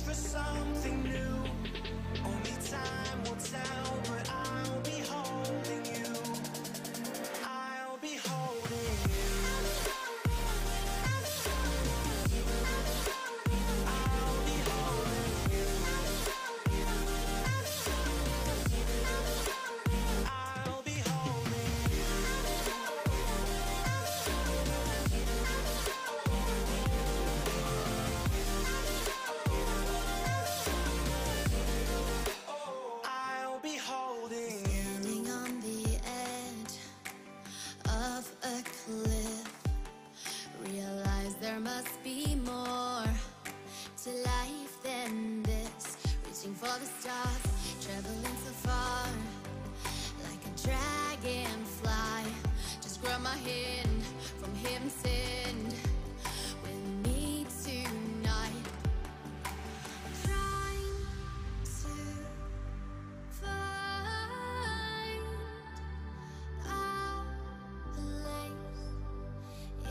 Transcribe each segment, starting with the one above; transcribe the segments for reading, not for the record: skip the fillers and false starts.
for something new. Only time will tell, but I'll be holding you. I'll be holding you. I'll be holding you. I'll be holding you. I'll be holding you. Standing on the edge of a cliff, realize there must be more to life than this. Reaching for the stars, traveling so far, like a dragonfly. Just grab my hand from heaven's send with me tonight. Trying to find our place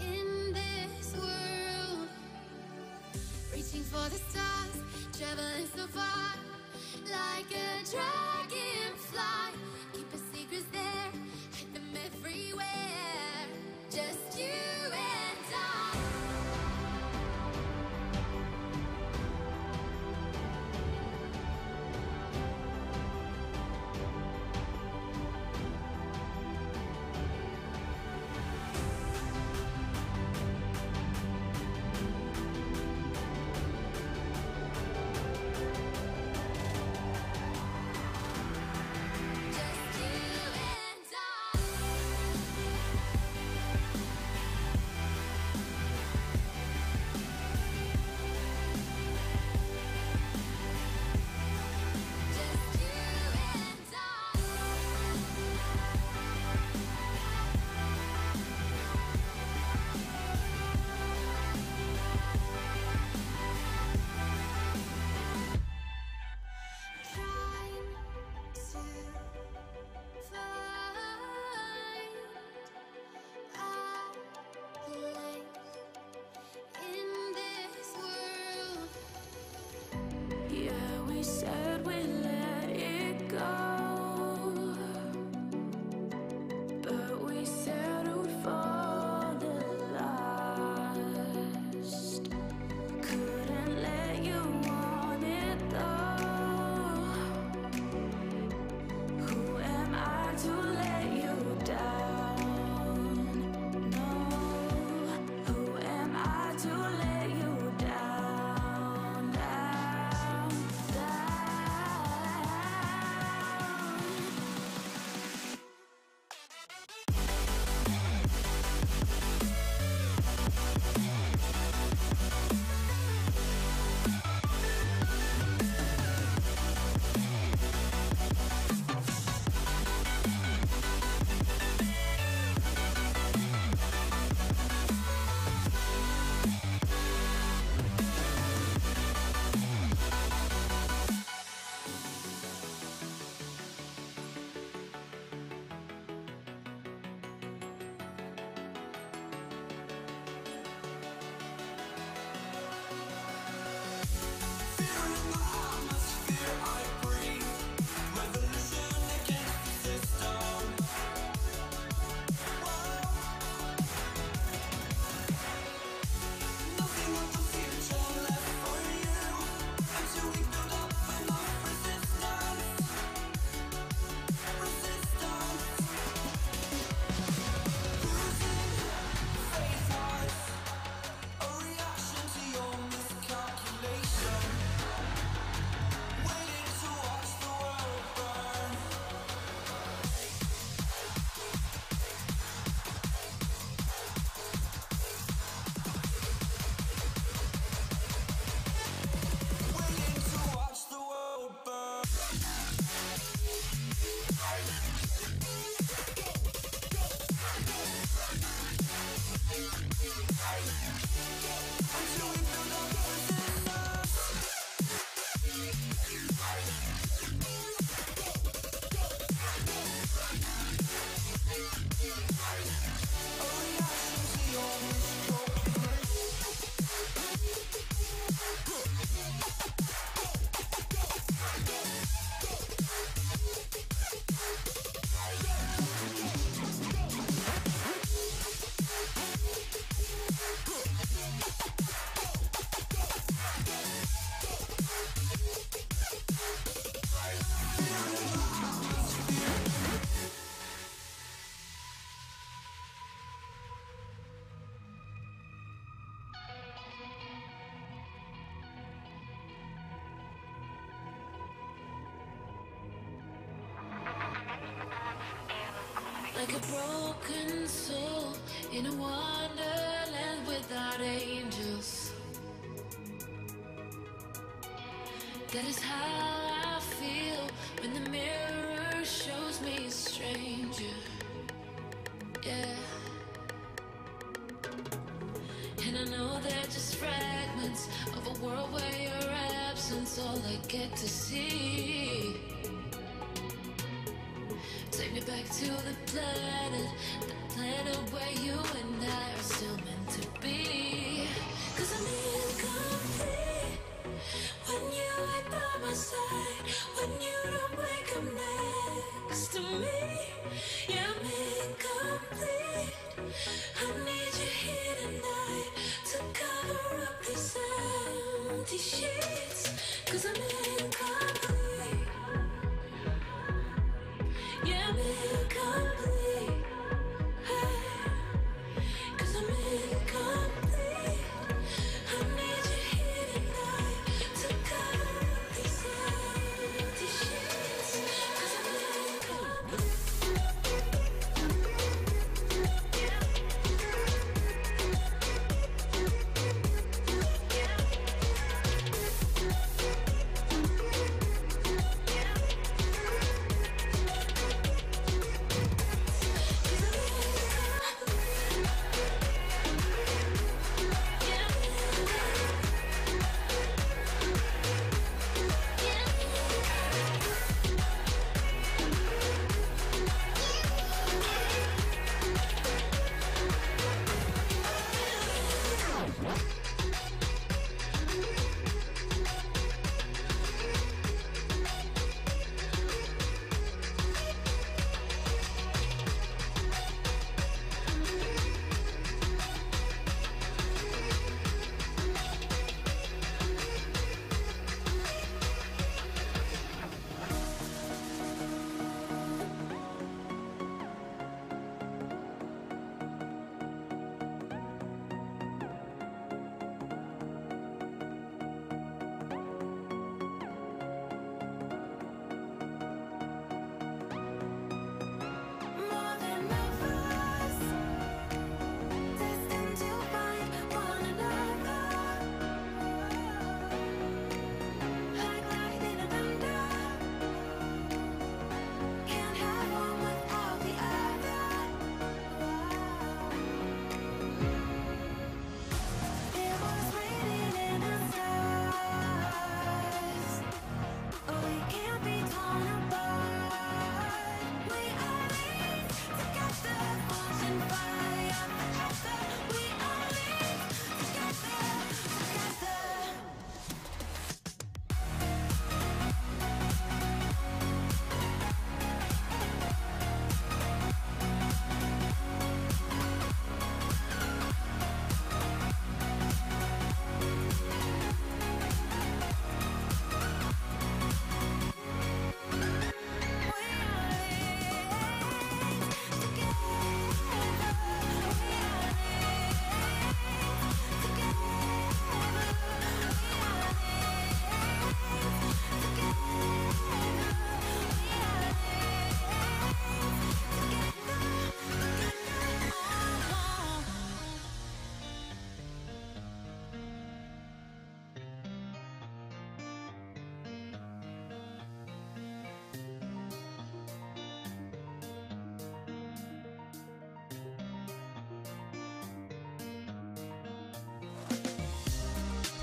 in this world. Reaching for the stars, traveling so far, like a dragonfly. Keep the secrets there, hide them everywhere. Just you and I. Just you and I. like a broken soul in a wonderland without angels. That is how I feel when the mirror shows me a stranger. Yeah. And I know they're just fragments of a world where your absence all I get to see. Take me back to the planet where you and I are still meant to be. 'Cause I'm incomplete when you ain't by my side, when you don't wake up next to me. Yeah, I'm incomplete. I need you here tonight to cover up these empty sheets. 'Cause I'm incomplete. Yeah, I'm incomplete. Hey, 'cause I'm incomplete. I need you here tonight to cover up these empty sheets. 'Cause I'm incomplete.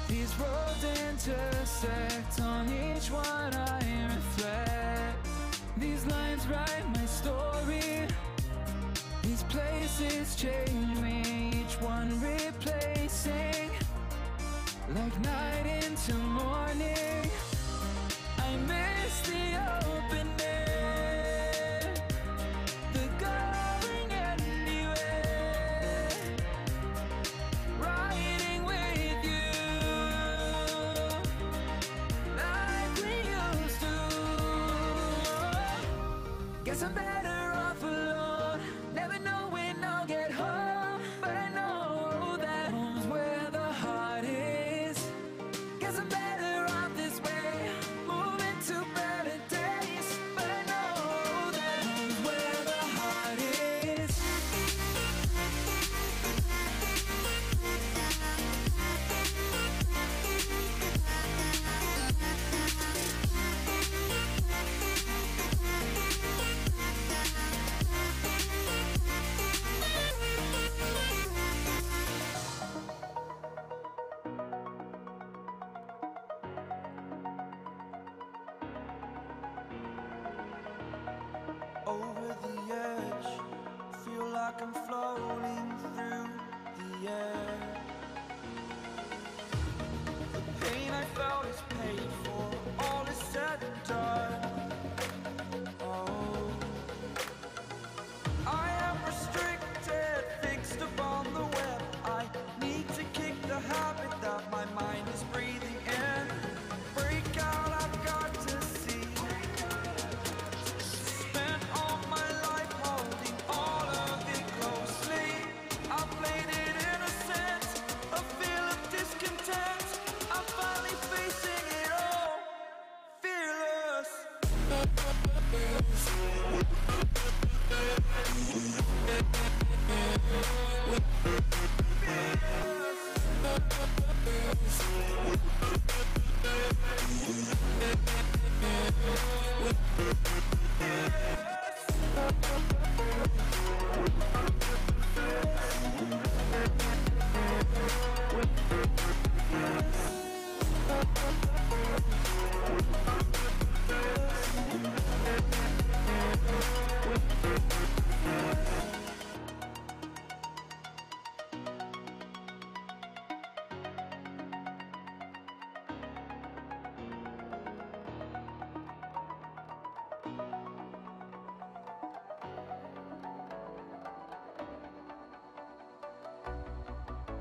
These roads intersect, on each one I reflect. These lines write my story. These places change me, each one replacing. Like night into morning, I miss the open air, the going anywhere, riding with you like we used to. Guess I'm better off alone, never know when I'll get home, but I know that home's where the heart is. Guess I'm better off this way, moving to better days, but I know that home's where the heart is.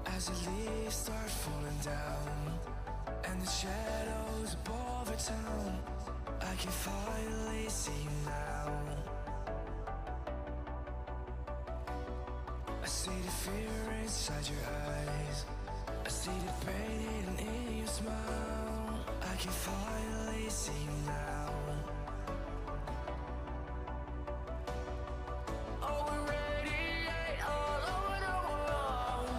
As the leaves start falling down and the shadows above the town, I can finally see you now. I see the fear inside your eyes, I see the pain in your smile. I can finally see you now. Oh, we radiate all over the world.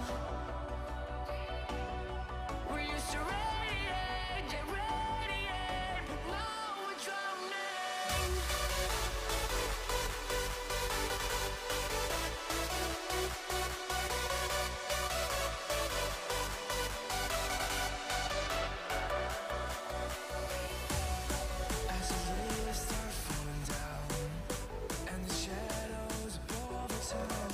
We used to radiate, yeah, radiate, but now we're drowning. As the leaves start falling down and the shadows above the town,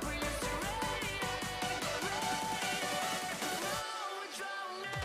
we used to radiate, but now we're drowning.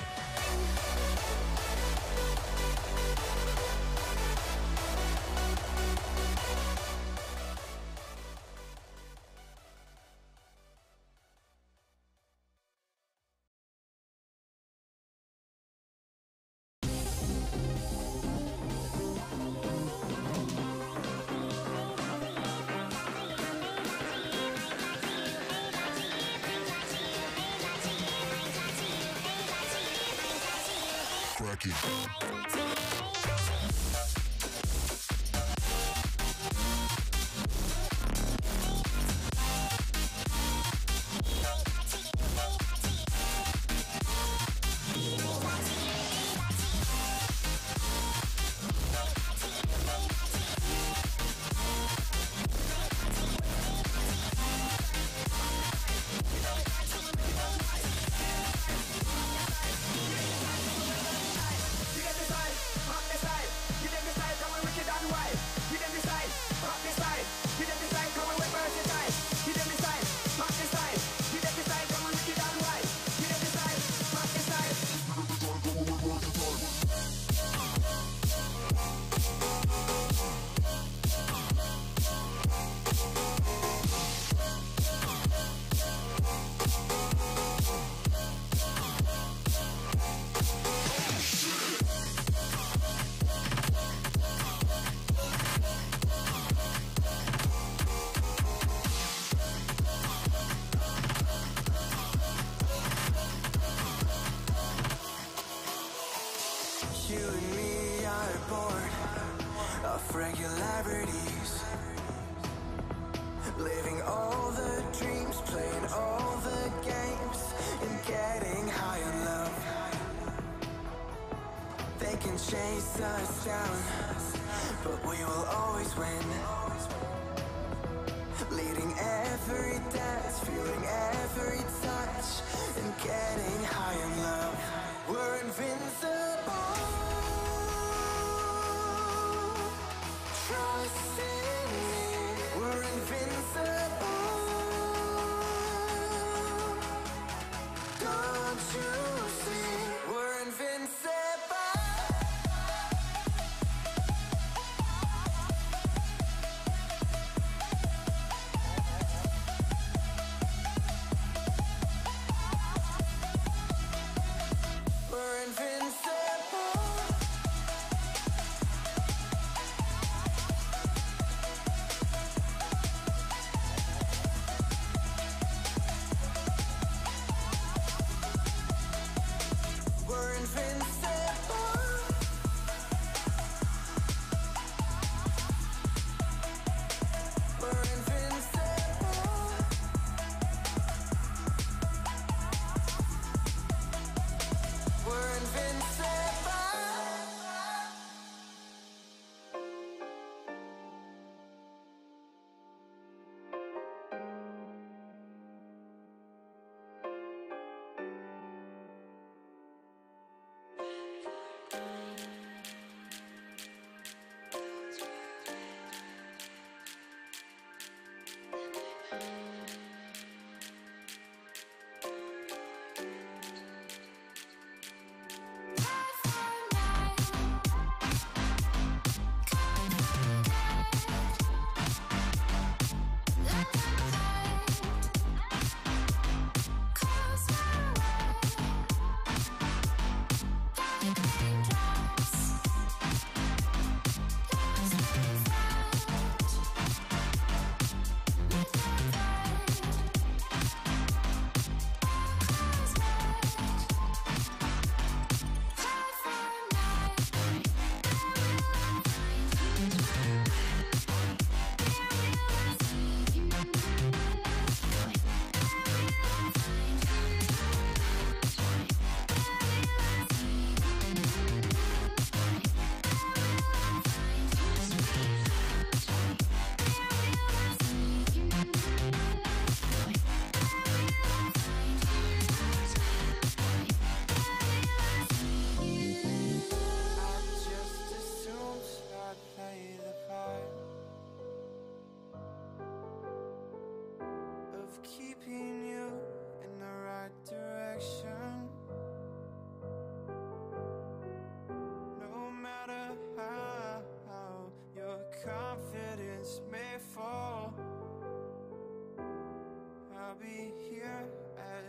You and me are bored of regularities, living all the dreams, playing all the games, and getting high on love. They can chase us down, but we will always win. Leading every dance, feeling every touch, and getting high on love. We're invincible. Trust in me. We're invincible. Don't you see? We're invincible. We're invincible.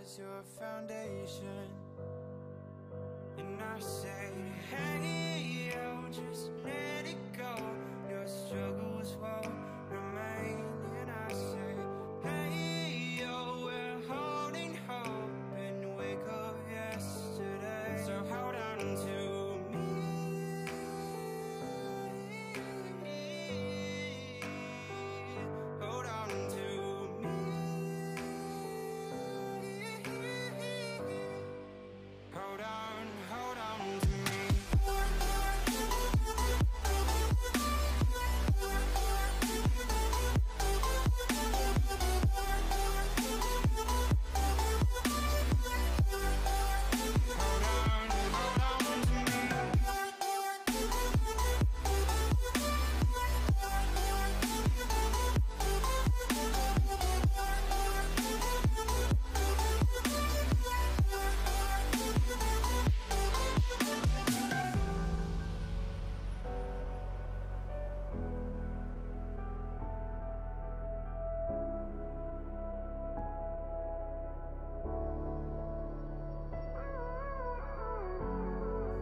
as your foundation. And I say, hey, yo, just let it go. Your struggles won't remain. And I say, hey, yo, we're holding hope and wake up yesterday. So hold on to me. Hold on to me. Hold on to me.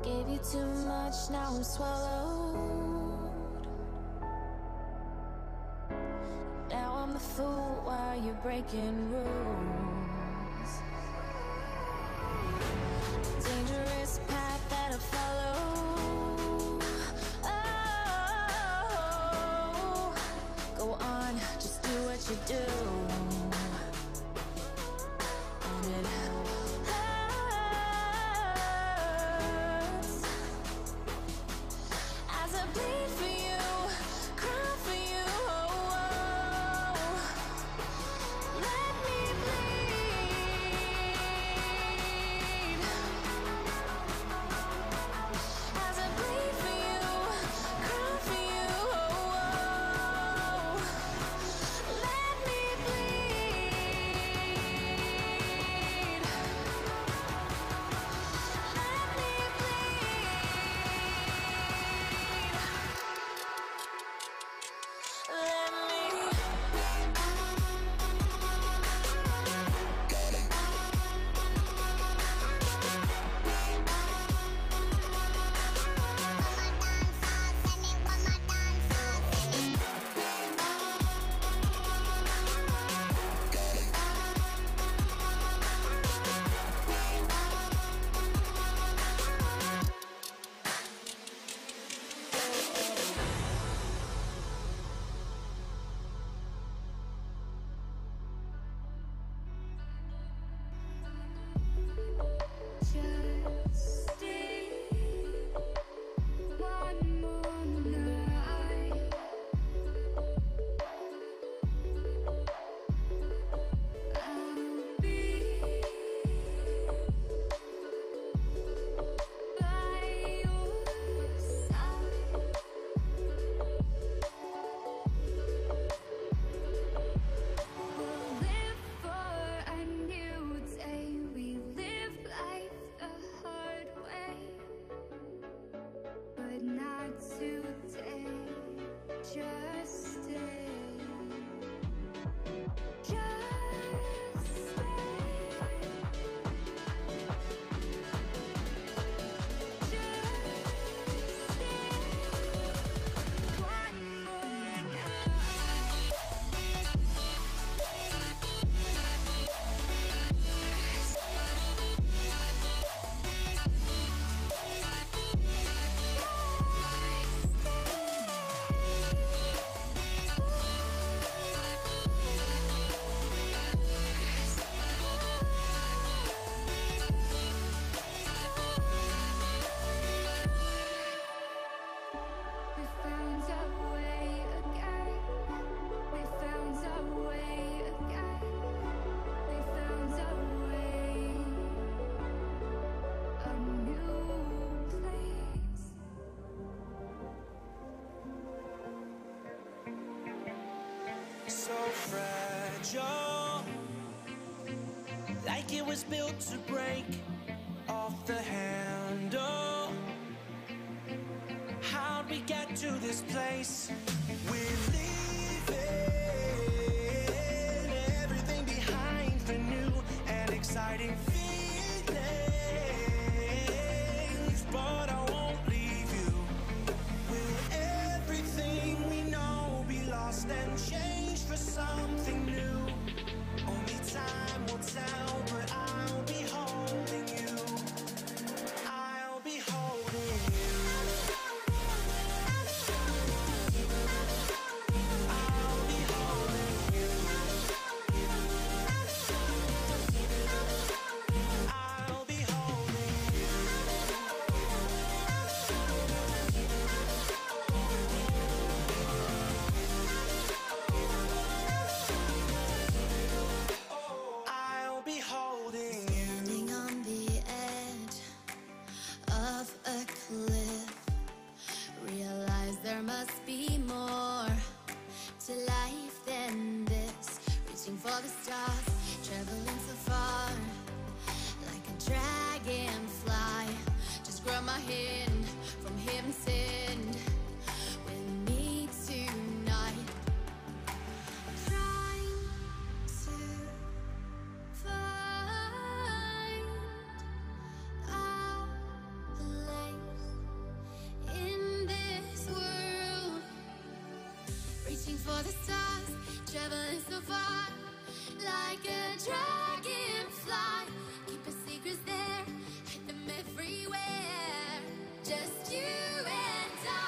Gave you too much, now I'm swallowed. Now I'm the fool while you're breaking rules. Dangerous path that I follow. Oh, go on, just do what you do. And it hurts as I bleed for you, cry for you. Let me bleed as I bleed for you, cry for you. Let me bleed. Let me So fragile, like it was built to break off the handle. How'd we get to this place? We're leaving everything behind for new and exciting. exciting feelings, but I won't leave you. Will everything we know be lost and changed for something new? Only time will tell, but I'll be holding you. I'll be holding you. I'll be holding you. I'll be holding you. I'll be holding you. Standing on the edge of a cliff, realize there must be more to life than this. Reaching for the stars, traveling so far, like a dragonfly. Just grab my hand from heaven's send with me tonight. Trying to find our place in this world. Reaching for the stars, traveling so far, like a dragonfly. Keep the secrets there, hide them everywhere. Just you and I.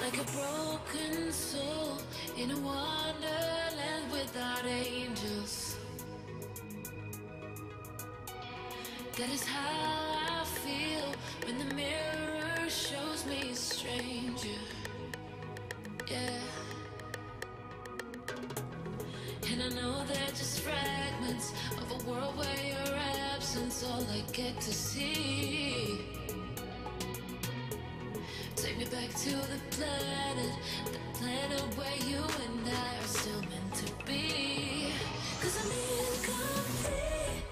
like a broken soul in a wonderland without angels. That is how I feel when the mirror shows me a stranger. Yeah. And I know they're just fragments of a world where your absence all I get to see. Take me back to the planet where you and I are still meant to be. 'Cause I'm incomplete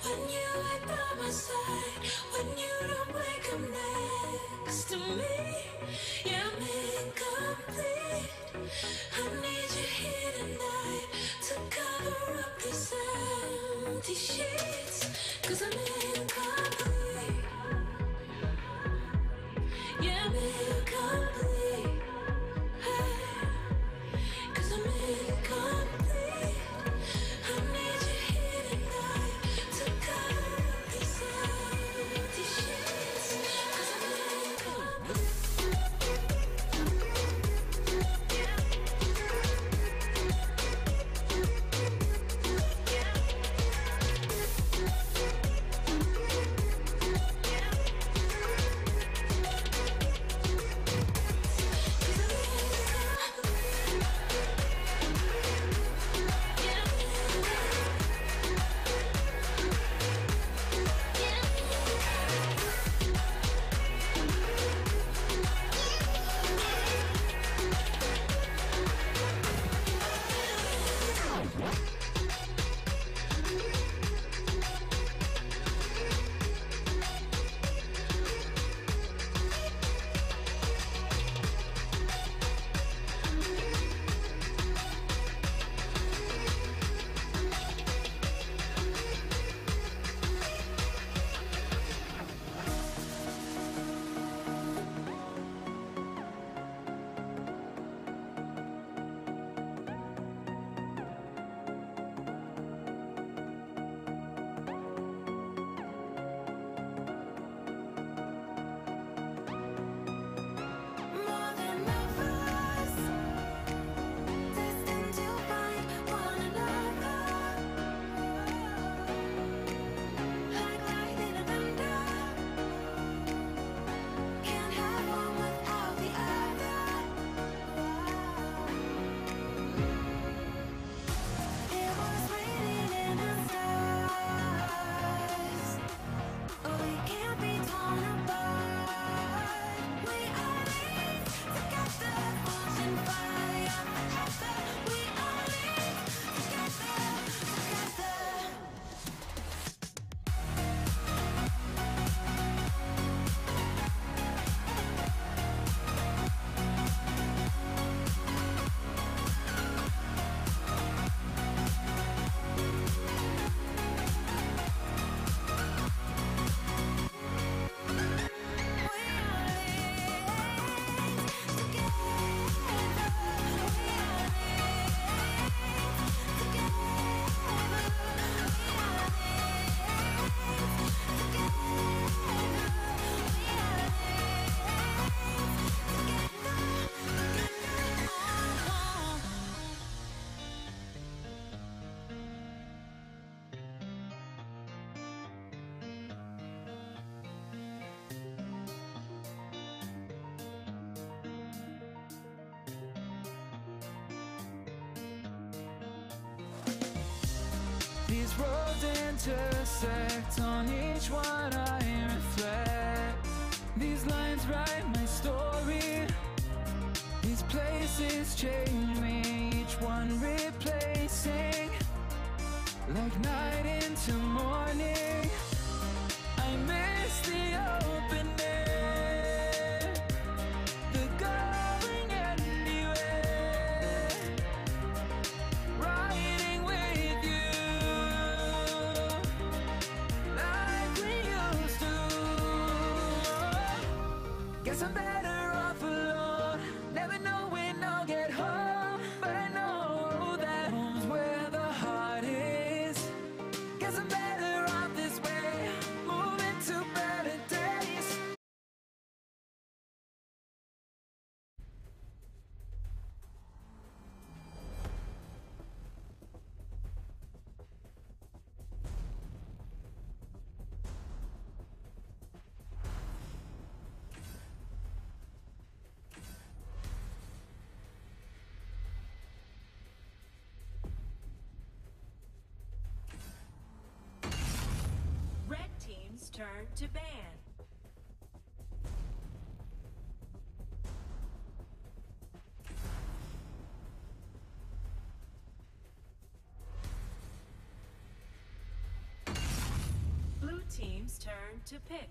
when you ain't by my side, when you don't wake up next to me. Yeah, I'm incomplete. I need you here tonight to cover up these empty sheets. 'Cause I'm incomplete. Yeah, I'm incomplete. Hey, 'cause I'm incomplete. I need you here tonight to cover up these empty sheets. 'Cause I'm incomplete. These roads intersect, on each one I reflect. These lines write my story. These places change me, each one replacing. Like night into morning, I miss the open air, the going anywhere, riding with you like we used to. Guess I'm better off alone, never know when I'll get home, but I know that home's where the heart is. Guess I'm better off turn to ban. Blue team's turn to pick.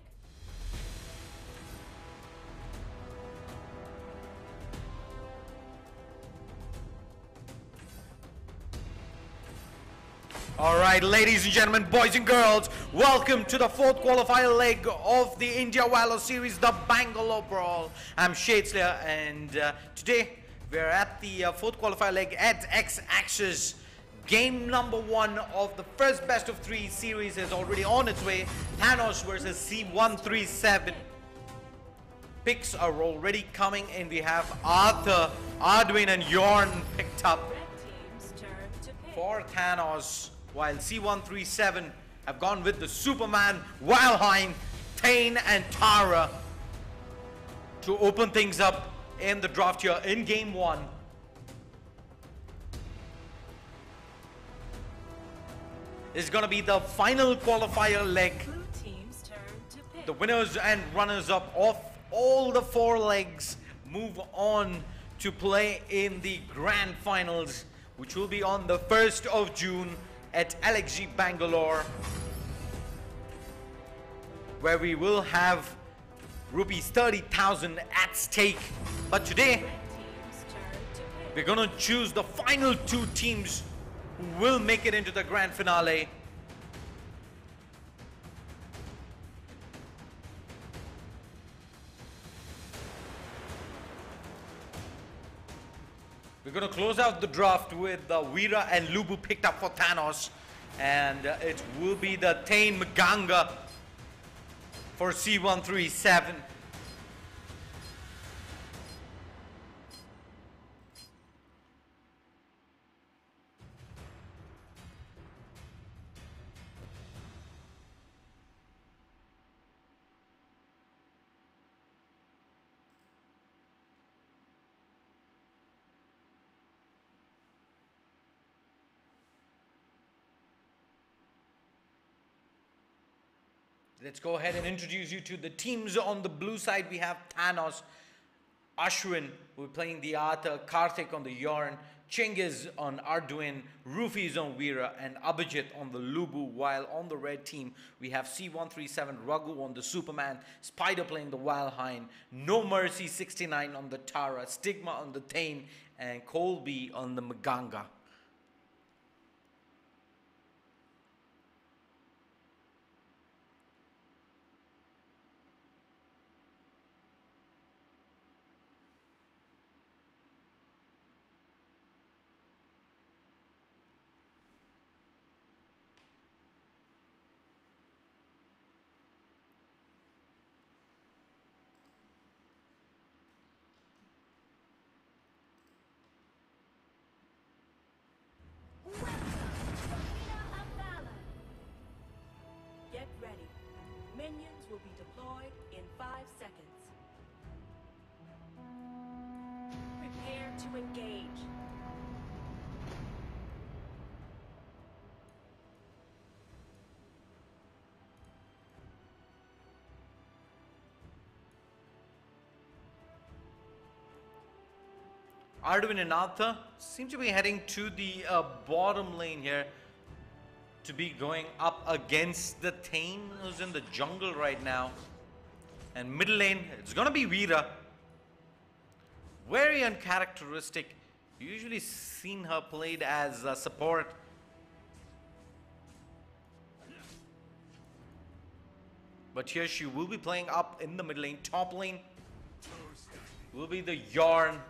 All right, ladies and gentlemen, boys and girls, welcome to the fourth qualifier leg of the India Valor series, the Bangalore Brawl. I'm Shadesler, and today we're at the fourth qualifier leg at X-Axis. Game number 1 of the first best of 3 series is already on its way. Thanos versus C137. Picks are already coming in. We have Arthur, Arduin and Yorn picked up Red team's turn to pick. for Thanos, while C137 have gone with the Superman, Valheim, Thane and Tara to open things up in the draft here in game 1. This is going to be the final qualifier leg. Blue team's turn to pick. The winners and runners up of all the 4 legs move on to play in the grand finals, which will be on the 1st of June at LXG Bangalore, where we will have rupees 30,000 at stake. But today Red team's turn to pick. we're gonna choose the final 2 teams who will make it into the grand finale. We're going to close out the draft with Veera and Lubu picked up for Thanos. And it will be the Thane Maganga for C137. Let's go ahead and introduce you to the teams. On the blue side, we have Thanos, Ashwin, who are playing the Arthur, Karthik on the Yorn, Chingiz on Arduin, Rufi's on Veera, and Abhijit on the Lubu. While on the red team, we have C137, Raghu on the Superman, Spider playing the Valheim, No Mercy 69 on the Tara, Stigma on the Thane, and Colby on the Maganga. Get ready. Minions will be deployed in 5 seconds. Prepare to engage. Arduin and Arthur seem to be heading to the bottom lane here to be going up against the Thane, who's in the jungle right now. And middle lane, it's gonna be Veera. Very uncharacteristic. Usually seen her played as a support. But here she will be playing up in the mid lane. Top lane will be the Yorn,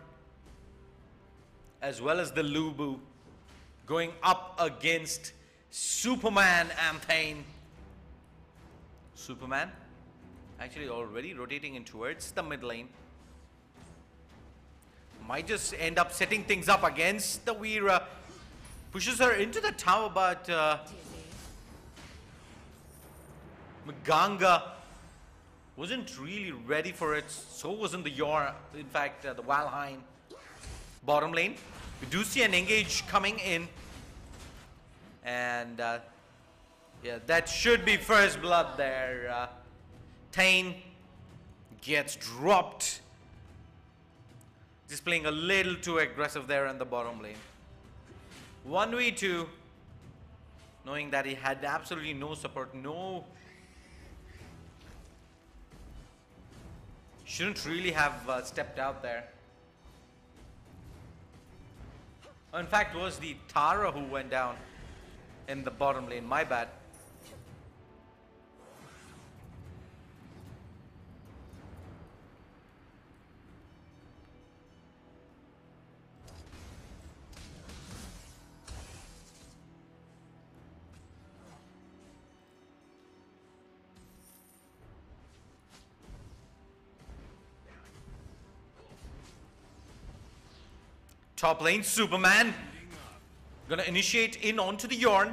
as well as the Lubu, going up against Superman and Thane. Superman actually already rotating in towards the mid lane. Might just end up setting things up against the Veera. Pushes her into the tower, but Maganga wasn't really ready for it. So wasn't the Yorn. In fact, the Valheim. Bottom lane, we do see an engage coming in, and Yeah, that should be first blood there. Tain gets dropped. Just playing a little too aggressive there in the bottom lane. 1v2. Knowing that he had absolutely no support, shouldn't really have stepped out there. In fact, it was the Tara who went down in the bottom lane. My bad. Top lane, Superman gonna initiate in onto the Yorn,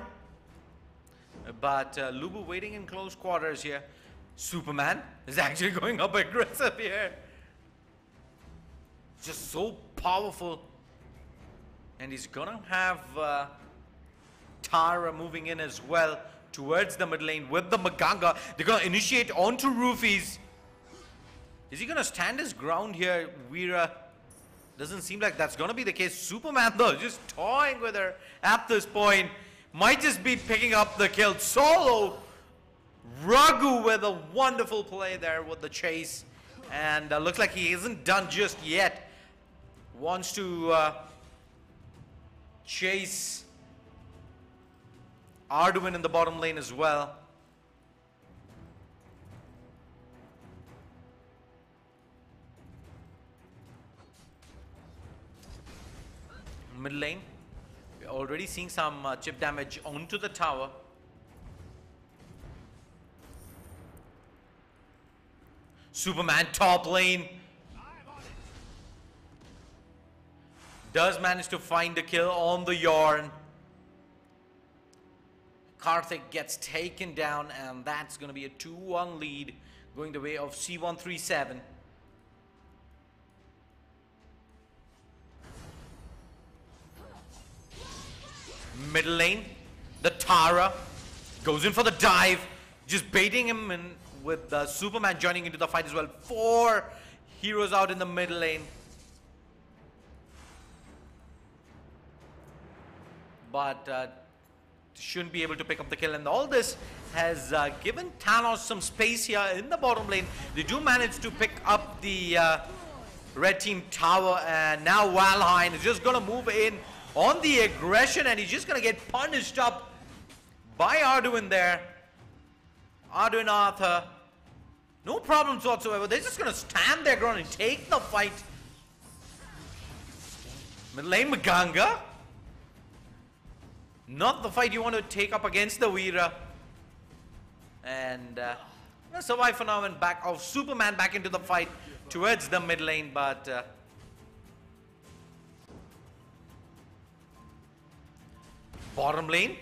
but Lubu waiting in close quarters here. Superman is actually going up aggressive here. Just so powerful, and he's gonna have Tara moving in as well towards the mid lane with the Maganga. They're gonna initiate onto Roofies. Is he gonna stand his ground here, Veera? Doesn't seem like that's gonna be the case. Superman though, just toying with her at this point. Might just be picking up the kill solo. Raghu with a wonderful play there with the chase. And looks like he isn't done just yet. Wants to chase Arduin in the bottom lane as well. Mid lane, we're already seeing some chip damage onto the tower. Superman top lane does manage to find the kill on the Yorn. Karthik gets taken down, and that's going to be a 2-1 lead going the way of C137. Middle lane, the Tara goes in for the dive, just baiting him in with Superman joining into the fight as well. 4 heroes out in the middle lane. But shouldn't be able to pick up the kill, and all this has given Thanos some space here in the bottom lane. They do manage to pick up the red team tower, and now Valheim is just going to move in on the aggression, and he's just going to get punished up by Arduin there. Arduin Arthur, no problems whatsoever. They're just going to stand their ground and take the fight. Mid lane Maganga. Not the fight you want to take up against the Veera. And survive for now, and back of Superman back into the fight towards the mid lane, but bottom lane,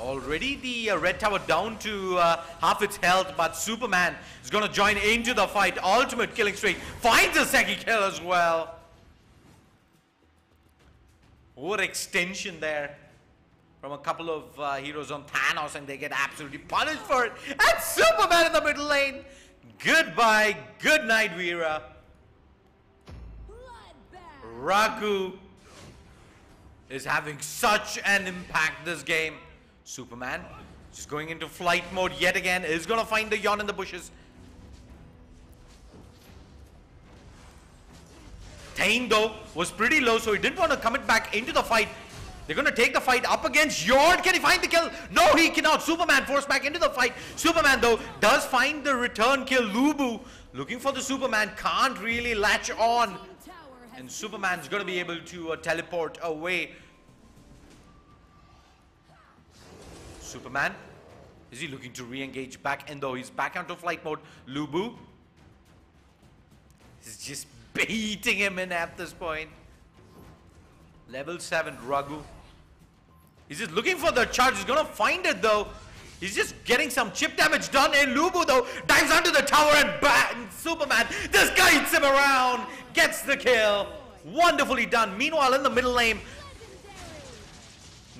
already the red tower down to half its health, but Superman is going to join into the fight. Ultimate killing streak, finds a second kill as well. What extension there from a couple of heroes on Thanos, and they get absolutely punished for it. And Superman in the middle lane. Goodbye, good night, Veera. Raghu is having such an impact this game. Superman just going into flight mode yet again. Is going to find the Yon in the bushes. Tain though was pretty low, so he didn't want to commit back into the fight. They're going to take the fight up against Yorn. Can he find the kill? No, he cannot. Superman forced back into the fight. Superman though does find the return kill. Lubu looking for the Superman, can't really latch on. And Superman's going to be able to teleport away. Superman, is he looking to re-engage back in though? He's back onto flight mode. Lubu is just beating him in at this point. Level 7 Raghu. He's just looking for the charge. He's going to find it though. He's just getting some chip damage done. And Lubu though dives onto the tower, and bang! Superman just guides him around. Gets the kill. Wonderfully done. Meanwhile in the middle lane,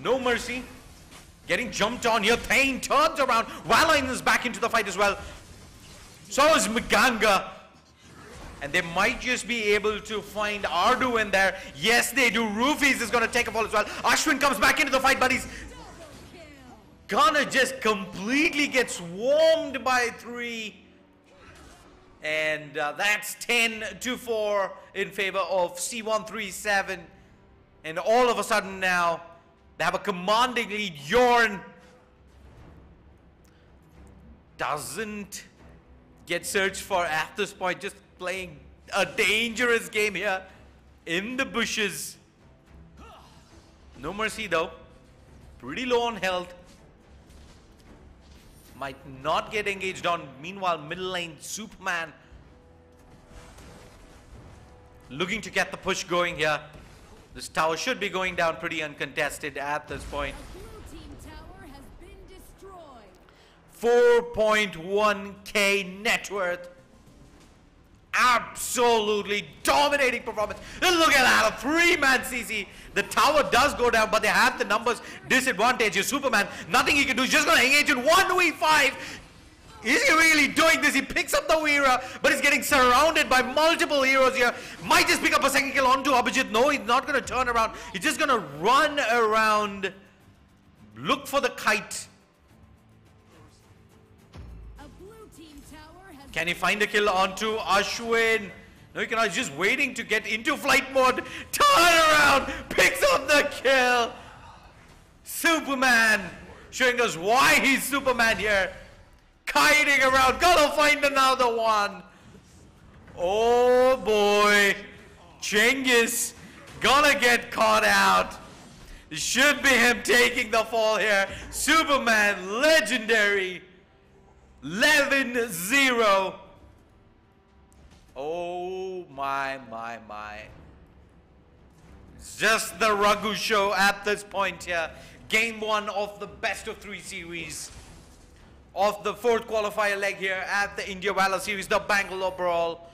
no mercy. Getting jumped on here. Thane turns around. Valor is back into the fight as well. So is Maganga. And they might just be able to find Ardu in there. Yes, they do. Roofies is going to take a fall as well. Ashwin comes back into the fight, but he's gonna just completely get swarmed by 3. And that's 10-4 in favor of C137. And all of a sudden now, they have a commanding lead. Yorn doesn't get searched for at this point. Just playing a dangerous game here in the bushes. No mercy though. Pretty low on health. Might not get engaged on. Meanwhile, middle lane, Superman looking to get the push going here. This tower should be going down pretty uncontested at this point. Blue team tower has been destroyed. 4.1k net worth. Absolutely dominating performance. And look at that, a 3-man CC. The tower does go down, but they have the numbers disadvantage. Your Superman, nothing he can do. He's just going to engage in 1v5. Is he really doing this? He picks up the Veera, but he's getting surrounded by multiple heroes here. Might just pick up a second kill onto Abhijit. No, he's not going to turn around. He's just going to run around, look for the kite. Can he find a kill onto Ashwin? No, he cannot. He's just waiting to get into flight mode. Turn around. Picks up the kill. Superman. Showing us why he's Superman here. Kiting around. Gotta find another one. Oh boy. Cengiz gonna get caught out. It should be him taking the fall here. Superman, legendary. 11-0. Oh my. It's just the Raghu show at this point here. Game 1 of the best of 3 series of the 4th qualifier leg here at the India Valor series, the Bangalore Brawl.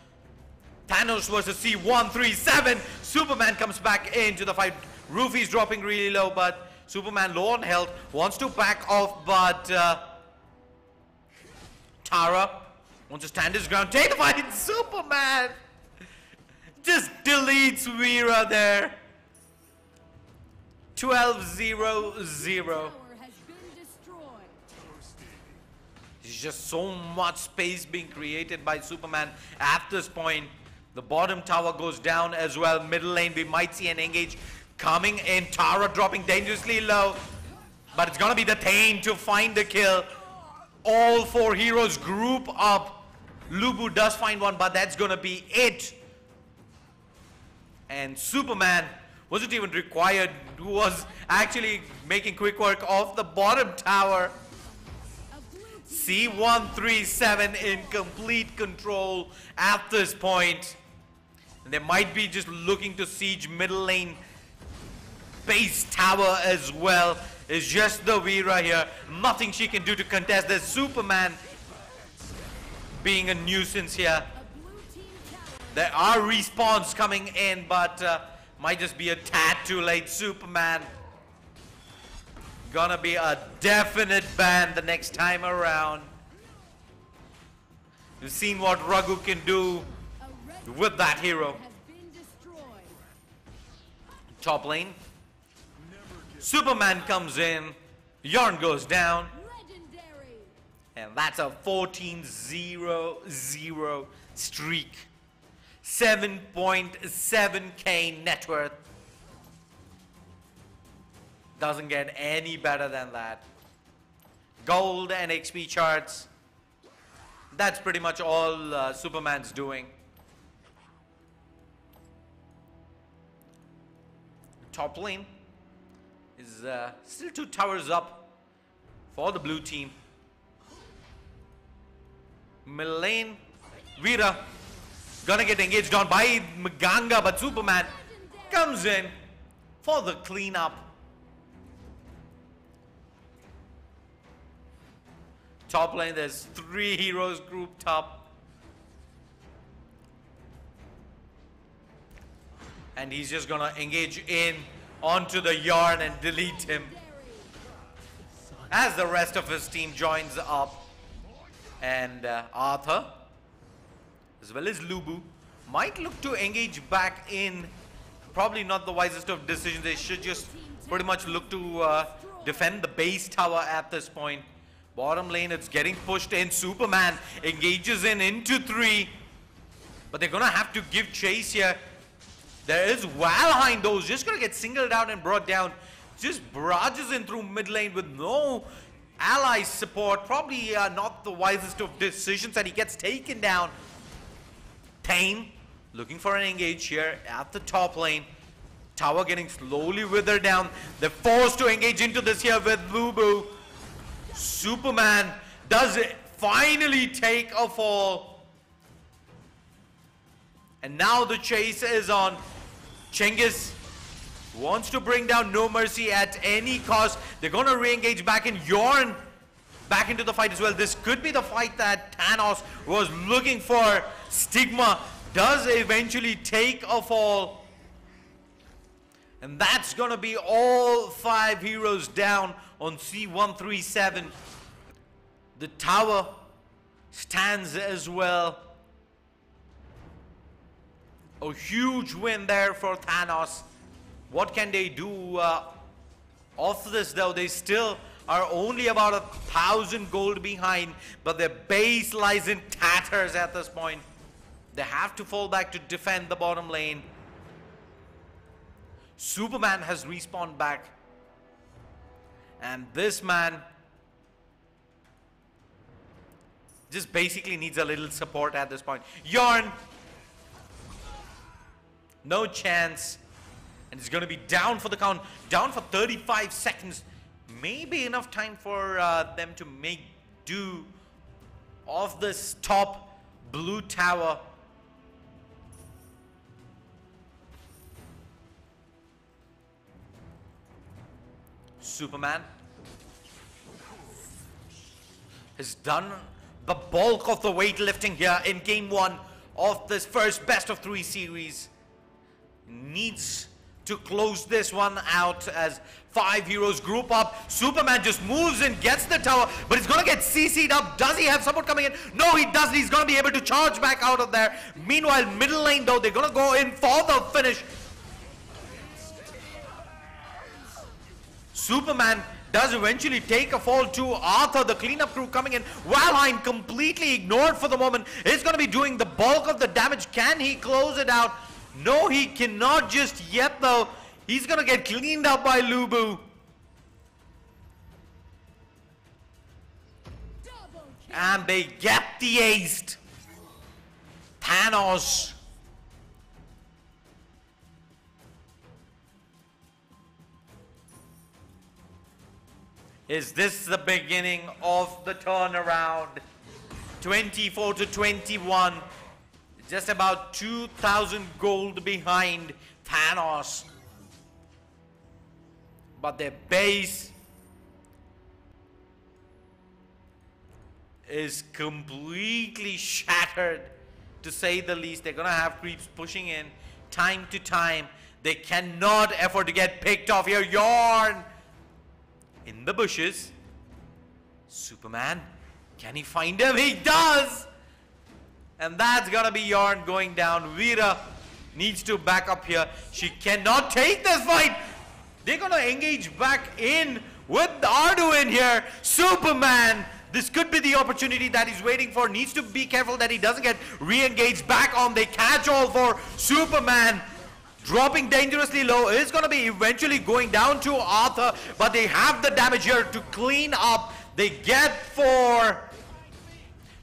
Thanos versus C137. Superman comes back into the fight. Roofy's dropping really low, but Superman low on health. Wants to back off, but Tara wants to stand his ground. Take the fight. Superman just deletes Veera there. 12-0-0. There's just so much space being created by Superman at this point. The bottom tower goes down as well. Middle lane, we might see an engage coming in. Tara dropping dangerously low. But it's going to be the Thane to find the kill. All 4 heroes group up. Lubu does find one, but that's going to be it. And Superman wasn't even required. Was actually making quick work of the bottom tower. C137 in complete control at this point. And they might be just looking to siege middle lane base tower as well. It's just the Veera here. Nothing she can do to contest. There's Superman being a nuisance here. There are respawns coming in, but might just be a tad too late. Superman gonna be a definite ban the next time around. We've seen what Raghu can do with that hero. Top lane. Superman comes in. Yarn goes down. And that's a 14-0-0 streak. 7.7k net worth. Doesn't get any better than that. Gold and XP charts. That's pretty much all Superman's doing. Top lane is still 2 towers up for the blue team. Middle lane, Veera gonna get engaged on by Maganga, but Superman comes in for the cleanup. Top lane, there's 3 heroes grouped up. And he's just gonna engage in onto the Yarn and delete him. as the rest of his team joins up. And Arthur, as well as Lubu, might look to engage back in. Probably not the wisest of decisions. They should just pretty much look to defend the base tower at this point. Bottom lane, it's getting pushed in. Superman engages in into 3. But they're going to have to give chase here. There is Valheim though, just going to get singled out and brought down. Just barrages in through mid lane with no ally support. Probably not the wisest of decisions, and he gets taken down. Pain looking for an engage here at the top lane. Tower getting slowly withered down. They're forced to engage into this here with Lubu. Superman does it finally take a fall. And now the chase is on. Cengiz wants to bring down No Mercy at any cost. They're going to re-engage back in. Yorn back into the fight as well. This could be the fight that Thanos was looking for. Stigma does eventually take a fall. And that's going to be all 5 heroes down on C137. The tower stands as well. A huge win there for Thanos. What can they do off this though? They still are only about 1,000 gold behind, but their base lies in tatters at this point. They have to fall back to defend the bottom lane. Superman has respawned back. And this man just basically needs a little support at this point. Yorn, no chance. And it's going to be down for the count. Down for 35 seconds. Maybe enough time for them to make do of this top blue tower. Superman has done the bulk of the weightlifting here in game 1 of this first best of 3 series. Needs to close this one out as 5 heroes group up. Superman just moves in, gets the tower, but he's gonna get CC'd up. Does he have support coming in? No, he doesn't. He's gonna be able to charge back out of there. Meanwhile, middle lane though, they're gonna go in for the finish. Superman does eventually take a fall to Arthur. The cleanup crew coming in. Valheim completely ignored for the moment. Is going to be doing the bulk of the damage. Can he close it out? No, he cannot just yet though. He's going to get cleaned up by Lubu. And they get the ace. Thanos. Is this the beginning of the turnaround? 24 to 21. Just about 2,000 gold behind Thanos. But their base is completely shattered, to say the least. They're going to have creeps pushing in time to time. They cannot afford to get picked off here. Yorn in the bushes. Superman, can he find him? He does! And that's gonna be Yorn going down. Veera needs to back up here. She cannot take this fight. They're gonna engage back in with Arduin here. Superman, this could be the opportunity that he's waiting for. Needs to be careful that he doesn't get re-engaged back on. They catch all for Superman. Dropping dangerously low, is going to be eventually going down to Arthur, but they have the damage here to clean up. They get for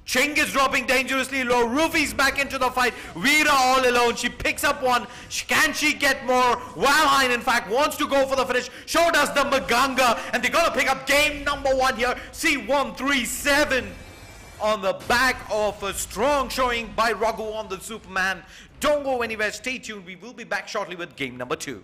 Cengiz dropping dangerously low. Rufi's back into the fight. Veera all alone. She picks up one. Can she get more? Valheim, in fact, wants to go for the finish. So does the Maganga, and they're going to pick up game number 1 here. C137 on the back of a strong showing by Raghu on the Superman. Don't go anywhere, stay tuned. We will be back shortly with game number 2.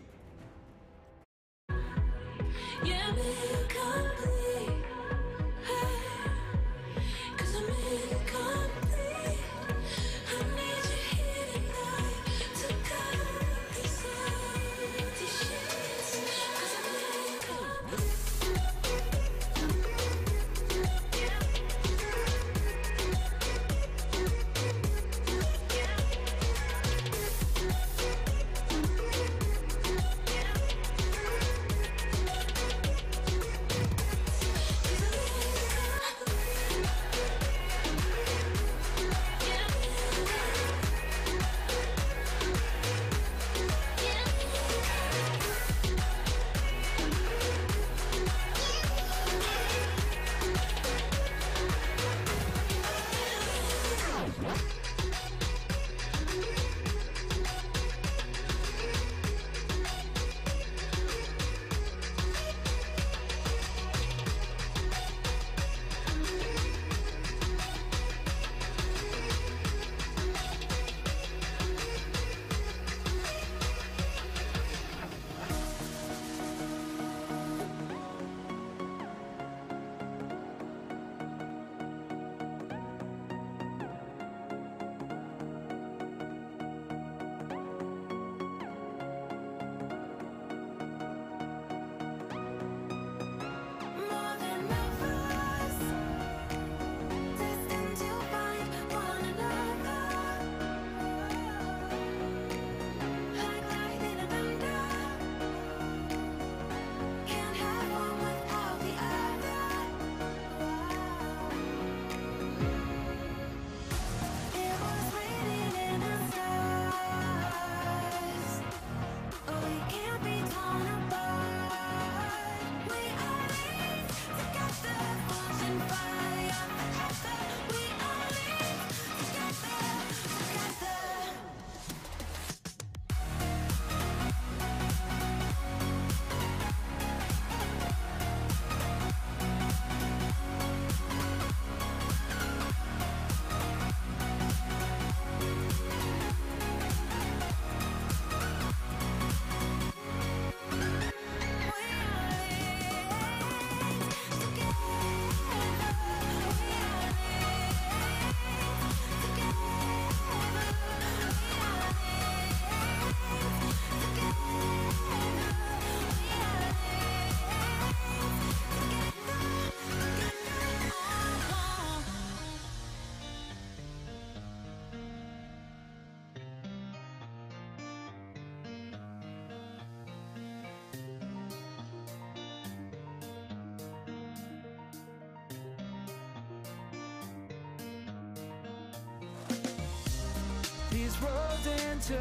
is rolled into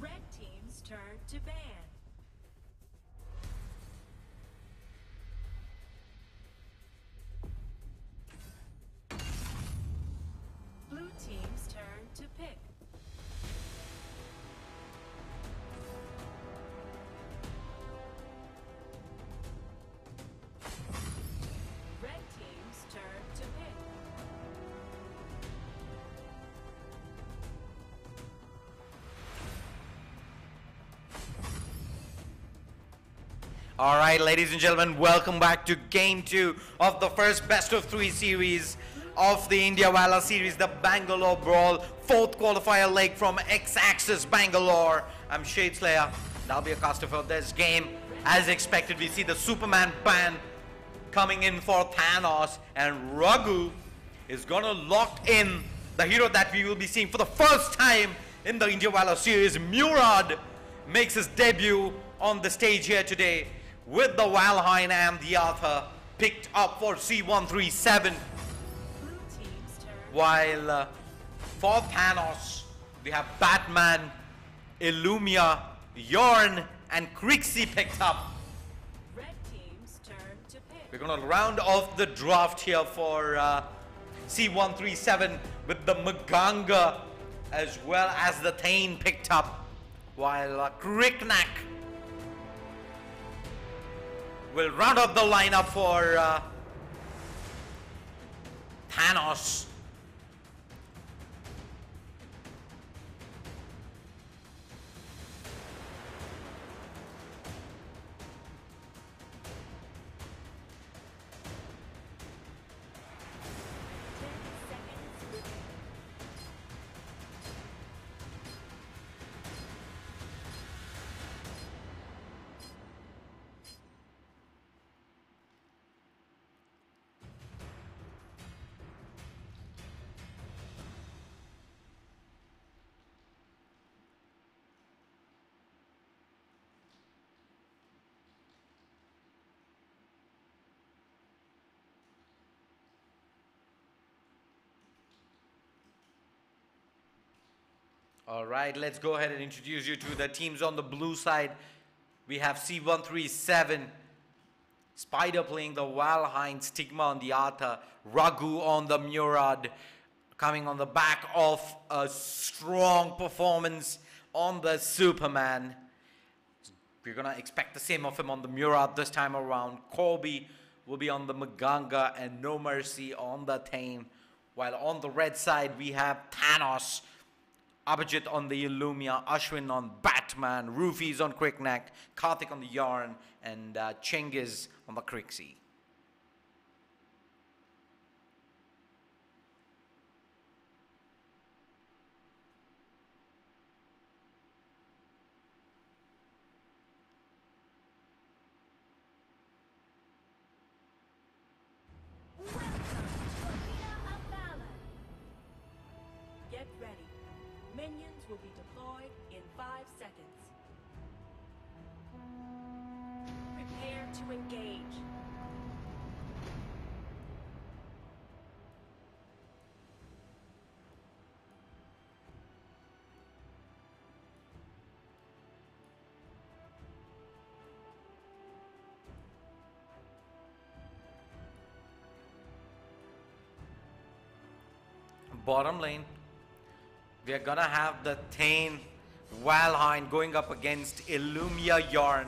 Red team's turn to ban. Blue team's turn to pick. Red team's turn to pick. All right, ladies and gentlemen, welcome back to Game 2 of the first best of 3 series of the India Valor series, the Bangalore Brawl, 4th qualifier leg from X-Axis Bangalore. I'm Shade Slayer, and I'll be a caster for this game. As expected, we see the Superman ban coming in for Thanos, and Raghu is gonna lock in the hero that we will be seeing for the first time in the India Valor series. Murad makes his debut on the stage here today with the Valheim and the Arthur picked up for C137. Blue team's turn. While for Thanos, we have Batman, Illumia, Yorn, and Crixie picked up. Red team's turn to pick. We're gonna round off the draft here for C137 with the Maganga as well as the Thane picked up, while Kriknak will round up the lineup for Thanos. All right, let's go ahead and introduce you to the teams on the blue side. We have C137, Spider playing the Valheim, Stigma on the Arthur, Raghu on the Murad, coming on the back of a strong performance on the Superman. We're gonna expect the same of him on the Murad this time around. Corby will be on the Maganga and No Mercy on the Thane. While on the red side, we have Thanos, Abhijit on the Illumia, Ashwin on Batman, Roofies on Quickneck, Karthik on the Yarn, and Chengiz on the Crixie. Get ready. Minions will be deployed in 5 seconds. Prepare to engage. Bottom lane, we are gonna have the Thane Valheim going up against Illumia Yarn.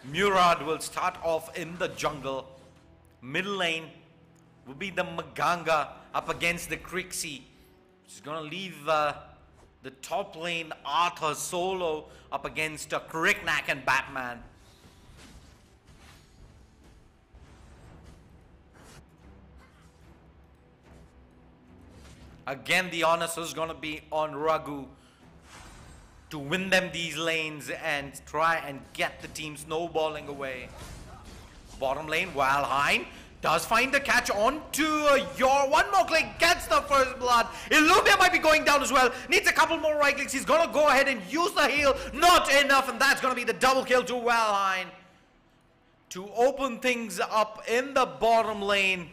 Murad will start off in the jungle. Middle lane will be the Maganga up against the Crixie, which is gonna leave the top lane Arthur solo up against Kriknak and Batman. Again, the onus is going to be on Raghu to win them these lanes and try and get the team snowballing away. Bottom lane, Valheim Does find the catch onto your one more click, gets the first blood. Illumia might be going down as well. Needs a couple more right clicks. He's gonna go ahead and use the heal. Not enough, and that's gonna be the double kill to Valheim to open things up in the bottom lane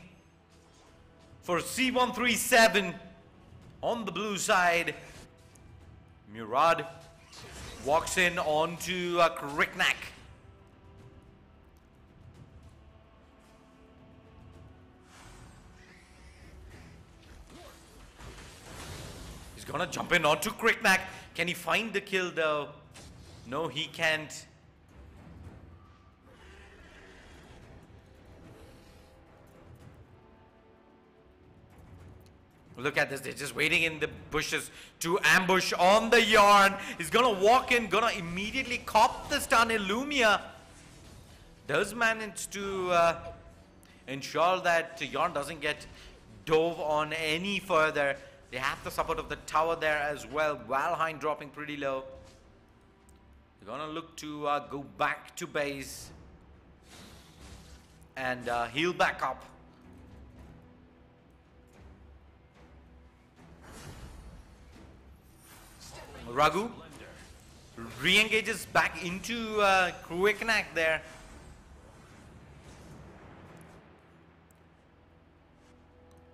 for C137 on the blue side. Murad walks in onto Kriknak. He's gonna jump in onto Kriknak. Can he find the kill though? No, he can't. Look at this, they're just waiting in the bushes to ambush on the Yarn. He's gonna walk in, gonna immediately cop the stun. Illumia does manage to ensure that Yarn doesn't get dove on any further. They have the support of the tower there as well. Valheim dropping pretty low. They're gonna look to go back to base and heal back up. Raghu re-engages back into Kriknak there.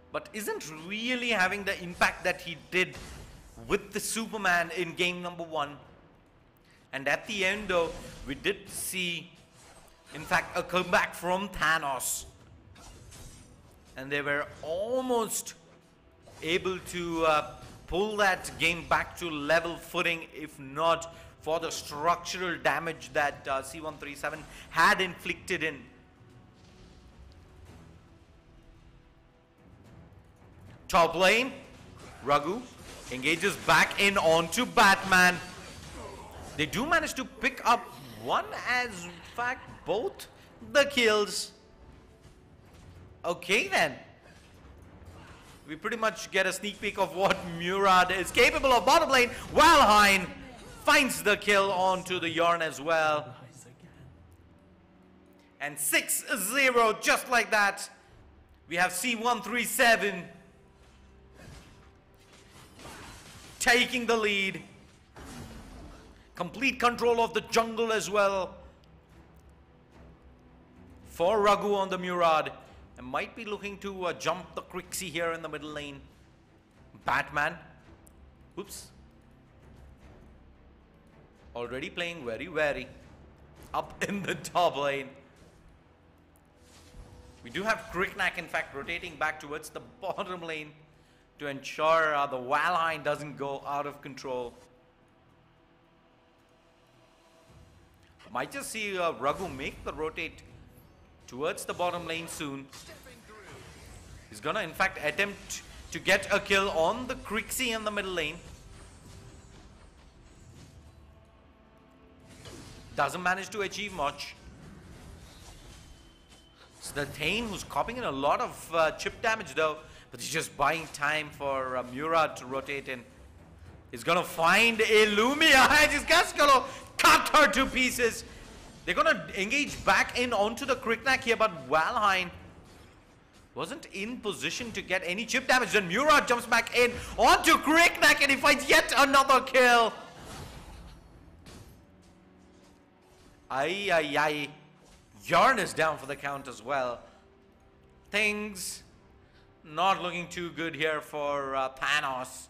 But isn't really having the impact that he did with the Superman in game number 1. And at the end though, we did see, in fact, a comeback from Thanos. And they were almost able to pull that game back to level footing, if not for the structural damage that C137 had inflicted in. Top lane, Raghu engages back in onto Batman. They do manage to pick up one, as in fact both the kills. Okay then. We pretty much get a sneak peek of what Murad is capable of. Bottom lane, Valheim finds the kill onto the Yarn as well. And 6-0, just like that. We have C137 taking the lead. Complete control of the jungle as well for Raghu on the Murad. And might be looking to jump the Crixie here in the middle lane. Batman. Oops. Already playing very wary. Up in the top lane. We do have Kriknak, in fact, rotating back towards the bottom lane to ensure the Valheim doesn't go out of control. Might just see Raghu make the rotate towards the bottom lane soon. He's gonna in fact attempt to get a kill on the Crixie in the middle lane. Doesn't manage to achieve much. It's the Thane who's copying in a lot of chip damage though, but he's just buying time for Murad to rotate in. He's gonna find Illumia and he's just gonna cut her to pieces. They're gonna engage back in onto the Kriknak here, but Valheim wasn't in position to get any chip damage. Then Murad jumps back in onto Kriknak and he finds yet another kill. Ay, ay, ay. Yarn is down for the count as well. Things not looking too good here for Thanos.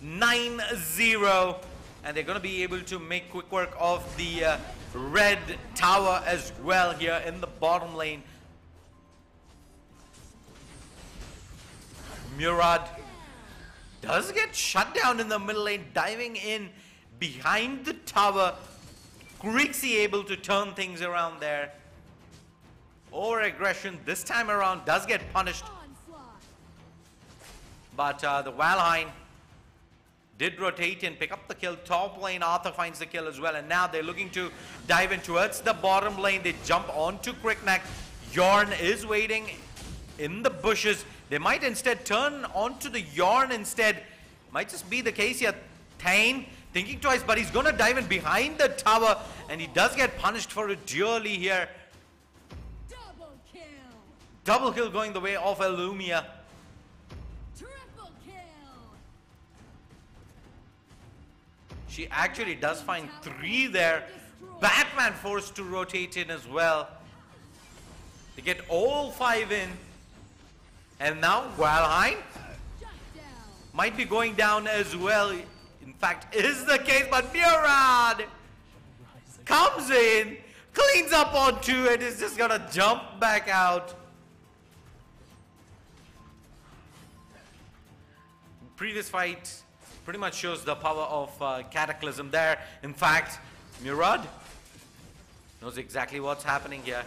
9-0. And they're going to be able to make quick work of the red tower as well here in the bottom lane. Murad does get shut down in the middle lane, diving in behind the tower. Crixie able to turn things around there. Over aggression this time around does get punished. But the Valheim did rotate and pick up the kill. Top lane, Arthur finds the kill as well. And now they're looking to dive in towards the bottom lane. They jump onto Kriknak. Yarn is waiting in the bushes. They might instead turn onto the Yarn instead. Might just be the case here. Thane thinking twice, but he's going to dive in behind the tower. And he does get punished for it dearly here. Double kill going the way of Illumia. Triple kill. She actually does find 3 there. Batman forced to rotate in as well. They get all 5 in. And now Valheim might be going down as well. In fact, is the case, but Murad comes in, cleans up on 2, and is just gonna jump back out. Previous fight pretty much shows the power of Cataclysm there. In fact, Murad knows exactly what's happening here.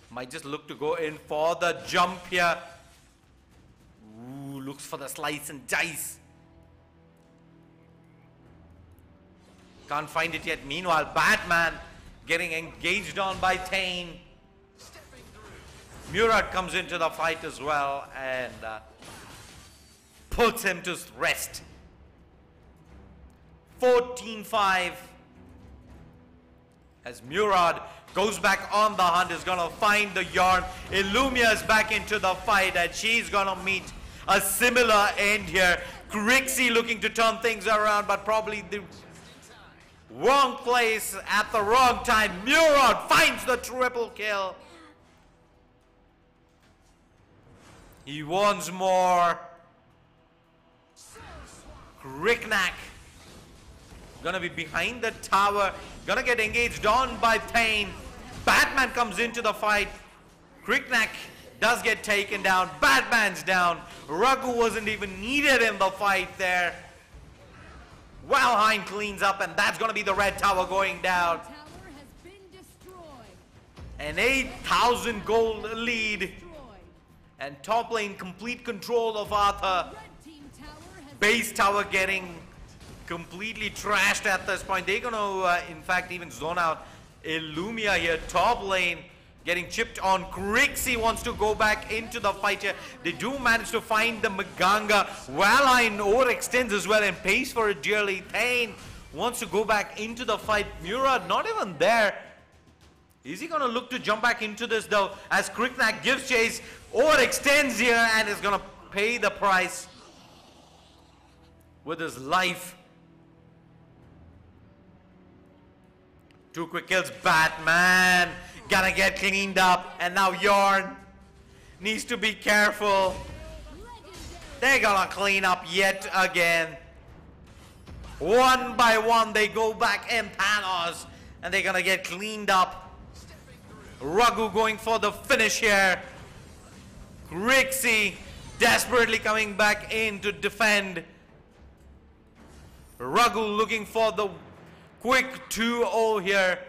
Might just look to go in for the jump here. Ooh, looks for the slice and dice. Can't find it yet. Meanwhile, Batman getting engaged on by Thane. Murad comes into the fight as well and puts him to rest. 14-5. As Murad goes back on the hunt, is gonna find the yarn. Illumia is back into the fight and she's gonna meet a similar end here. Grixie looking to turn things around, but probably the wrong place at the wrong time. Murad finds the triple kill. He wants more. Kriknak gonna be behind the tower, gonna get engaged on by Thane. Batman comes into the fight. Kriknak does get taken down. Batman's down. Raghu wasn't even needed in the fight there. Valheim cleans up, and that's gonna be the red tower going down. Tower has been destroyed. An 8,000 gold lead, Destroyed. and top lane complete control of Arthur. Red team tower has Base tower getting completely trashed at this point. They're gonna in fact even zone out Illumia here. Top lane getting chipped on. Grixie wants to go back into the fight here. They do manage to find the Maganga. Valheim overextends as well and pays for it dearly. Thane wants to go back into the fight. Murad not even there. Is he gonna look to jump back into this though, as Kriknak gives chase, overextends here and is gonna pay the price with his life. 2 quick kills. Batman gonna get cleaned up, and now Yarn needs to be careful. They're gonna clean up yet again. One by one they go back in Thanos, and they're gonna get cleaned up. Raghu going for the finish here. Grixie desperately coming back in to defend. Raghu looking for the quick 2-0 here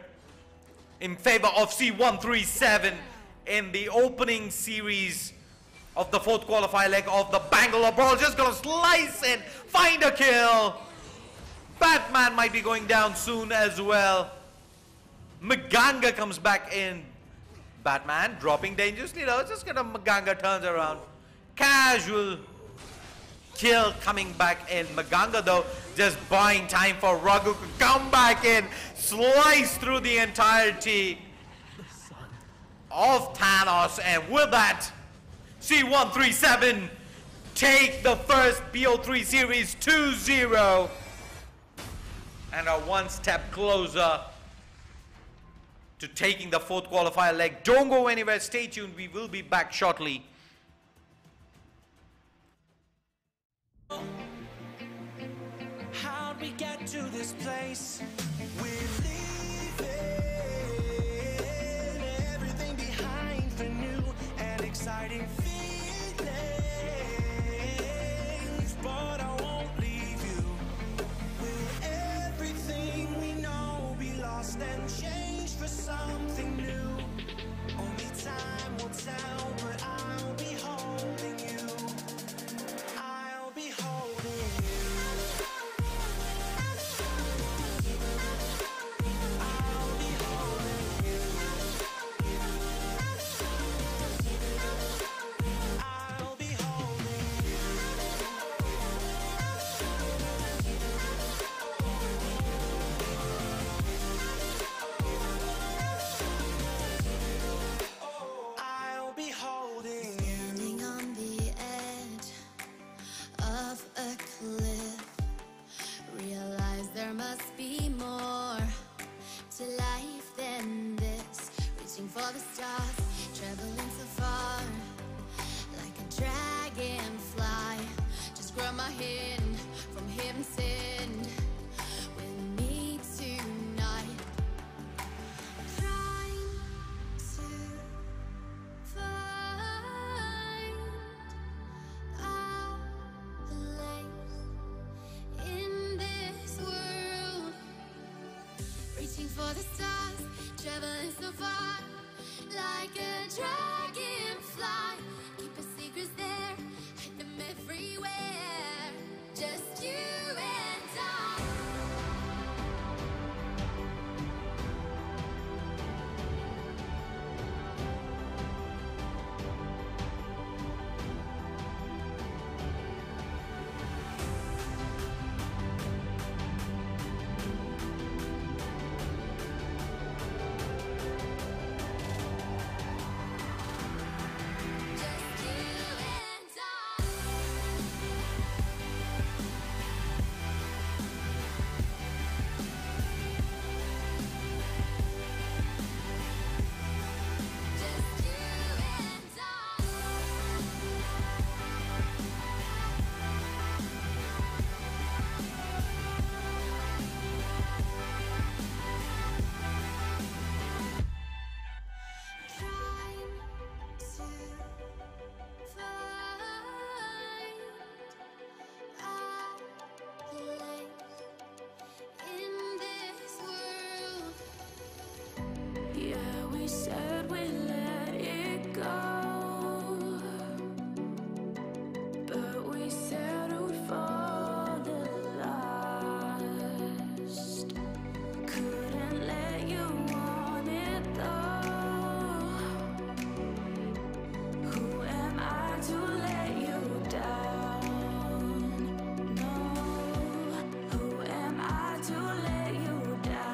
in favor of C137 in the opening series of the 4th qualifier leg of the Bangalore Brawl. Just gonna slice in, find a kill. Batman might be going down soon as well. Maganga comes back in. Batman dropping dangerously though, just gonna Maganga turns around. Casual kill coming back in. Maganga though just buying time for Raghu to come back in, slice through the entirety of Thanos, and with that C137 take the first BO3 series 2-0 and are one step closer to taking the 4th qualifier leg. Don't go anywhere, stay tuned, we will be back shortly. How'd we get to this place? We're leaving everything behind for new and exciting feelings, but I won't leave you. Will everything we know be lost and changed for something new? Only time will tell, but I'll be holding you. I'll be holding you. traveling so far, like a dragonfly. Keep your secrets there, hide them everywhere. Just you and I. Said we let it go, but we settled for the last. Couldn't let you want it though. Who am I to let you down? No, who am I to let you down?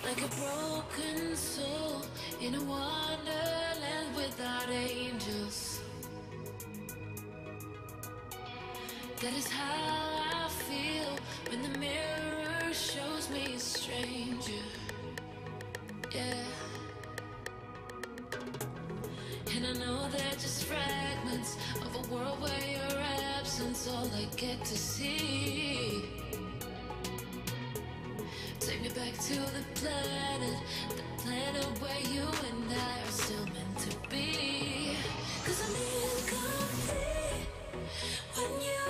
Like a broken soul in a wonderland without angels. That is how I feel when the mirror shows me a stranger. Yeah. And I know they're just fragments of a world where your absence all I get to see. Take me back to the planet where you and I are still meant to be. 'Cause I'm incomplete when you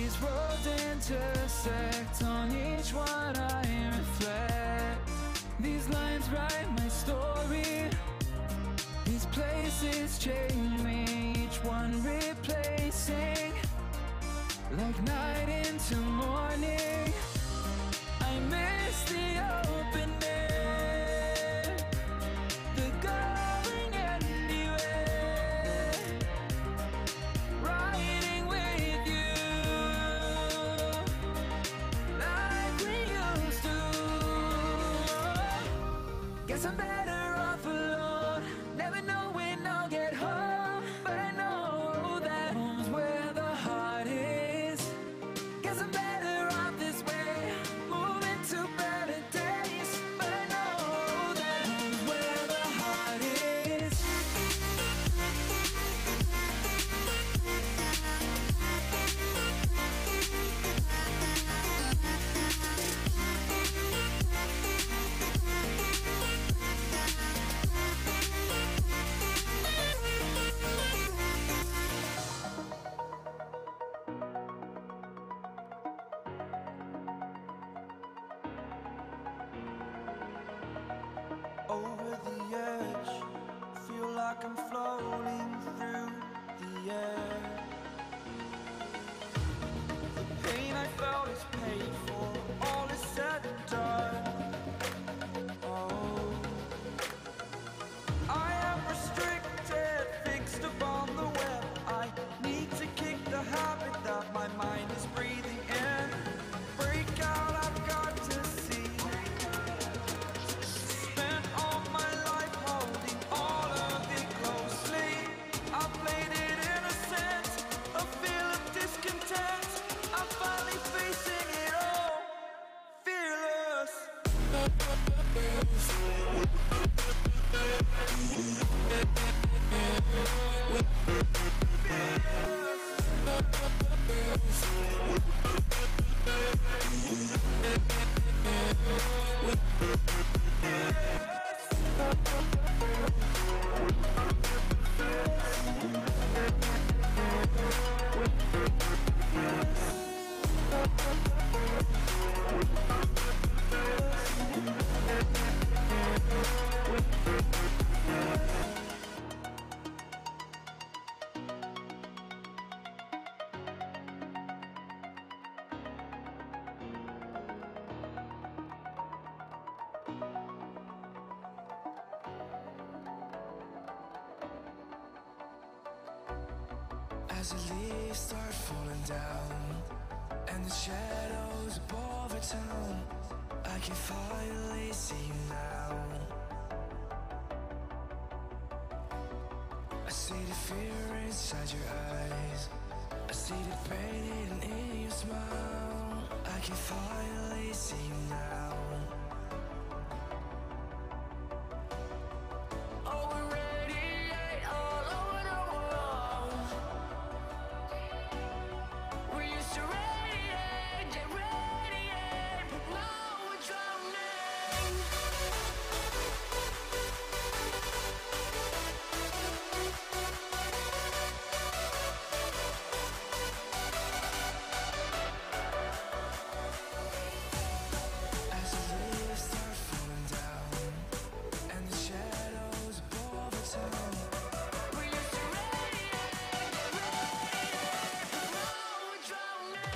these roads intersect. On each one I reflect. These lines write my story. These places change me, each one replacing. Like night into morning, I miss the open air, the going anywhere, riding with you, like we used to. Guess I'm better off alone, never know when I'll get home, but I know that home's where the heart is. Guess I'm better off this way, moving to better days, but I know that home's where the heart is. Over the edge, feel like I'm floating through the air. The pain I felt is paid for, all is said and done. Oh, I am restricted, fixed upon the web. I need to kick the habit that my mind is breathing in. Break out, I've got to see. Spent all my life holding all of it closely. I played it innocent, a feel of discontent. I'm finally facing it all, fearless. As the leaves start falling down and the shadows above the town, I can finally see you now. I see the fear inside your eyes, I see the pain hidden in your smile. I can finally see you now. Oh, we radiate all over the world. We used to radiate, but now we're drowning. As the leaves start falling down and the shadows above the town, we used to radiate, but now we're drowning.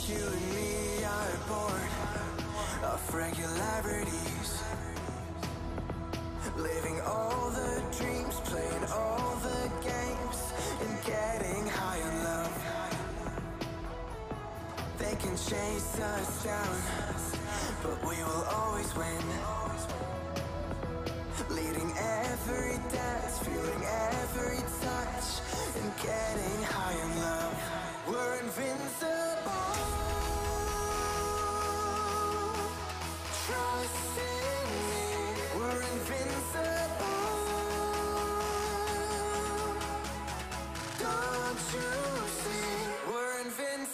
You and me are bored of regularities, living all the dreams, playing all the games, and getting high on love. They can chase us down, but we will always win. Leading every dance, feeling every touch, and getting high on love. We're invincible. Trust in me. We're invincible. Don't you see? We're invincible.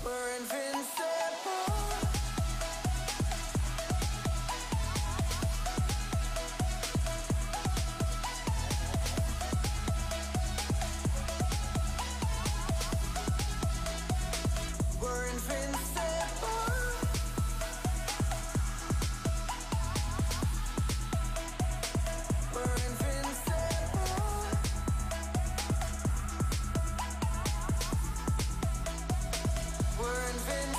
We're invincible. We're invincible. We're invincible. We're invincible.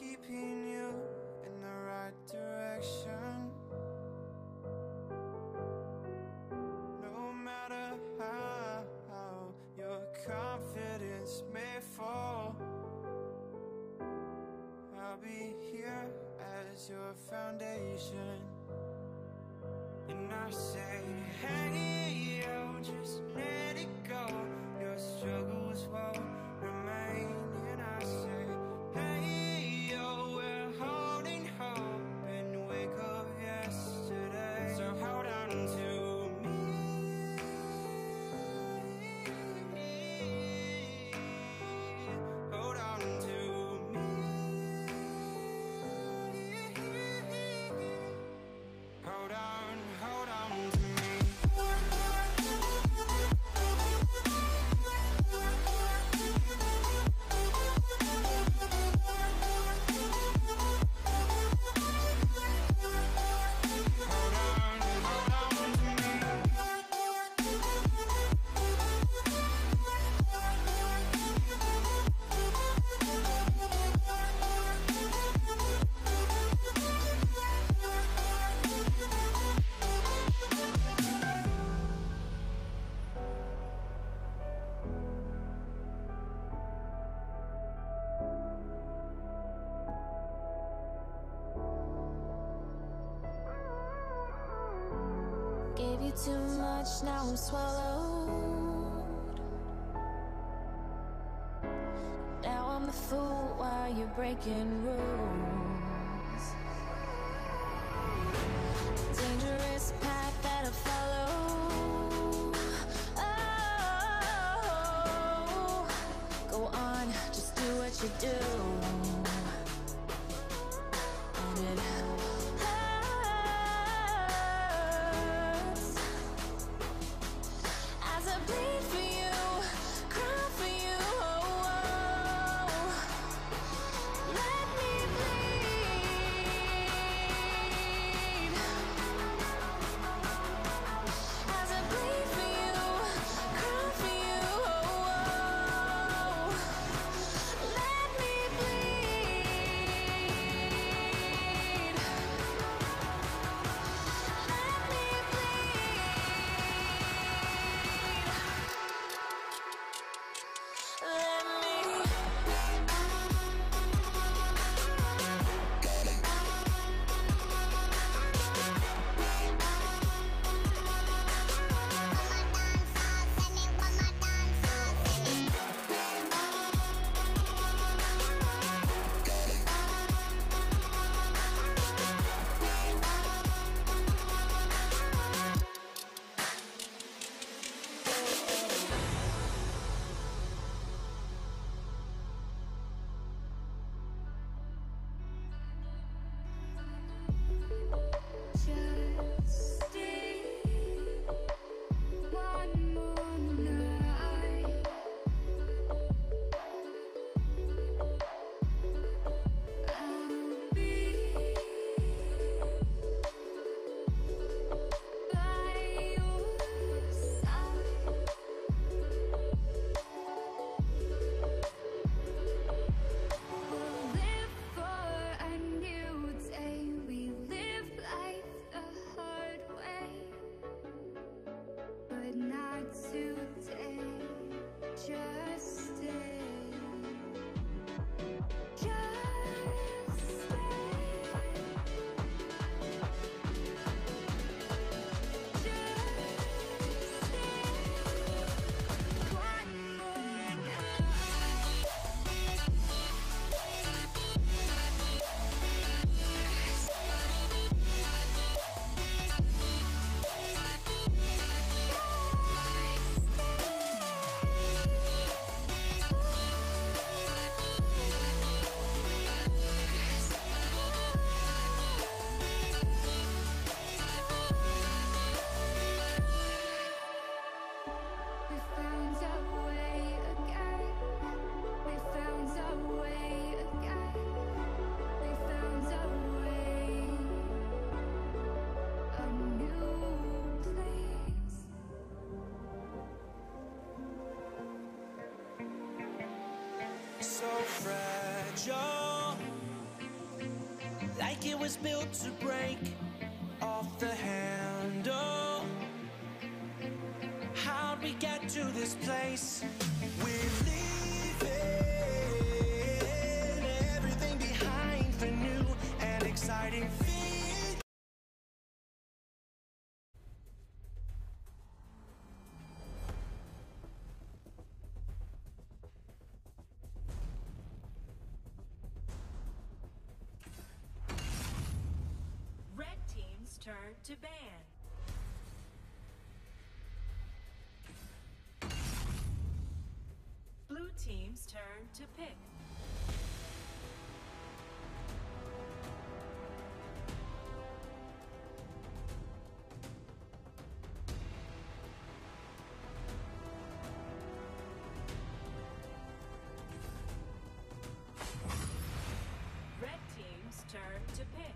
Keeping you in the right direction, no matter how your confidence may fall. I'll be here as your foundation, and I say, hey, yo, just let it go. Your struggles won't remain, and I say, hey, yo, we're holding hope and wake up yesterday. So hold on to me. Hold on to me. Hold on to me. Gave you too much, now I'm swallowed. Now I'm the fool while you're breaking rules. Dangerous path that I follow. you do. And it hurts as I bleed for you, cry for you. Let me bleed as I bleed for you, cry for you. Let me bleed. Let me bleed. Let me. Just stay one more night. I'll be by your side. We'll live for a new day. We live life the hard way, but not today. Just stay. Just stay. Just stay. One more night. We found our way again. We found our way again. We found our way. A new place. So fragile, like it was built to break off the handle. How'd we get to this place? We're leaving everything behind for new and exciting feet. Red team's turn to ban. Blue team's turn to pick. Red team's turn to pick.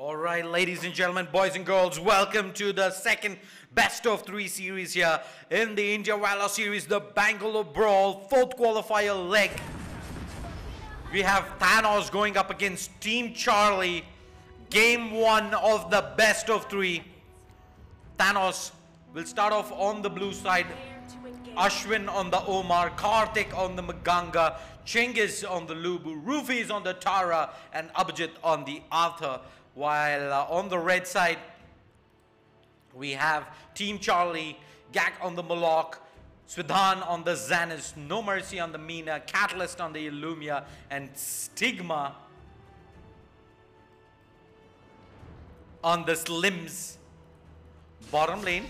Alright, ladies and gentlemen, boys and girls, welcome to the second best of 3 series here in the India Valor series, the Bangalore Brawl, 4th qualifier leg. We have Thanos going up against Team Charlie, game 1 of the best of 3. Thanos will start off on the blue side, Ashwin on the Omar, Karthik on the Maganga, Chingiz on the Lubu, Rufi's on the Tara, and Abhijit on the Arthur. While on the red side, we have Team Charlie, Gak on the Malok, Swidhan on the Xanis, No Mercy on the Mina, Catalyst on the Illumia, and Stigma on the Slims. Bottom lane,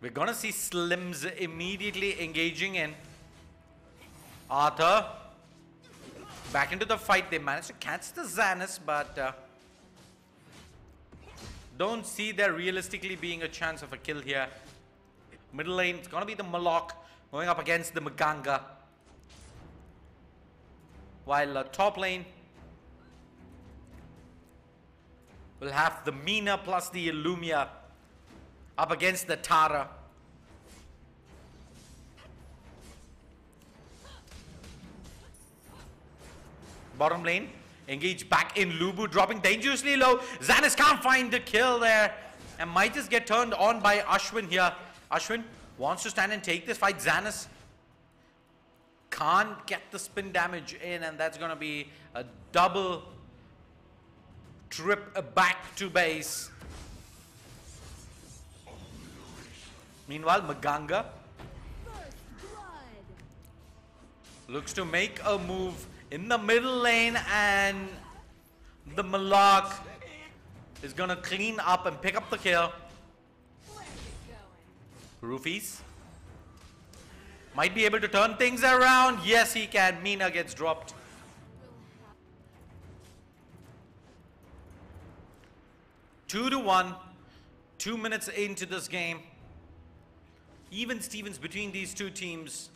we're gonna see Slims immediately engaging in. Arthur back into the fight. They managed to catch the Xanis, but don't see there realistically being a chance of a kill here. Middle lane, it's gonna be the Malok going up against the Maganga. While top lane, we'll have the Mina plus the Illumia up against the Tara. Bottom lane, engage back in Lubu, dropping dangerously low. Xanis can't find the kill there and might just get turned on by Ashwin here. Ashwin wants to stand and take this fight. Xanis can't get the spin damage in, and that's going to be a double trip back to base. Meanwhile, Maganga looks to make a move in the middle lane, and the Malak is gonna clean up and pick up the kill. Rufis might be able to turn things around. Yes, he can. Mina gets dropped. Two to 1, 2 minutes into this game. Even Stevens between these two teams.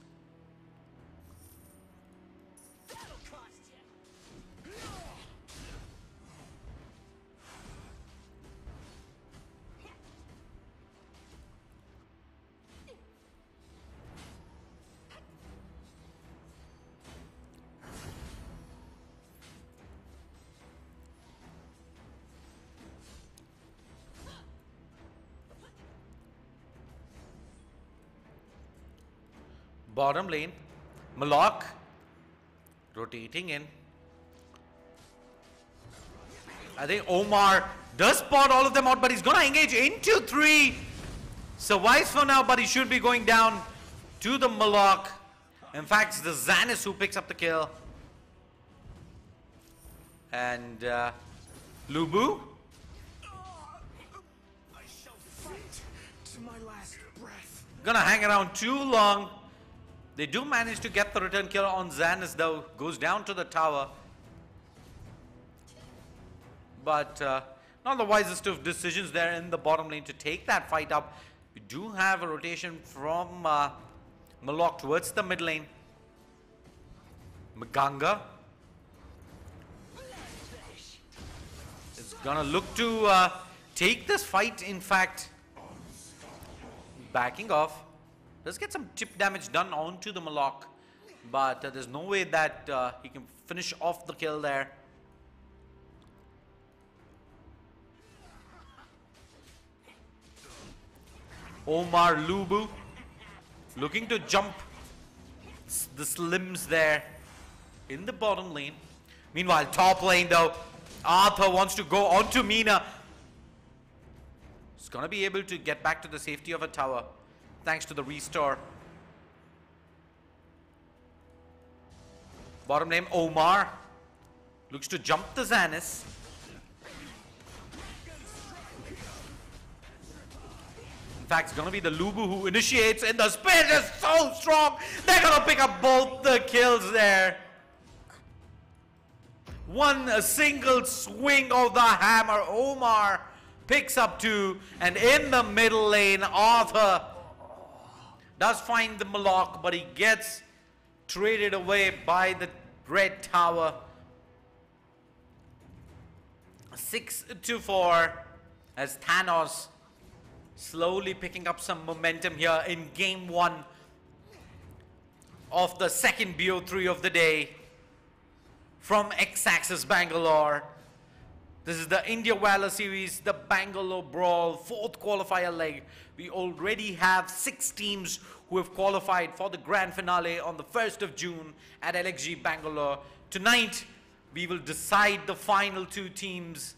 Bottom lane, Malok rotating in. I think Omar does spot all of them out, but he's gonna engage into 3. Survives for now, but he should be going down to the Malok. In fact, it's the Xanis who picks up the kill. And Lubu. I shall fight to my last breath. Gonna hang around too long. They do manage to get the return kill on Xanis though. Goes down to the tower. But not the wisest of decisions there in the bottom lane to take that fight up. We do have a rotation from Malok towards the mid lane. Maganga is gonna look to take this fight. In fact, backing off. Let's get some chip damage done onto the Malok, but there's no way that he can finish off the kill there. Omar Lubu looking to jump the Slims there in the bottom lane. Meanwhile, top lane though, Arthur wants to go onto Mina. He's gonna be able to get back to the safety of a tower thanks to the restore. Bottom lane, Omar looks to jump the Xanis. In fact, it's gonna be the Lubu who initiates, and the spin is so strong. They're gonna pick up both the kills there. A single swing of the hammer. Omar picks up 2, and in the middle lane, Arthur does find the Malok, but he gets traded away by the red tower. 6-4 as Thanos slowly picking up some momentum here in game 1 of the second BO3 of the day from X-Axis Bangalore. This is the India Valor series, the Bangalore Brawl, 4th qualifier leg. We already have 6 teams who have qualified for the grand finale on the 1st of June at LXG Bangalore. Tonight, we will decide the final 2 teams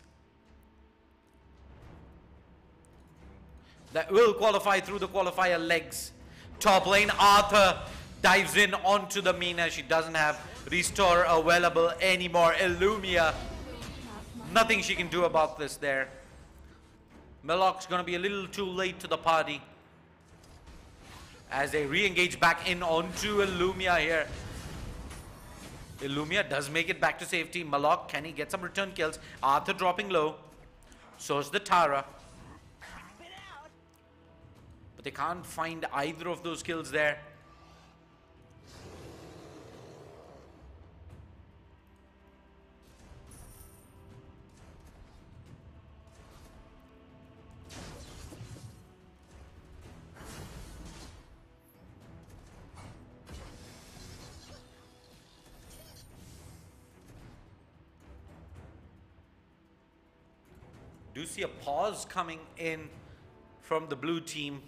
that will qualify through the qualifier legs. Top lane, Arthur dives in onto the Mina. She doesn't have restore available anymore. Illumia, nothing she can do about this there. Melok's gonna be a little too late to the party as they re-engage back in onto Illumia here. Illumia does make it back to safety. Malok, can he get some return kills? Arthur dropping low. So is the Tara. But they can't find either of those kills there. Do see a pause coming in from the blue team.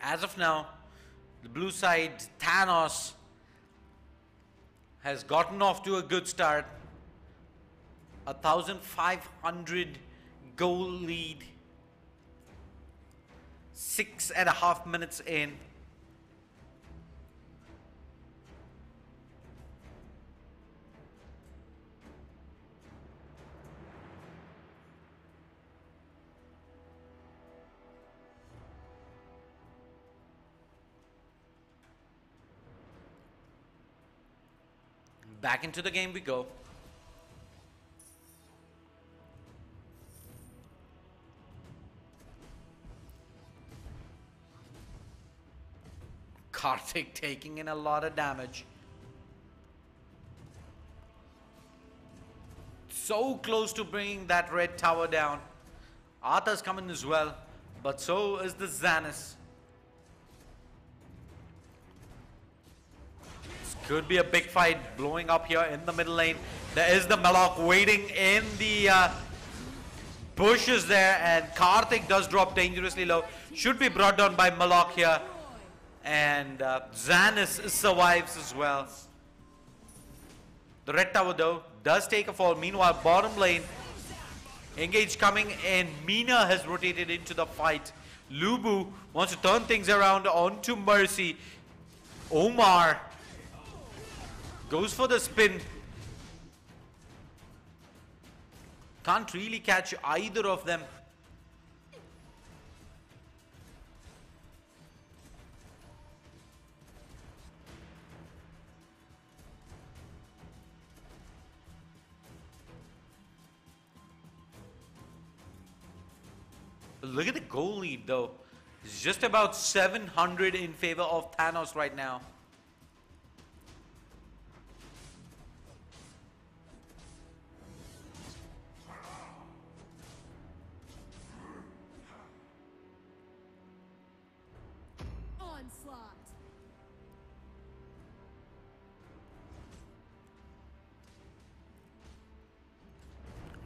As of now, the blue side, Thanos, has gotten off to a good start. 1,500 goal lead. 6.5 minutes in. Back into the game we go. Karthik taking in a lot of damage. So close to bringing that red tower down. Arthur's coming as well, but so is the Xanis. This could be a big fight blowing up here in the middle lane. There is the Malok waiting in the bushes there, and Karthik does drop dangerously low. Should be brought down by Malok here. And Xanis survives as well. The red tower though does take a fall. Meanwhile, bottom lane, engage coming, and Mina has rotated into the fight. Lubu wants to turn things around onto Mercy. Omar goes for the spin. Can't really catch either of them. Look at the goal lead though. It's just about 700 in favor of Thanos right now. Onslaught.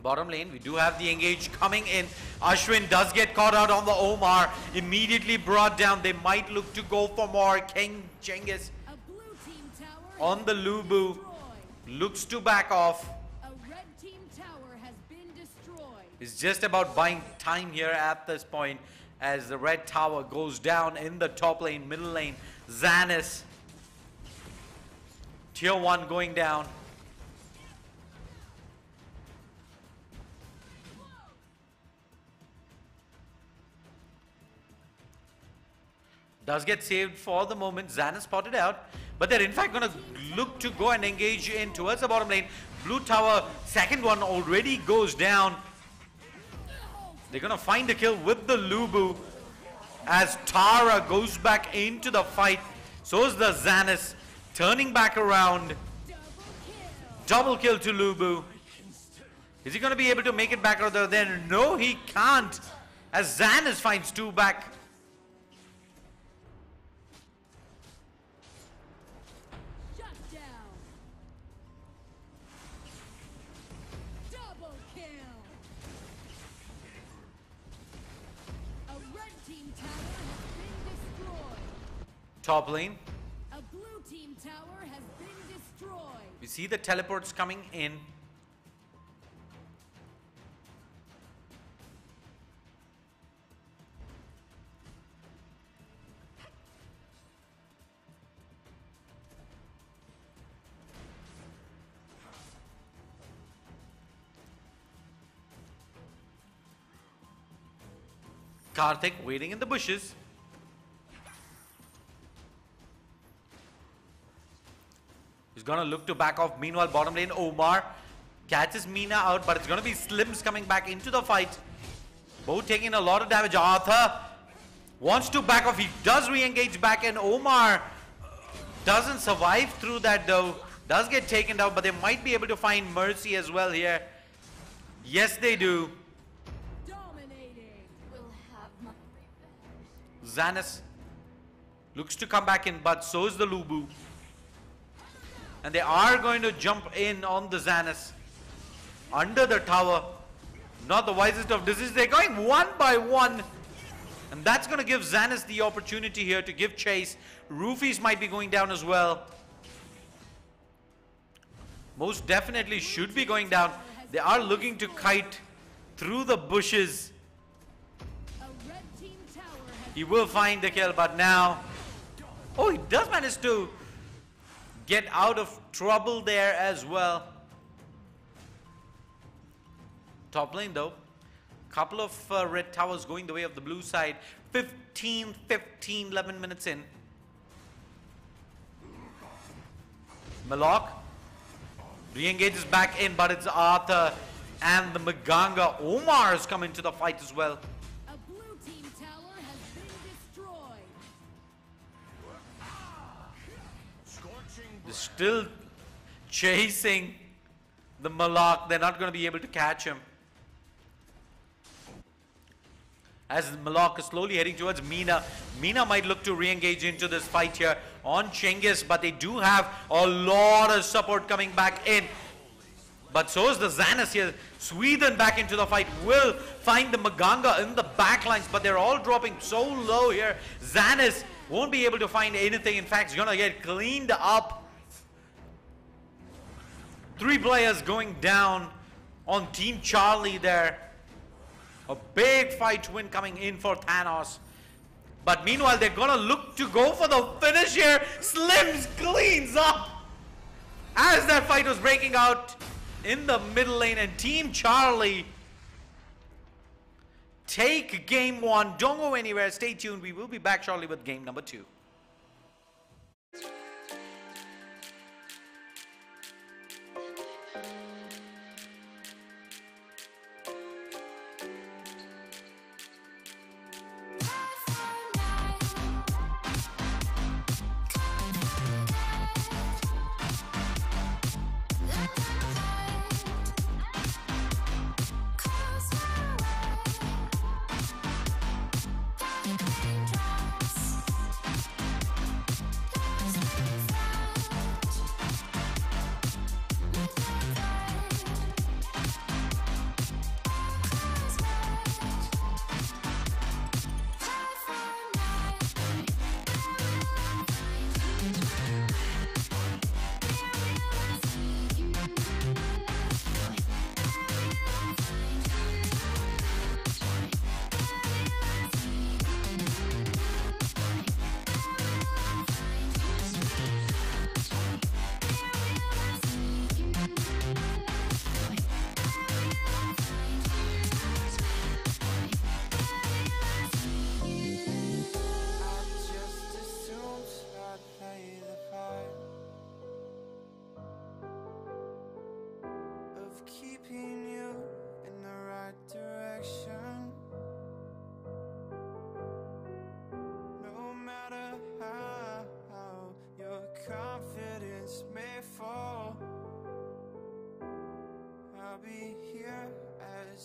Bottom lane, we do have the engage coming in. Ashwin does get caught out on the Omar. Immediately brought down. They might look to go for more. King Genghis A blue team tower on the has been Lubu. destroyed. Looks to back off. A red team tower has been destroyed. It's just about buying time here at this point as the red tower goes down in the top lane, middle lane. Xanis. Tier 1 going down. Does get saved for the moment. Xan is spotted out. But they're in fact going to look to go and engage in towards the bottom lane. Blue tower, second one already goes down. They're going to find the kill with the Lubu as Tara goes back into the fight. So is the Xanis turning back around. Double kill to Lubu. Is he going to be able to make it back out there? No, he can't. As Xanis finds two back. Top lane. A blue team tower has been destroyed. We see the teleports coming in. Karthik waiting in the bushes. He's gonna look to back off. Meanwhile, bottom lane, Omar catches Mina out, but it's gonna be Slims coming back into the fight. Both taking a lot of damage. Arthur wants to back off. He does re-engage back, and Omar doesn't survive through that though. Does get taken down, but they might be able to find Mercy as well here. Yes, they do. Xanis looks to come back in, but so is the Lubu. And they are going to jump in on the Xanis under the tower. Not the wisest of decisions. They're going one by one. And that's going to give Xanis the opportunity here to give chase. Roofies might be going down as well. Most definitely should be going down. They are looking to kite through the bushes. He will find the kill, but now... Oh, he does manage to get out of trouble there as well. Top lane though. Couple of red towers going the way of the blue side. 11 minutes in. Malok re-engages back in, but it's Arthur and the Maganga. Omar has come into the fight as well. A blue team tower has been destroyed. They're still chasing the Malak. They're not going to be able to catch him. As Malak is slowly heading towards Mina. Mina might look to re-engage into this fight here on Cengiz, but they do have a lot of support coming back in. But so is the Xanis here. Sweden back into the fight will find the Maganga in the backlines, but they're all dropping so low here. Xanis won't be able to find anything. In fact, he's going to get cleaned up. 3 players going down on Team Charlie there. A big fight win coming in for Thanos. But meanwhile, they're going to look to go for the finish here. Slims cleans up as that fight was breaking out in the middle lane. And Team Charlie take game 1. Don't go anywhere. Stay tuned. We will be back shortly with game number 2.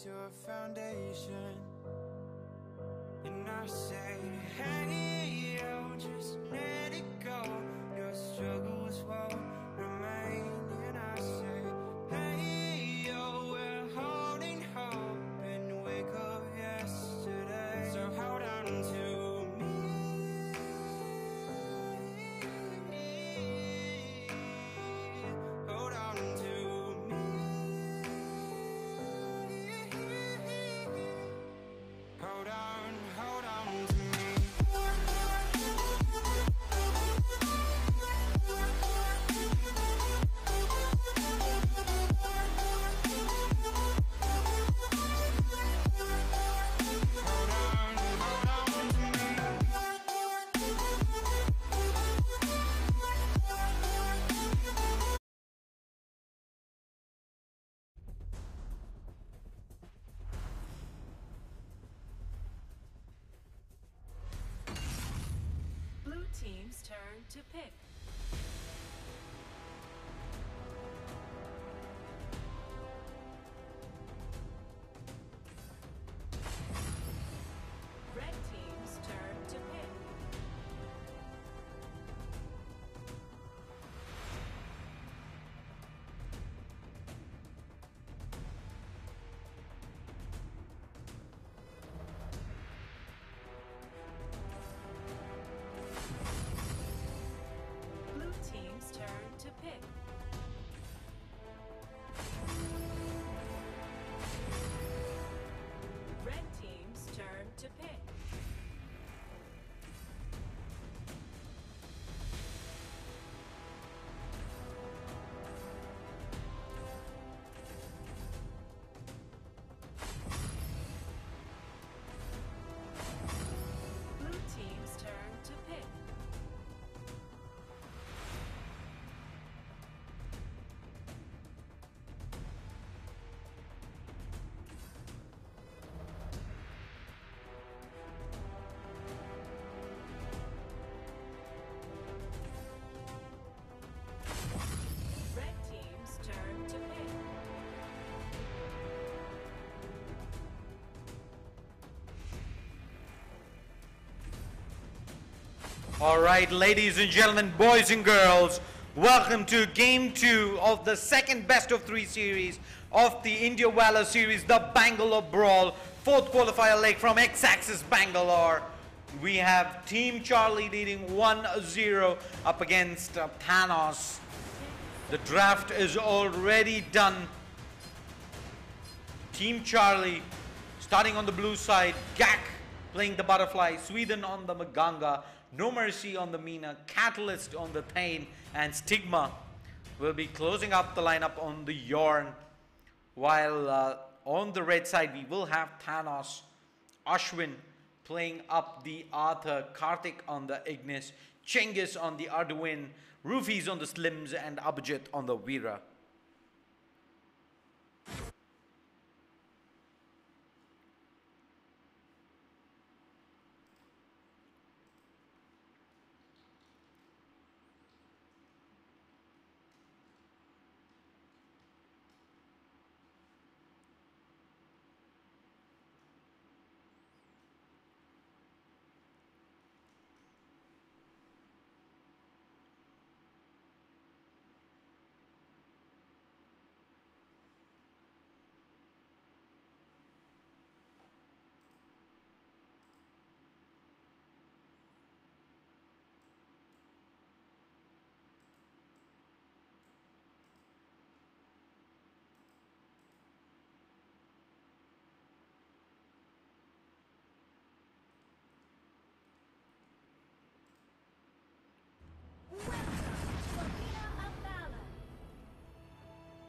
is your foundation. And I say, hey, yo, just let it go. Your struggles won't remain. And I say, hey, yo, we're holding hope and wake up yesterday. So hold on to me. Hold on to me. Hold on to me. Hold on to me. Blue team's turn to pick. Red team's turn to pick. Blue team's turn to pick. Red team's turn to pick. Blue team's turn to pick. Red team's turn to pick. All right, ladies and gentlemen, boys and girls, welcome to Game 2 of the second best of 3 series of the India Valor series, the Bangalore Brawl, 4th qualifier leg from X-Axis Bangalore. We have Team Charlie leading 1-0 up against Thanos. The draft is already done. Team Charlie starting on the blue side, Gak playing the butterfly, Sweden on the Maganga, No Mercy on the Mina, Catalyst on the Thane, and Stigma will be closing up the lineup on the Yorn. While on the red side we will have Thanos, Ashwin playing up the Arthur, Karthik on the Ignis, Cengiz on the Arduin, Rufis on the Slims, and Abhijit on the Veera.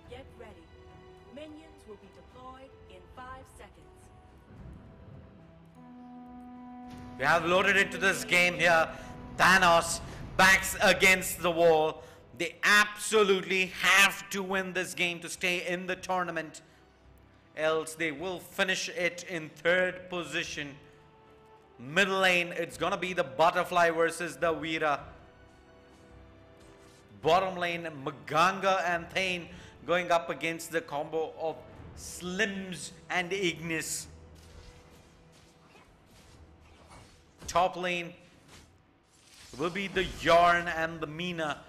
Get ready. Minions will be deployed in 5 seconds. We have loaded into this game here. Thanos backs against the wall. They absolutely have to win this game to stay in the tournament. Else they will finish it in 3rd position. Middle lane, it's gonna be the Butterfly versus the Veera. Bottom lane, Maganga and Thane going up against the combo of Slims and Ignis. Top lane will be the Yarn and the Mina.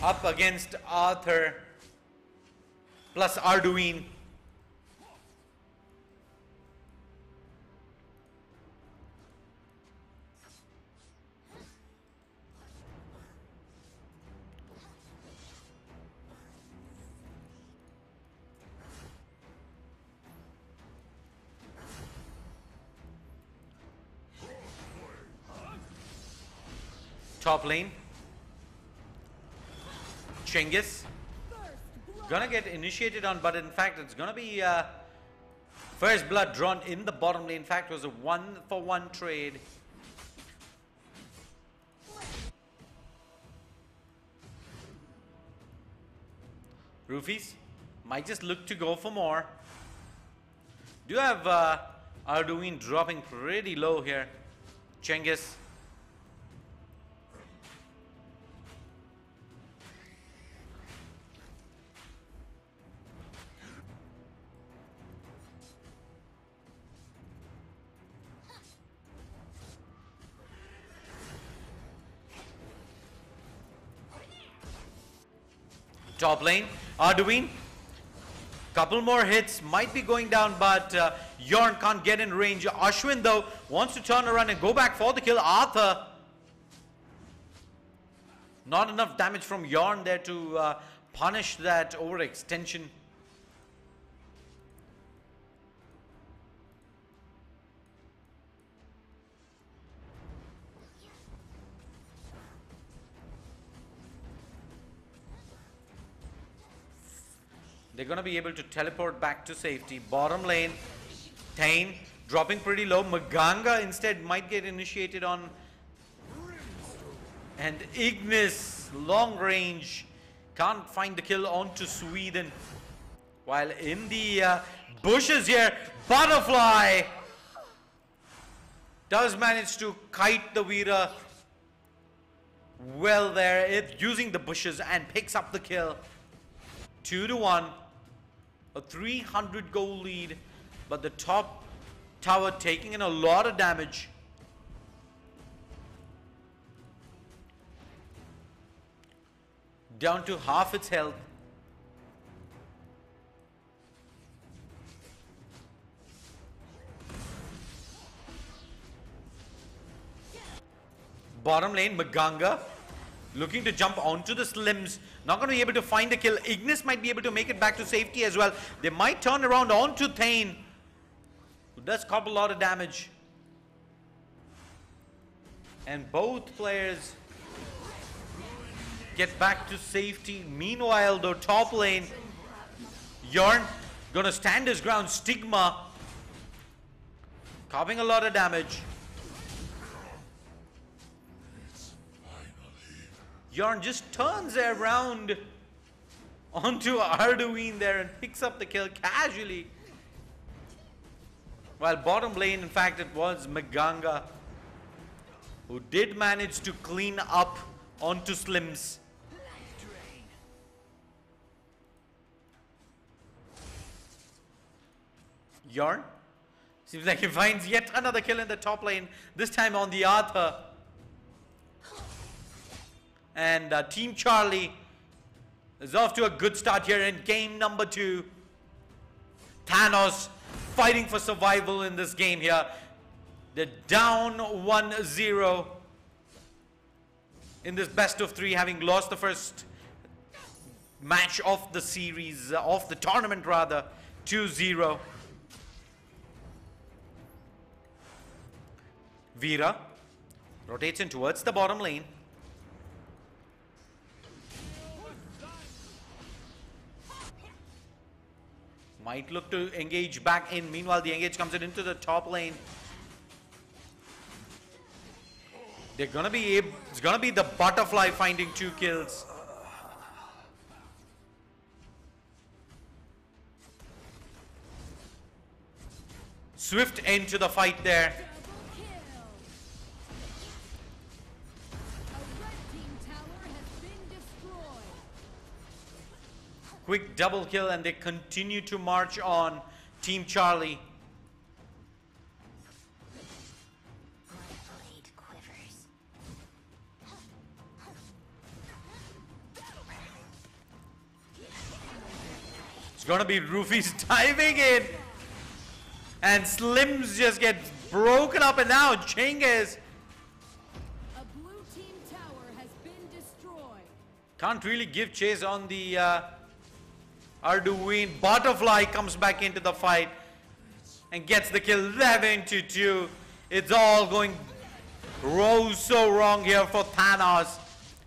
Up against Arthur plus Arduin. Top lane. Cengiz gonna get initiated on, but in fact it's gonna be first blood drawn in the bottom lane. In fact, it was a 1-for-1 trade. Roofies might just look to go for more. Do have Arduin dropping pretty low here. Cengiz. Top lane, Arduin. Couple more hits, might be going down, but Yorn can't get in range. Ashwin, though, wants to turn around and go back for the kill. Arthur. Not enough damage from Yorn there to punish that overextension. They're going to be able to teleport back to safety. Bottom lane, Thane dropping pretty low. Maganga instead might get initiated on. And Ignis, long range, can't find the kill onto Sweden. While in the bushes here, Butterfly does manage to kite the Veera well there, using the bushes, and picks up the kill. 2-1. A 300 goal lead, but the top tower taking in a lot of damage. Down to half its health. Bottom lane, Maganga looking to jump onto the Slims. Not going to be able to find the kill. Ignis might be able to make it back to safety as well. They might turn around onto Thane, who does couple a lot of damage. And both players get back to safety. Meanwhile, though, top lane, Yarn gonna stand his ground. Stigma copying a lot of damage. Yarn just turns around onto Arduin there and picks up the kill casually. While bottom lane, in fact, it was Maganga who did manage to clean up onto Slims. Yarn seems like he finds yet another kill in the top lane, this time on the Arthur. And Team Charlie is off to a good start here in game number 2. Thanos fighting for survival in this game here. They're down 1-0 in this best of 3, having lost the first match of the series, of the tournament rather, 2-0. Veera rotates in towards the bottom lane. Might look to engage back in. Meanwhile, the engage comes in into the top lane. They're gonna be able, it's gonna be the Butterfly finding 2 kills. Swift end to the fight there. quick double kill, and they continue to march on. Team Charlie. Blade quivers. It's gonna be Rufy's diving in, and Slims just gets broken up, and now Chinggis A blue team tower has been destroyed. can't really give chase on the Arduino. Butterfly comes back into the fight and gets the kill. 11-2. It's all going so wrong here for Thanos.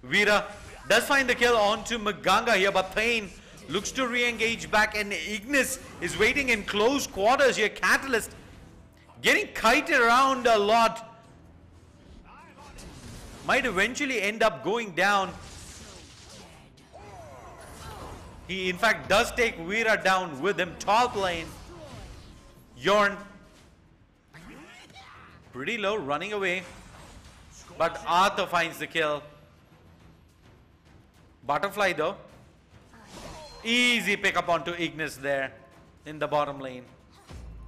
Veera does find the kill onto Maganga here, but Thane looks to re-engage back, and Ignis is waiting in close quarters here. Catalyst getting kited around a lot. Might eventually end up going down. He in fact does take Veera down with him. Top lane. Yorn pretty low, running away. But Arthur finds the kill. Butterfly though. Easy pick up onto Ignis there in the bottom lane.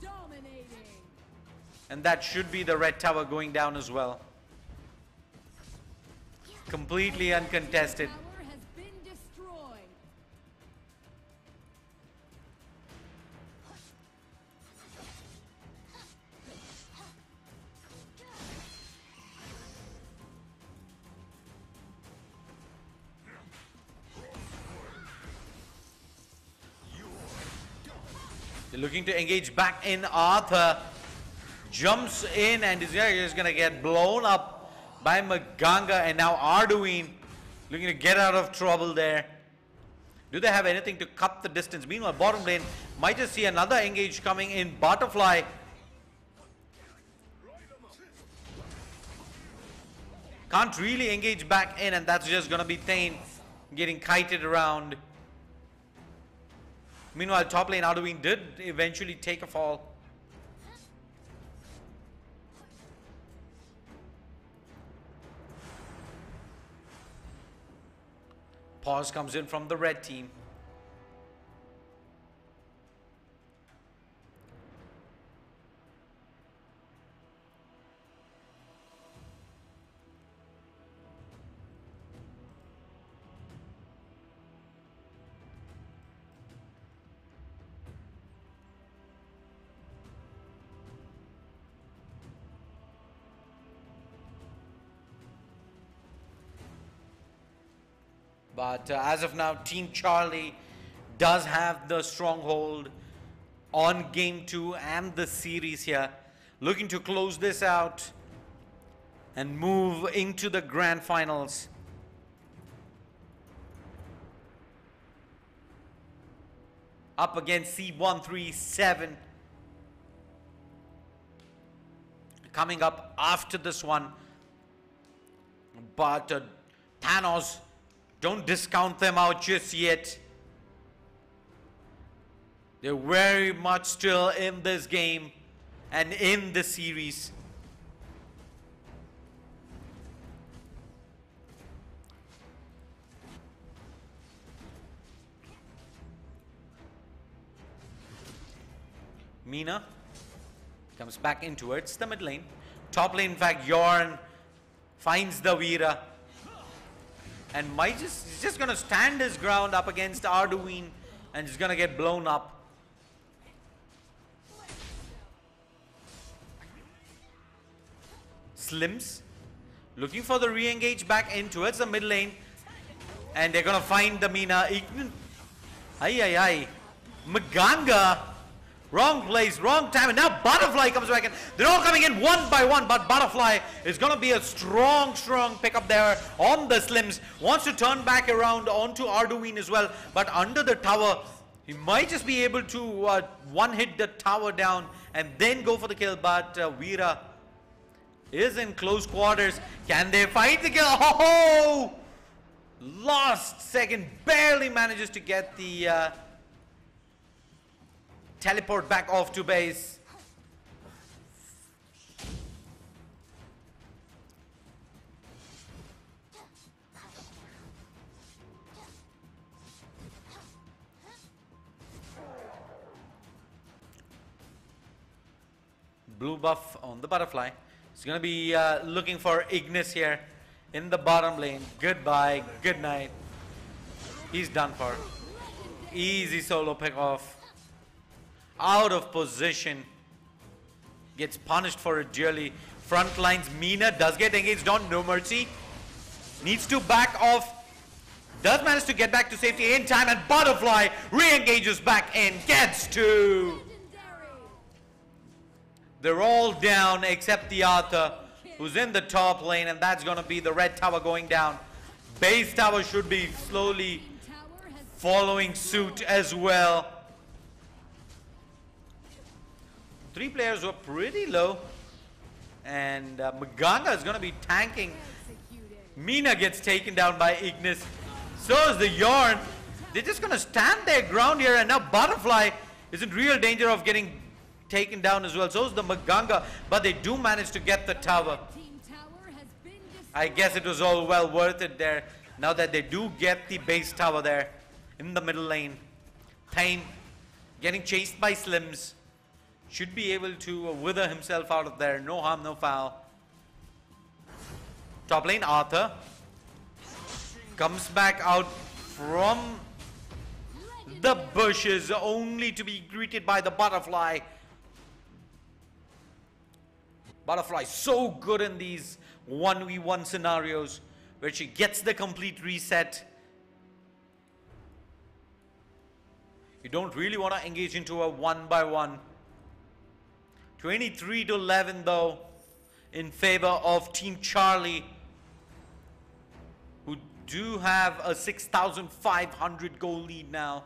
Dominating. And that should be the red tower going down as well. Completely uncontested. Tower has been destroyed. They're looking to engage back in. Arthur jumps in and is just going to get blown up by Maganga, and now Arduino looking to get out of trouble there. Do they have anything to cut the distance? Meanwhile, bottom lane might just see another engage coming in. Butterfly can't really engage back in, and that's just going to be Thane getting kited around. Meanwhile, top lane Arduino did eventually take a fall. Pause comes in from the red team. But as of now, Team Charlie does have the stronghold on Game 2 and the series here. Looking to close this out and move into the grand finals. Up against C137. Coming up after this one. But Thanos, don't discount them out just yet. They're very much still in this game and in the series. Mina comes back in towards the mid lane. Top lane, in fact, Yorn finds the Veera. And he's just going to stand his ground up against Arduino and he's going to get blown up. Slims looking for the re-engage back in towards the mid lane. And they're going to find the Mina. Maganga. Wrong place, wrong time, and now Butterfly comes back in. They're all coming in one by one, but Butterfly is going to be a strong pickup there on the Slims. Wants to turn back around onto Arduino as well, but under the tower, he might just be able to one-hit the tower down and then go for the kill, but Veera is in close quarters. Can they fight the kill? Oh! Last second, barely manages to get the teleport back off to base. Blue buff on the butterfly. He's going to be looking for Ignis here in the bottom lane. Goodbye, good night. He's done for. Easy solo pick off. Out of position. Gets punished for it dearly. Front lines, Mina does get engaged on, no mercy. Needs to back off. Does manage to get back to safety in time, and Butterfly re-engages back in. Gets to. They're all down except the Arthur, who's in the top lane, and that's going to be the red tower going down. Base tower should be slowly following suit as well. 3 players were pretty low, and Maganga is going to be tanking. Mina gets taken down by Ignis. So is the Yarn. They're just going to stand their ground here, and now Butterfly is in real danger of getting taken down as well. So is the Maganga, but they do manage to get the tower. I guess it was all well worth it there, now that they do get the base tower there in the middle lane. Thane getting chased by Slims. Should be able to wither himself out of there. No harm, no foul. Top lane, Arthur comes back out from the bushes, only to be greeted by the Butterfly. Butterfly so good in these 1v1 scenarios where she gets the complete reset. You don't really want to engage into a 1-by-1. 23-11 though in favor of Team Charlie, who do have a 6,500 goal lead now.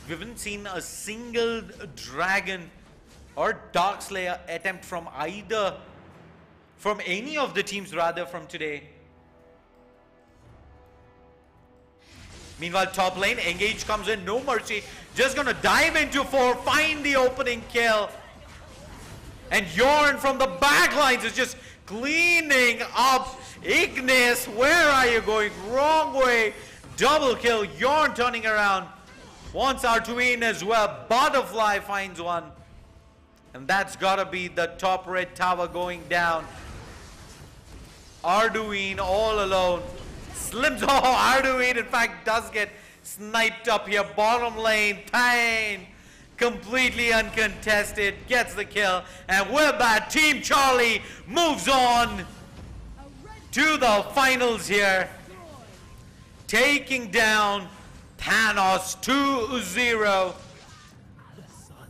We haven't seen a single dragon or Darkslayer attempt from any of the teams rather from today. Meanwhile, top lane, Engage comes in, no mercy. Just gonna dive into 4, find the opening kill. And Yorn from the backlines is just cleaning up Ignis. Where are you going? Wrong way. Double kill, Yorn turning around. Wants Arduin as well. Butterfly finds one. And that's gotta be the top red tower going down. Arduin all alone. Slims. Oh, Arduin in fact does get sniped up here. Bottom lane, Thane completely uncontested, gets the kill. And with that, Team Charlie moves on to the finals here, taking down Thanos 2-0.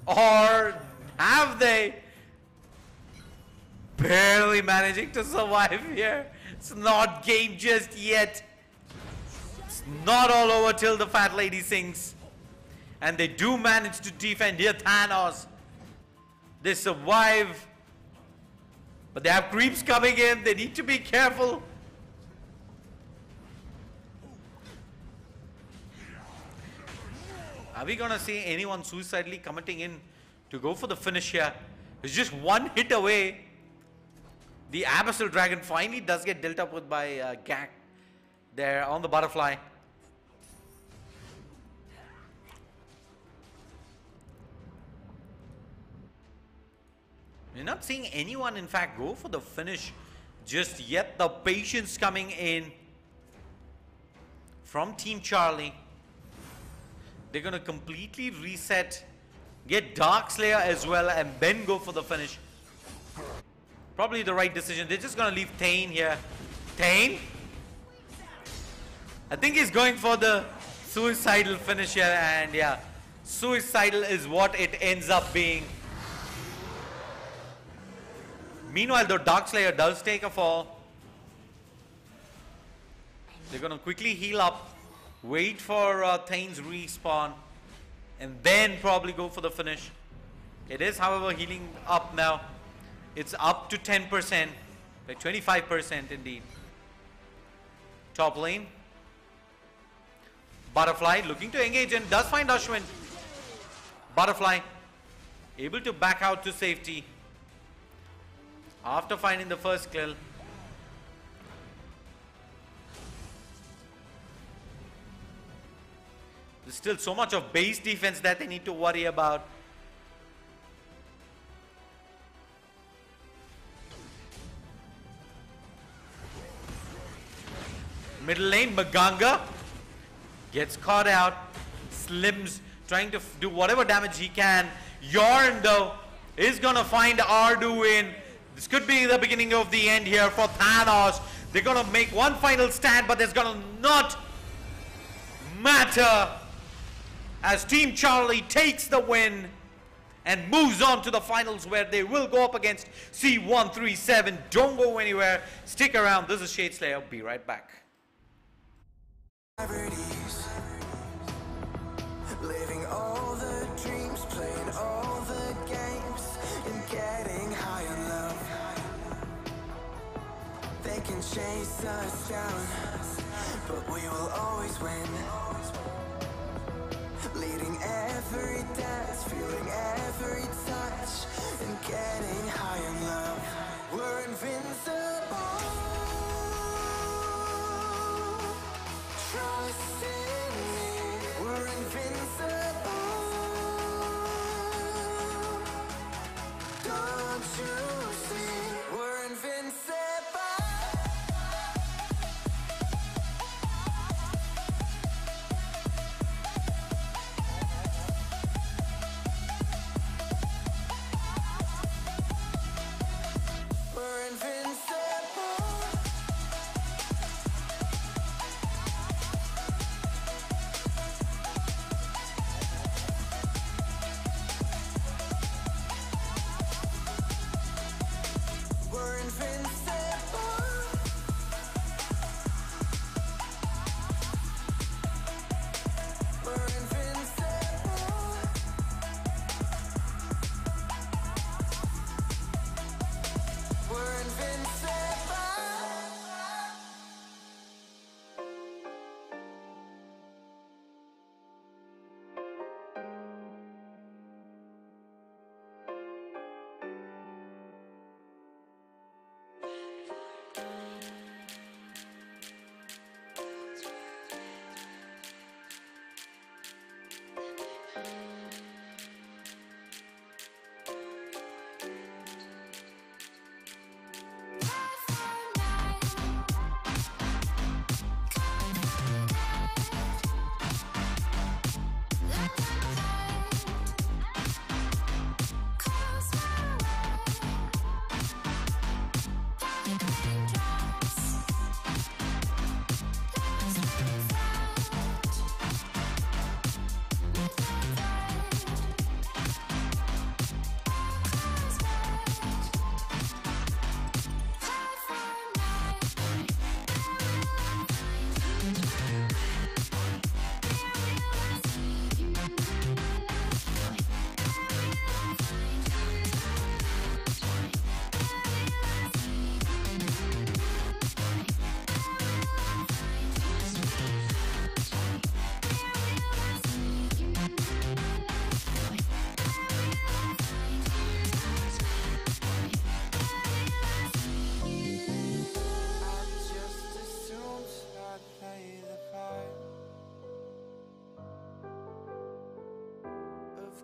Or have they? Barely managing to survive here. It's not game just yet. It's not all over till the fat lady sings. And they do manage to defend here, Thanos. They survive. But they have creeps coming in. They need to be careful. Are we gonna see anyone suicidally committing in to go for the finish here? It's just one hit away. The Abyssal Dragon finally does get dealt up with by Gak there on the Butterfly. We're not seeing anyone in fact go for the finish just yet. The patience coming in from Team Charlie. They're going to completely reset, get Darkslayer as well, and then go for the finish. Probably the right decision. They're just going to leave Thane here. Thane? I think he's going for the suicidal finish here, and yeah, suicidal is what it ends up being. Meanwhile, the Darkslayer does take a fall. They're going to quickly heal up, wait for Thane's respawn, and then probably go for the finish. It is, however, healing up now. It's up to 10%, like 25% indeed. Top lane. Butterfly looking to engage and does find Ashwin. Butterfly able to back out to safety after finding the first kill. There's still so much of base defense that they need to worry about. Middle lane, Maganga gets caught out. Slims trying to do whatever damage he can. Yorn though is gonna find Arduin. This could be the beginning of the end here for Thanos. They're gonna make one final stand, but there's gonna not matter as Team Charlie takes the win and moves on to the finals where they will go up against C137. Don't go anywhere. Stick around. This is Shade Slayer. Be right back. Living all the dreams, playing all the games, and getting high on love. They can chase us down, but we will always win. Leading every dance, feeling every touch, and getting high on love. We're invincible. Trust in me. We're invincible. Don't you see? We're invincible. We're invincible. We're invincible. We're invincible. We're invincible.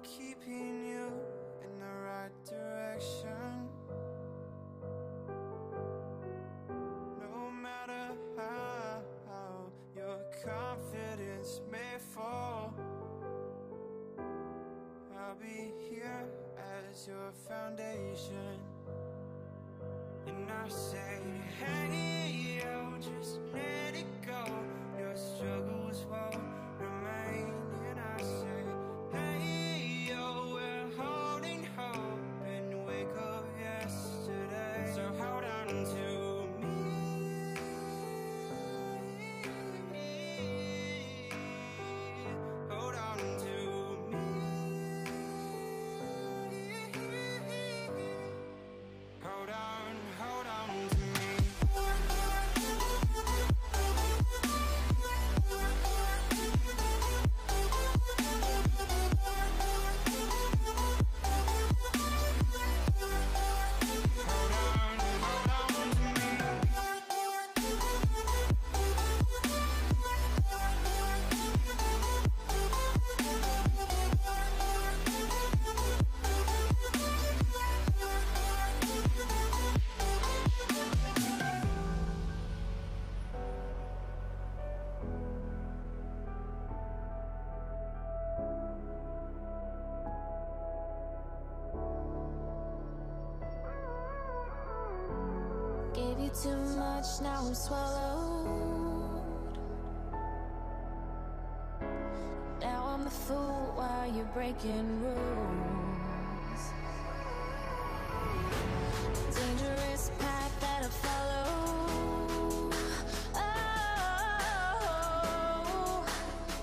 Keeping you in the right direction. No matter how your confidence may fall, I'll be here as your foundation. And I say, hey, yo, just let it go. Your struggles won't remain. And I say, hey, yo, we're holding hope and wake up yesterday. So hold on to me. Hold on to me. Hold on to me. too much, now I'm swallowed. Now I'm the fool while you're breaking rules. Dangerous path that I follow. Oh,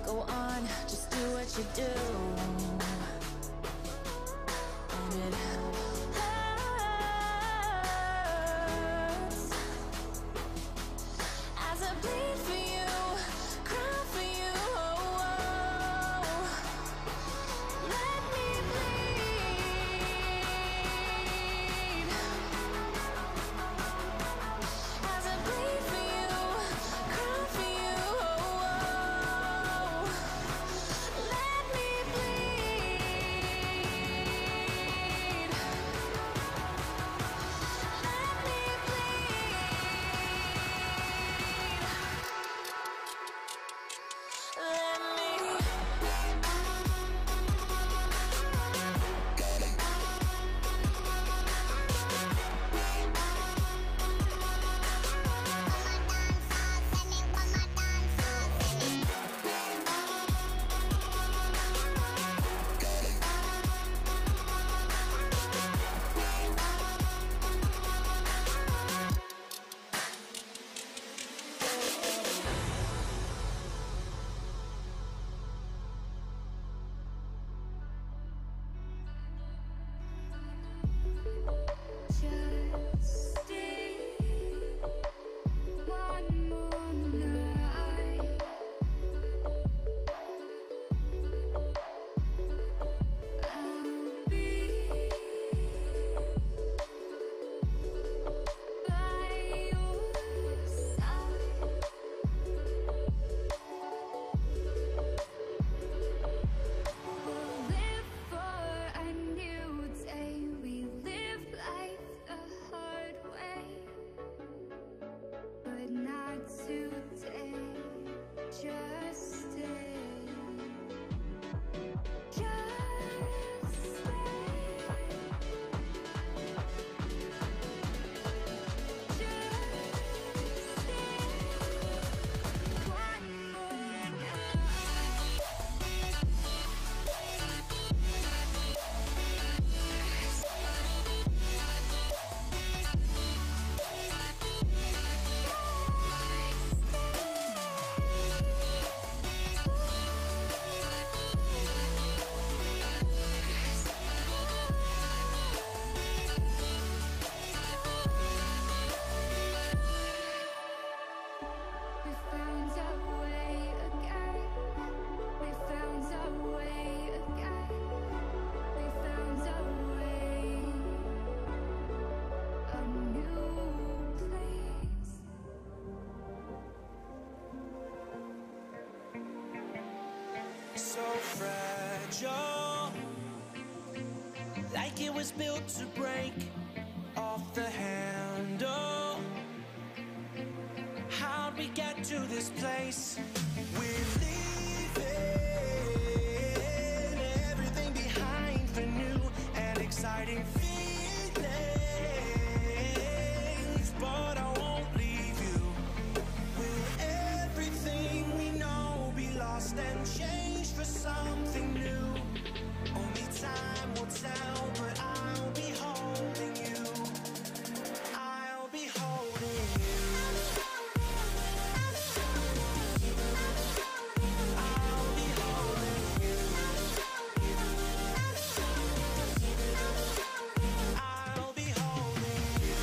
go on, just do what you do. And it hurts as I bleed for you, cry for you. Let me bleed as I bleed for you, cry for you. Let me bleed. Let me bleed. Let me. Just stay one more night. I'll be by your side. We'll live for a new day. We live life the hard way, but not today. Just stay. Just stay. Just stay. One more We found our way again. We found our way again. We found our way. A new place. So fragile, like it was built to break off the handle. How'd we get to this place? We're leaving everything behind for new and exciting feelings, but I won't leave you. Will everything we know be lost and changed for something new? Only time will tell, but I'll be holding you. I'll be holding you. I'll be holding you. I'll be holding you. I'll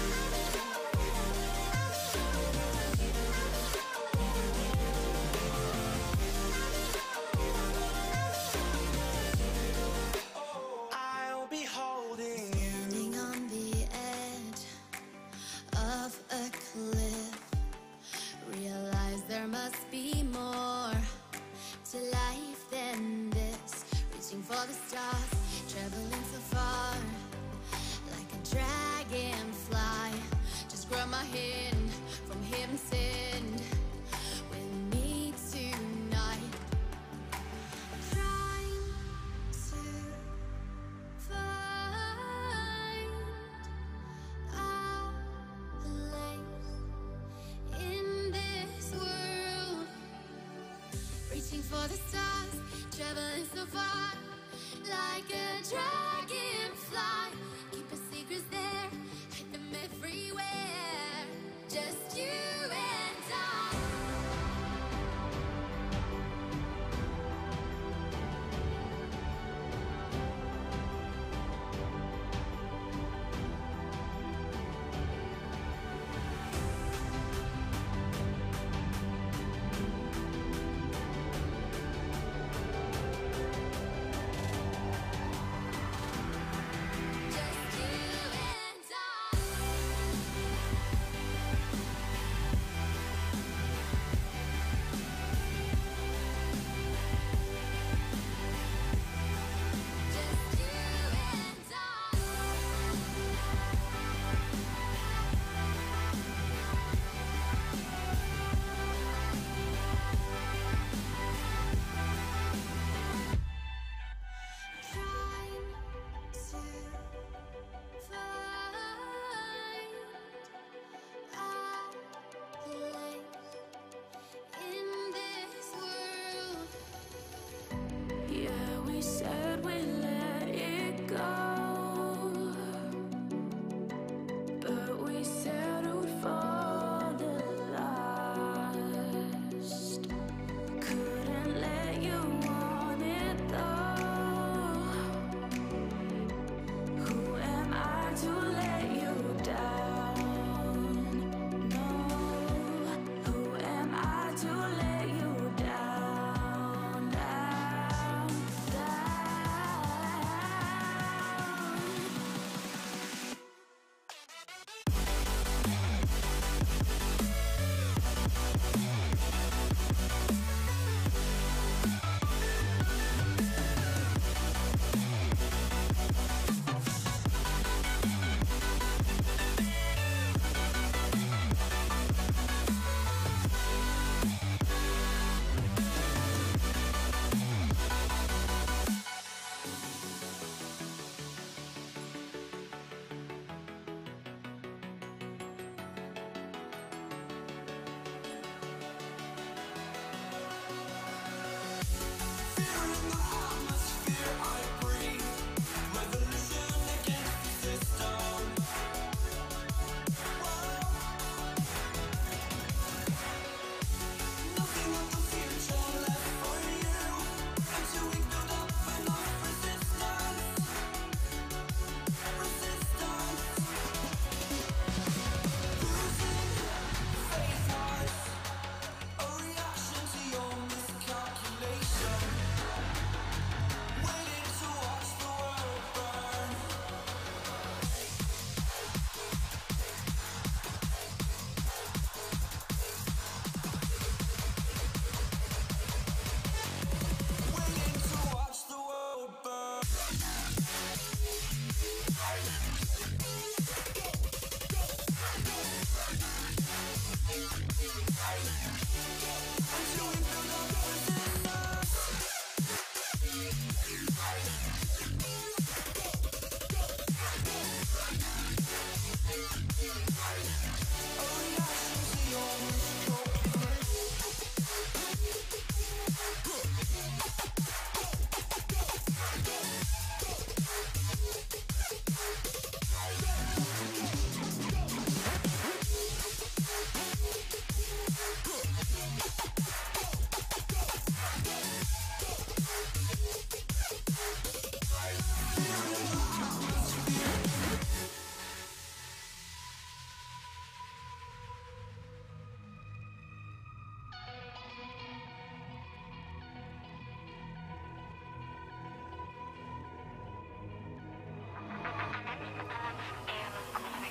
be holding you. Standing on the edge of a cliff, realize there must be more to life than this. Reaching for the stars, traveling so far, like a dragonfly. Just grab my hand from heaven's send with me tonight. Trying to find our place. traveling so far, like a dragonfly. Keep your secrets there, hide them everywhere. Just you and I.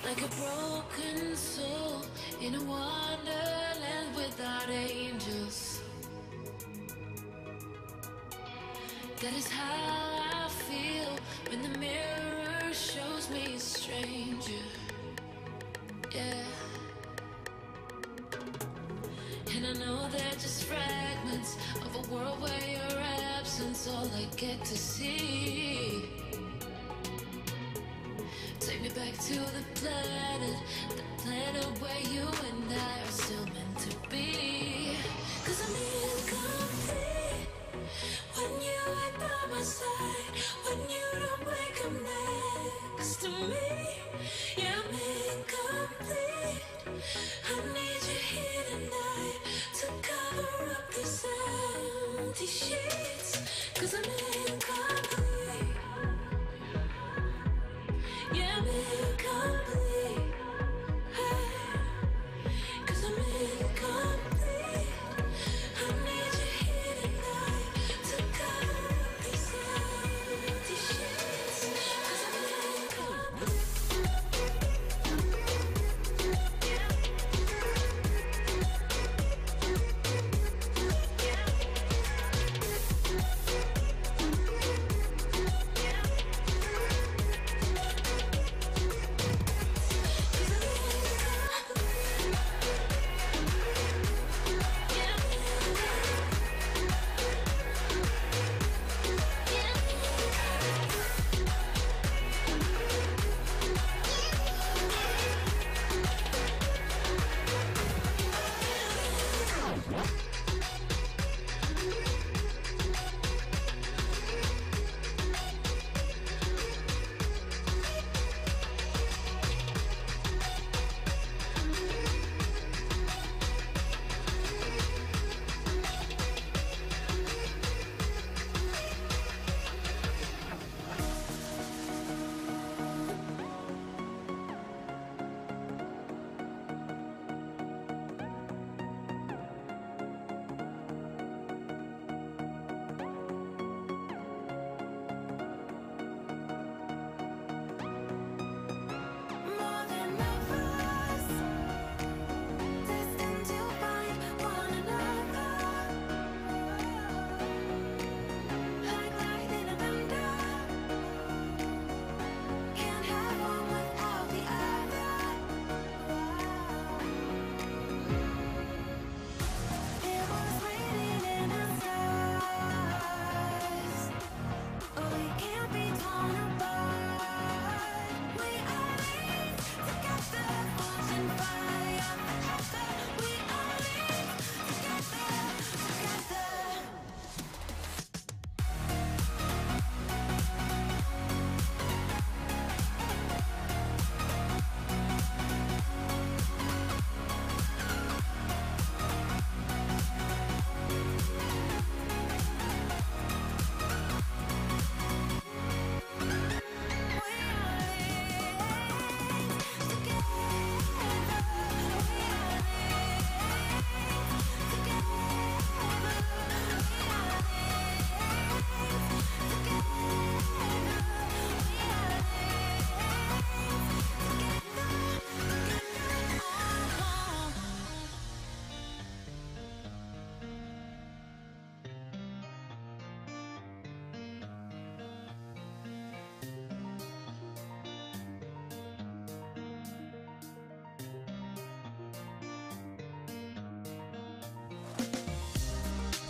Like a broken soul in a wonderland without angels. That is how I feel when the mirror shows me a stranger. Yeah. And I know they're just fragments of a world where your absence all I get to see. Take me back to the planet where you and I are still meant to be. 'Cause I'm incomplete when you these sheets, 'cause I'm incomplete. Yeah, I'm incomplete. Hey, 'cause I'm incomplete. I need you here tonight to cover these empty sheets, 'cause I'm incomplete. More than lovers, destined to find one another. Like lightning and thunder, can't have one without the other. It was raining in the skies. Oh, we can't be torn apart. We are linked together, forging fire forever. We are linked together, together.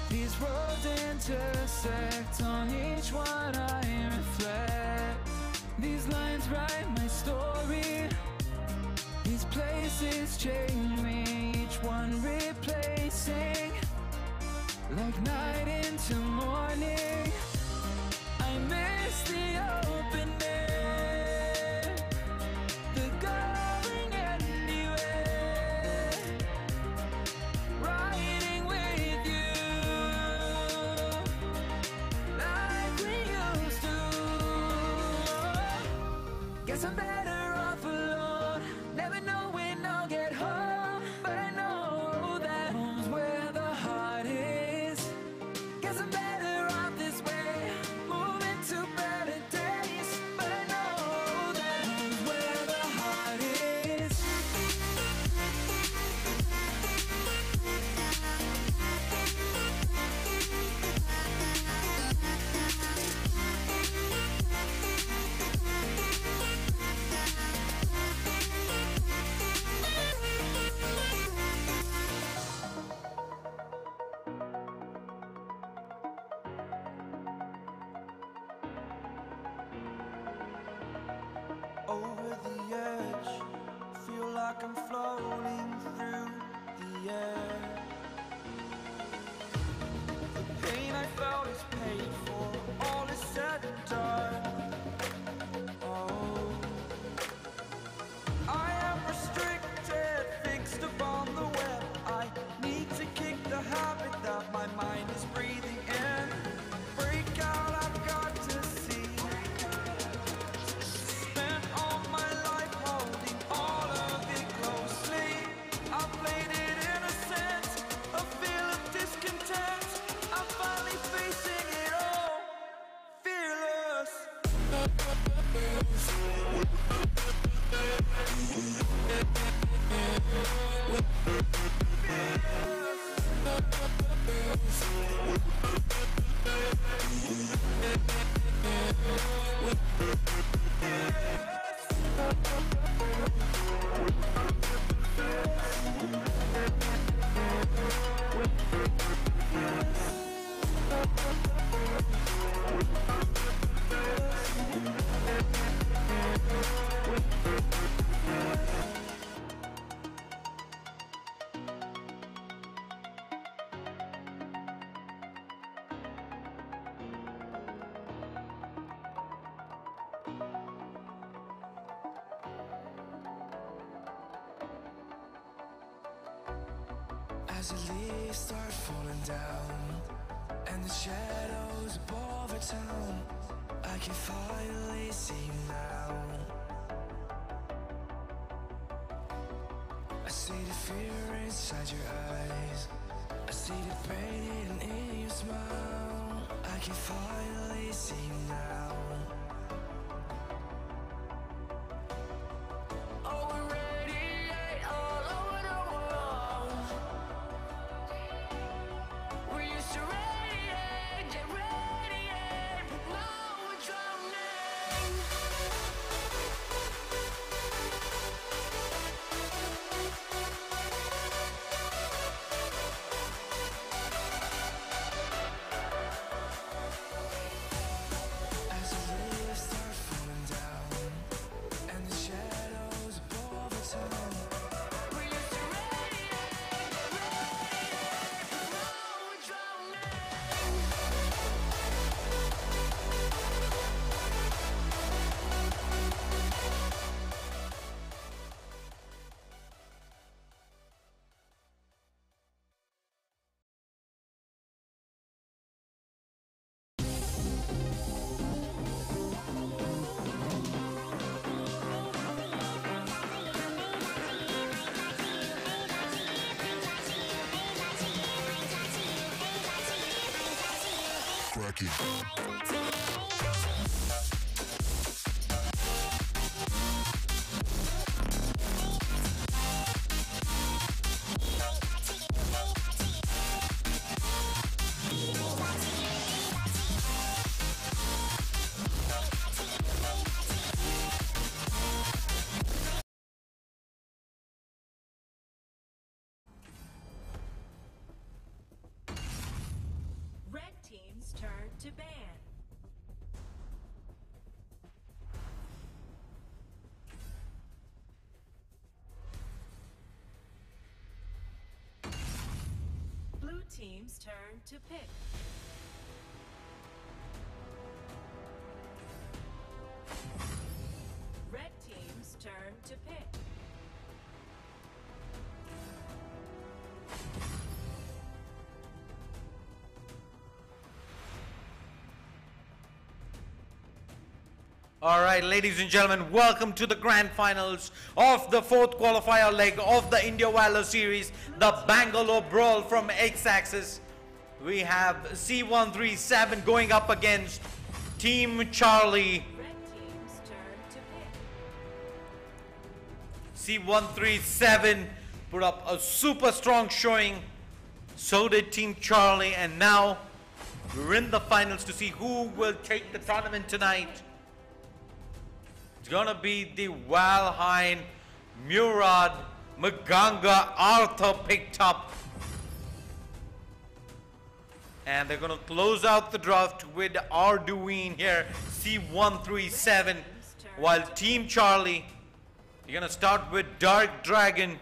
These roads intersect, on each one I reflect. These lines write my story. These places change me, each one replacing. Like night into morning, I miss the open air, the going anywhere, riding with you like we used to. Guess I'm better off alone, never know when I'll get home, but I know that home's where the heart is. Guess I'm better off this way, moving to better days, but I know that home's where the heart is. As the leaves start falling down and the shadows above the town, I can finally see you now. I see the fear inside your eyes, I see the pain in your smile. I can finally see you now. Oh, we radiate all over the world. We used to radiate, but now we're drowning. As the leaves start falling down and the shadows above the town, we used to radiate, but now we're drowning. Red team's turn to ban. Blue team's turn to pick. Red team's turn to pick. All right, ladies and gentlemen, welcome to the grand finals of the fourth qualifier leg of the India Valor series, the Bangalore Brawl from X-Axis. We have C137 going up against Team Charlie. Red team's turn to pick. C137 put up a super strong showing. So did Team Charlie, and now we're in the finals to see who will take the tournament tonight. It's gonna be the Valheim, Murad, Maganga, Arthur picked up. And they're gonna close out the draft with Arduino here, C137. While Team Charlie, you're gonna start with Dark Dragon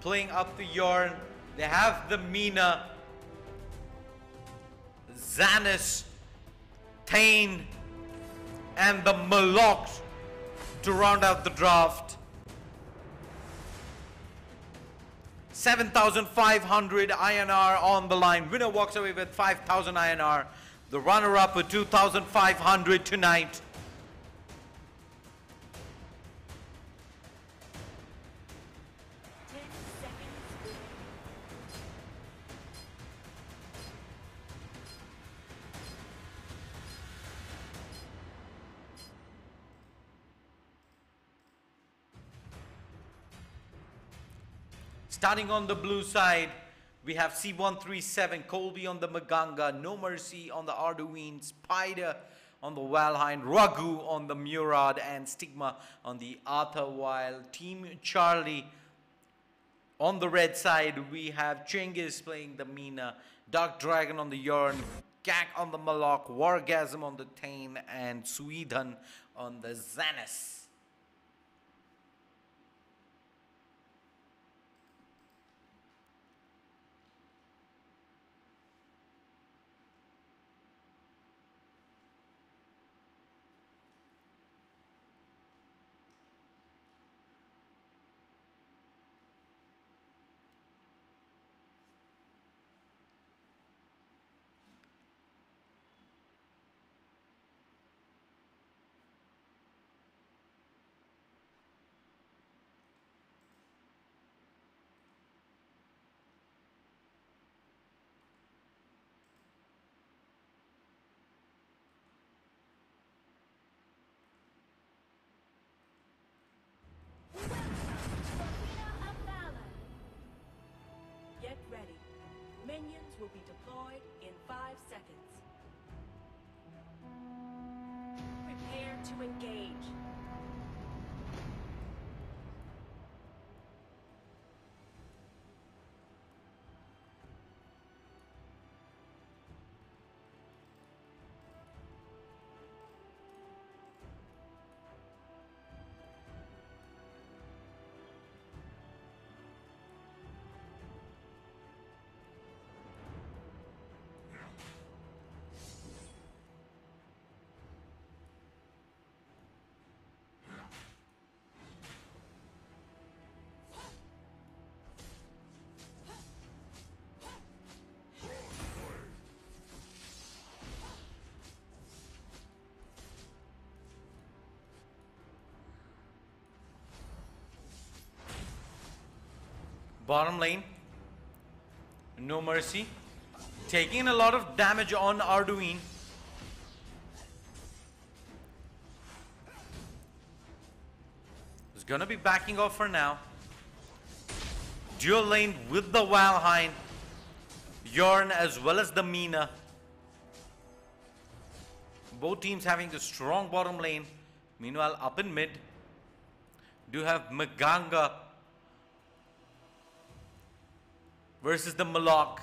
playing up the Yorn. They have the Mina, Xanis, Thane, and the Malox to round out the draft. 7,500 INR on the line. Winner walks away with 5,000 INR. The runner-up with 2,500 tonight. Starting on the blue side, we have C137, Colby on the Maganga, No Mercy on the Arduino, Spider on the Valheim, Raghu on the Murad, and Stigma on the Arthur. While Team Charlie on the red side, we have Chengiz playing the Mina, Dark Dragon on the Yarn, Gak on the Malok, Wargasm on the Tain, and Sweden on the Xanis. Get ready. Minions will be deployed in 5 seconds. Prepare to engage. Bottom lane, No Mercy, taking a lot of damage on Arduino. Is gonna be backing off for now. Dual lane with the Valheim, Yorn as well as the Mina. Both teams having the strong bottom lane. Meanwhile, up in mid, do have Maganga versus the Malok,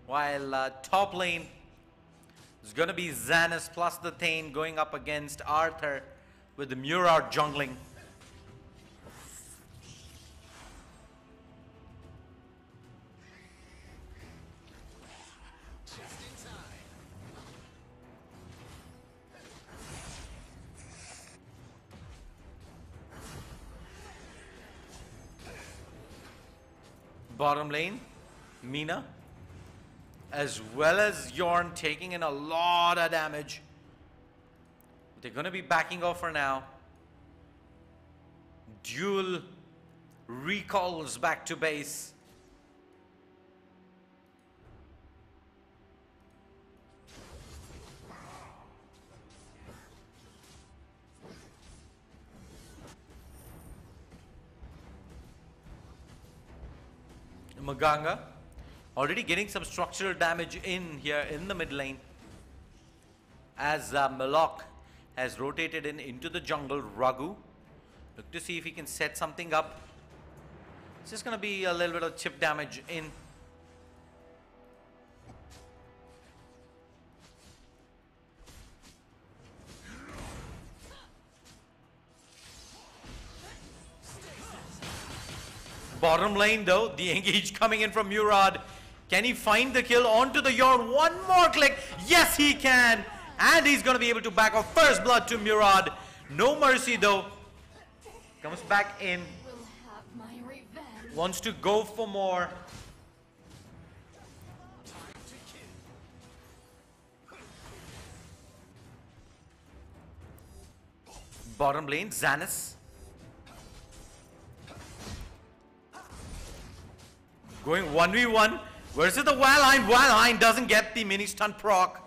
while top lane is going to be Xanis plus the Thane going up against Arthur with the Murad jungling. Bottom lane, Mina, as well as Yorn taking in a lot of damage. They're going to be backing off for now. Dual recalls back to base. Maganga already getting some structural damage in here in the mid lane as Malok has rotated into the jungle. Raghu look to see if he can set something up. It's just going to be a little bit of chip damage in. Bottom lane though, the engage coming in from Murad. Can he find the kill onto the Yorn? One more click. Yes, he can. And he's going to be able to back off. First blood to Murad. No Mercy though. Comes back in. Will have my revenge. Wants to go for more. Bottom lane, Xanis. Going 1v1 versus the Valheim. Valheim doesn't get the mini stun proc.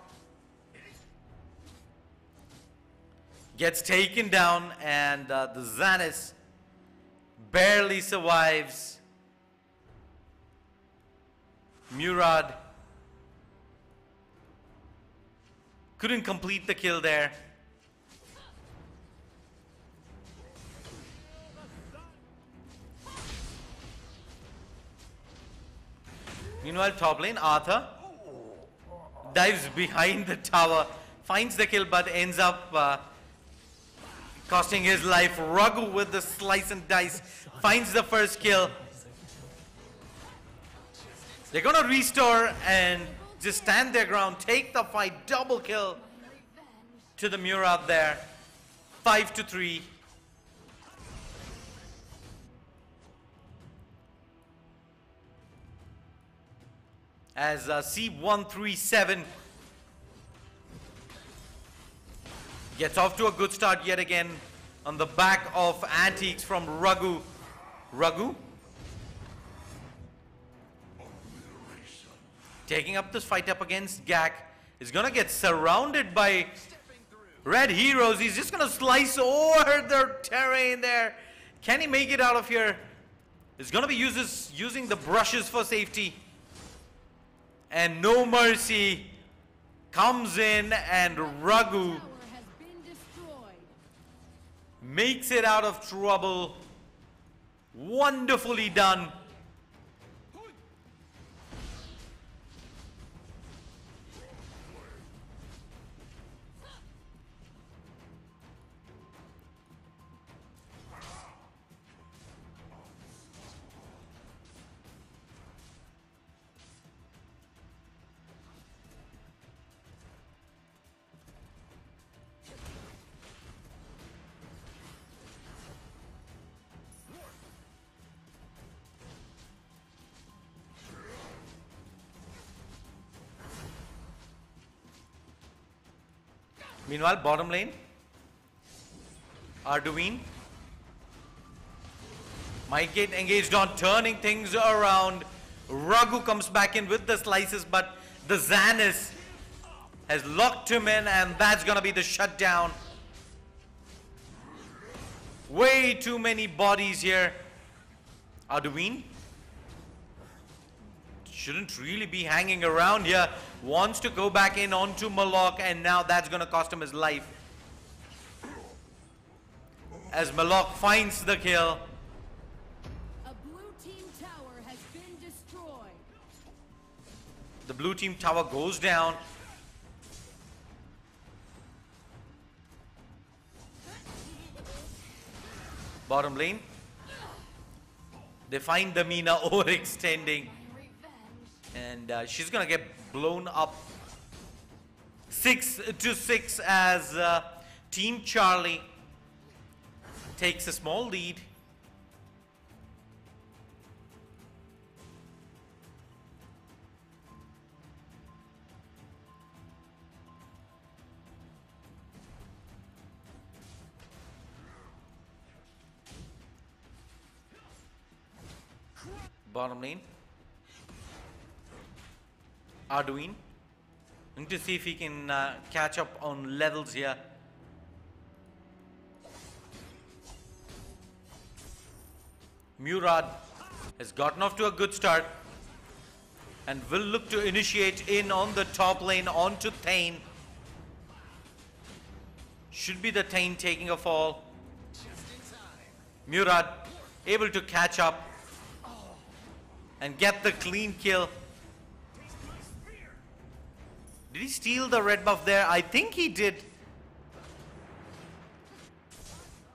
Gets taken down and the Xanis barely survives. Murad couldn't complete the kill there. Meanwhile, top lane, Arthur dives behind the tower, finds the kill, but ends up costing his life. Raghu with the slice and dice finds the first kill. They're gonna restore and just stand their ground, take the fight, double kill to the Murad there. 5-3. As C137 gets off to a good start yet again on the back of antiques from Raghu. Raghu taking up this fight up against Gak is gonna get surrounded by red heroes. He's just gonna slice over the terrain there. Can he make it out of here? He's gonna be using the brushes for safety. And No Mercy comes in and Raghu makes it out of trouble. Wonderfully done. Meanwhile, bottom lane, Arduin might get engaged on turning things around. Raghu comes back in with the slices, but the Xanis has locked him in, and that's gonna be the shutdown. Way too many bodies here. Arduin shouldn't really be hanging around here. Wants to go back in onto Malok, and now that's going to cost him his life. As Malok finds the kill. A blue team tower has been destroyed. The blue team tower goes down. Bottom lane. They find the Mina overextending. And she's gonna get blown up 6-6 as Team Charlie takes a small lead. Bottom lane, Arduin. Need to see if he can catch up on levels here. Murad has gotten off to a good start and will look to initiate in on the top lane onto Thane. Should be the Thane taking a fall. Murad able to catch up and get the clean kill. Did he steal the red buff there? I think he did.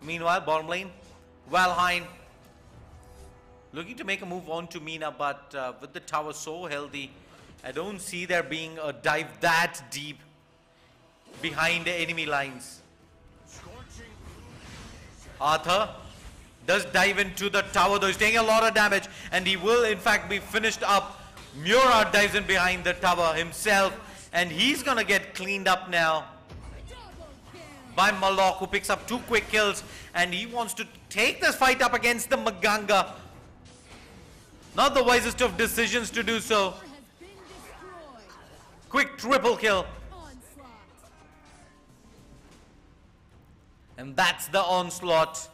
Meanwhile, bottom lane, Valheim looking to make a move on to Mina, but with the tower so healthy, I don't see there being a dive that deep behind the enemy lines. Arthur does dive into the tower, though he's taking a lot of damage, and he will in fact be finished up. Murad dives in behind the tower himself, and he's gonna get cleaned up now by Malok, who picks up 2 quick kills, and he wants to take this fight up against the Maganga. Not the wisest of decisions to do so. Quick triple kill. And that's the onslaught.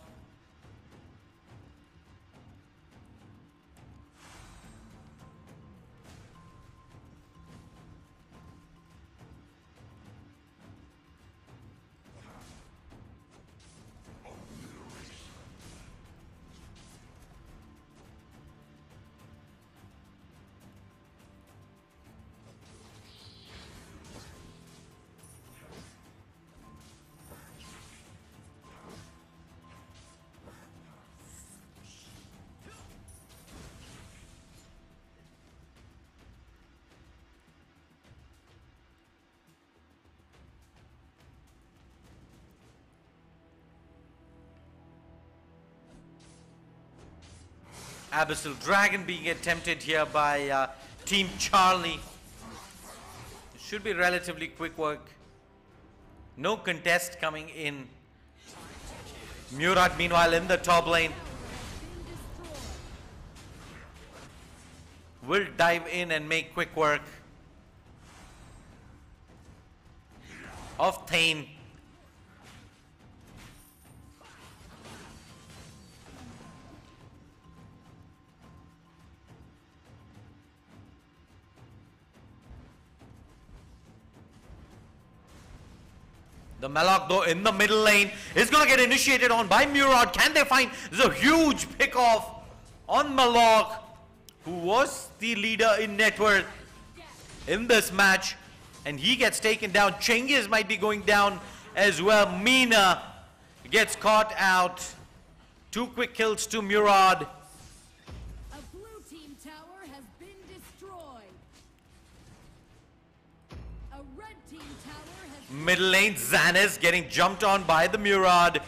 Abyssal Dragon being attempted here by Team Charlie. It should be relatively quick work. No contest coming in. Murad meanwhile in the top lane. Will dive in and make quick work of Thane. The Malok though in the middle lane is going to get initiated on by Murad. Can they find the huge pick off on Malok, who was the leader in net worth in this match, and he gets taken down. Cengiz might be going down as well. Mina gets caught out. 2 quick kills to Murad. A blue team tower has been destroyed. A red team tower has Middle lane, Xanis getting jumped on by the Murad.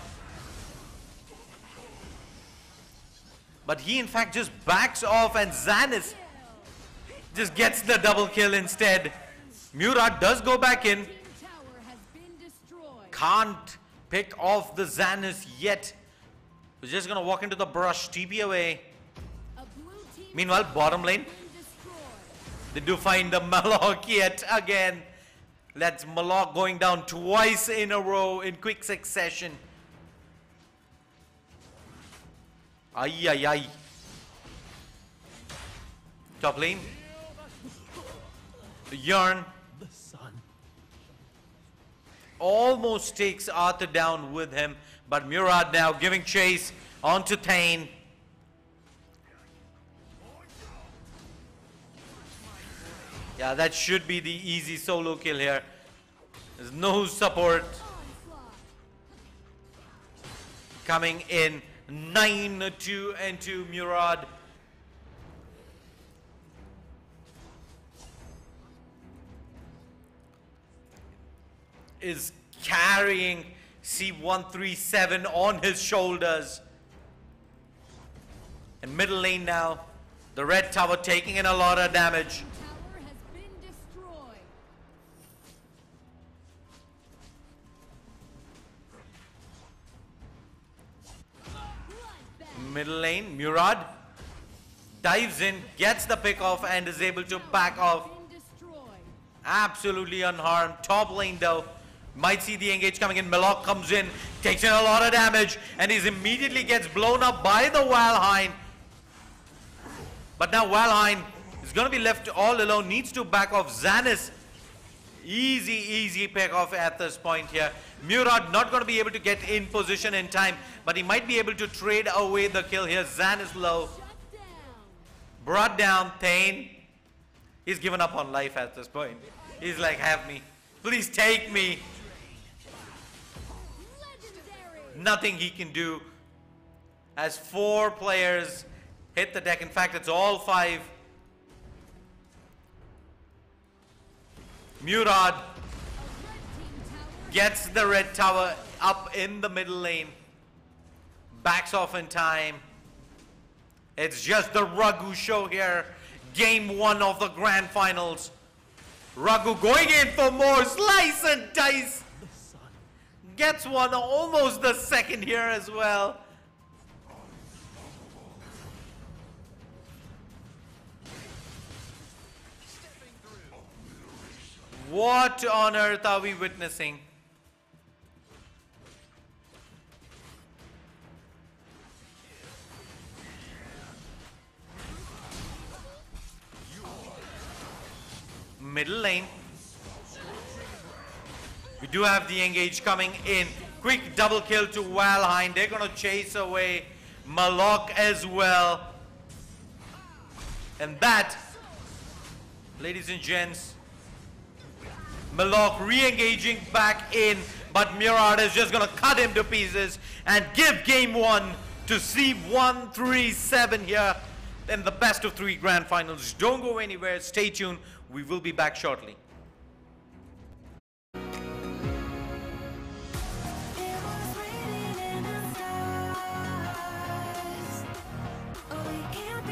But he in fact just backs off, and Xanis just gets the double kill instead. Murad does go back in. team tower has been destroyed. Can't pick off the Xanis yet. He's just gonna walk into the brush, TP away. A blue team Meanwhile, bottom lane, has been destroyed. they do find the Malok yet again. That's Malok going down twice in a row in quick succession. Ay, ay, ay. Top lane. Yarn almost takes Arthur down with him, but Murad now giving chase onto Thane. Yeah, that should be the easy solo kill here. There's no support coming in. 9-2 and 2 Murad. Is carrying C137 on his shoulders. And middle lane now, the red tower taking in a lot of damage. Tower has been destroyed. Bloodbath. Middle lane, Murad dives in, gets the pick off, and is able to back off. Been destroyed. Absolutely unharmed. Top lane though, might see the engage coming in. Malok comes in, takes in a lot of damage, and he immediately gets blown up by the Valheim. But now Valheim is going to be left all alone, needs to back off. Xanis, easy pick off at this point here. Murad not going to be able to get in position in time, but he might be able to trade away the kill here. Xanis low, Shut down. brought down. Thane, he's given up on life at this point. He's like, have me, please take me. Legendary. Nothing he can do as 4 players hit the deck. In fact, it's all 5. Murad A red team tower gets the red tower up in the middle lane. Backs off in time. It's just the Raghu show here. Game 1 of the grand finals. Raghu going in for more slice and dice. Gets one, almost the second here as well. What on earth are we witnessing? Middle lane. We do have the engage coming in. Quick double kill to Valheim. They're going to chase away Malok as well. And that, ladies and gents, Malok re-engaging back in, but Murad is just going to cut him to pieces and give game 1 to C137 here in the best of 3 grand finals. Don't go anywhere. Stay tuned. We will be back shortly. It was written in the stars. Oh, we can't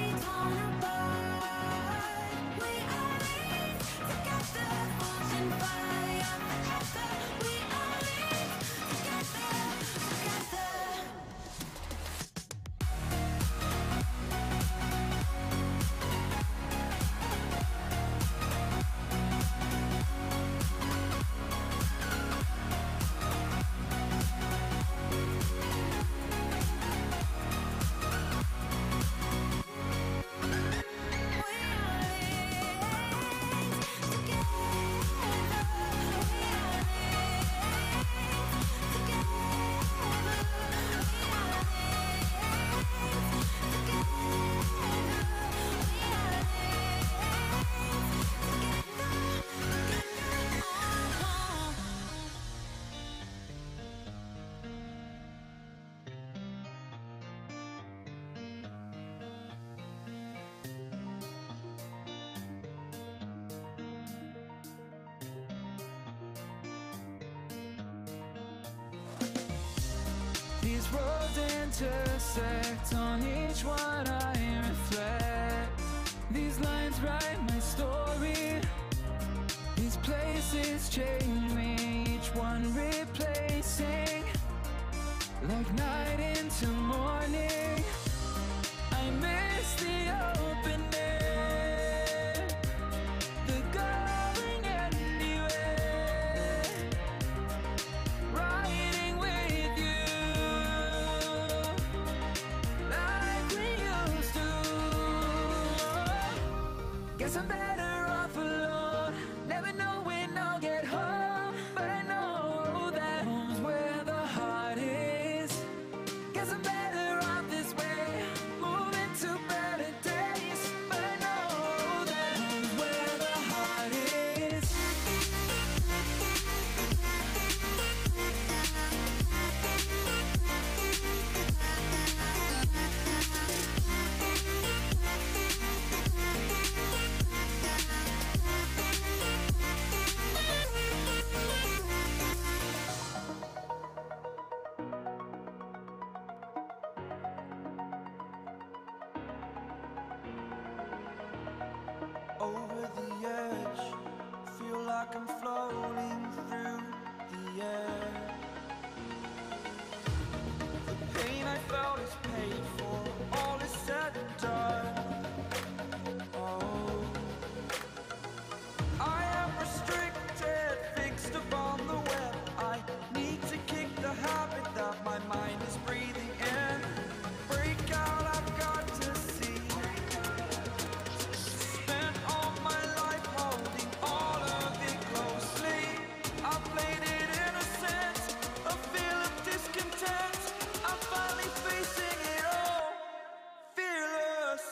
these roads intersect, on each one I reflect. These lines write my story, these places change me, each one replacing, like night into morning. I miss the open air, the going anywhere, riding with you, like we used to. Guess I'm better off alone, never know when I'll get home, but I know that home's where the heart is. Guess I'm better off this way, moving to better days, but I know that home's where the heart is. Over the edge, feel like I'm floating through the air. The pain I felt is paid for, all is said and done. Oh, I am restricted, fixed upon the web. I need to kick the habit that my mind is breathing in. Break out, I've got to see. Spent all my life holding all of it closely. I played it innocent, a feel of discontent. I'm finally facing it all, fearless.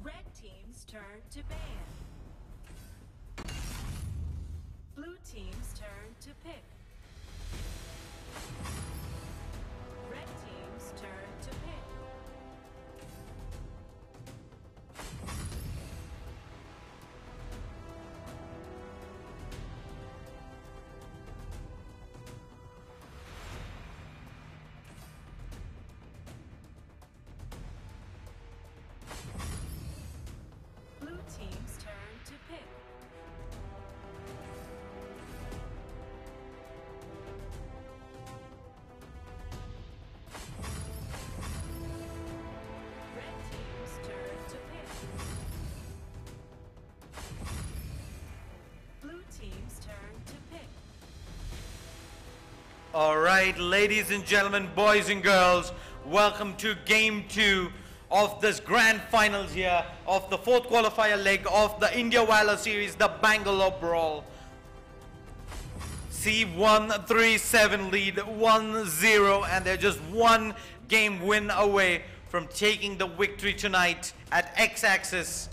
Red team's turn to ban. Blue team's turn to pick. Red team's turn to pick. Blue team's turn to pick. Red team's turn to pick. Blue team's turn to pick. All right, ladies and gentlemen, boys and girls, welcome to game 2 of this grand finals here of the 4th qualifier leg of the India Valor series, the Bangalore Brawl. C137 lead 1-0, and they're just one game win away from taking the victory tonight at X-Axis.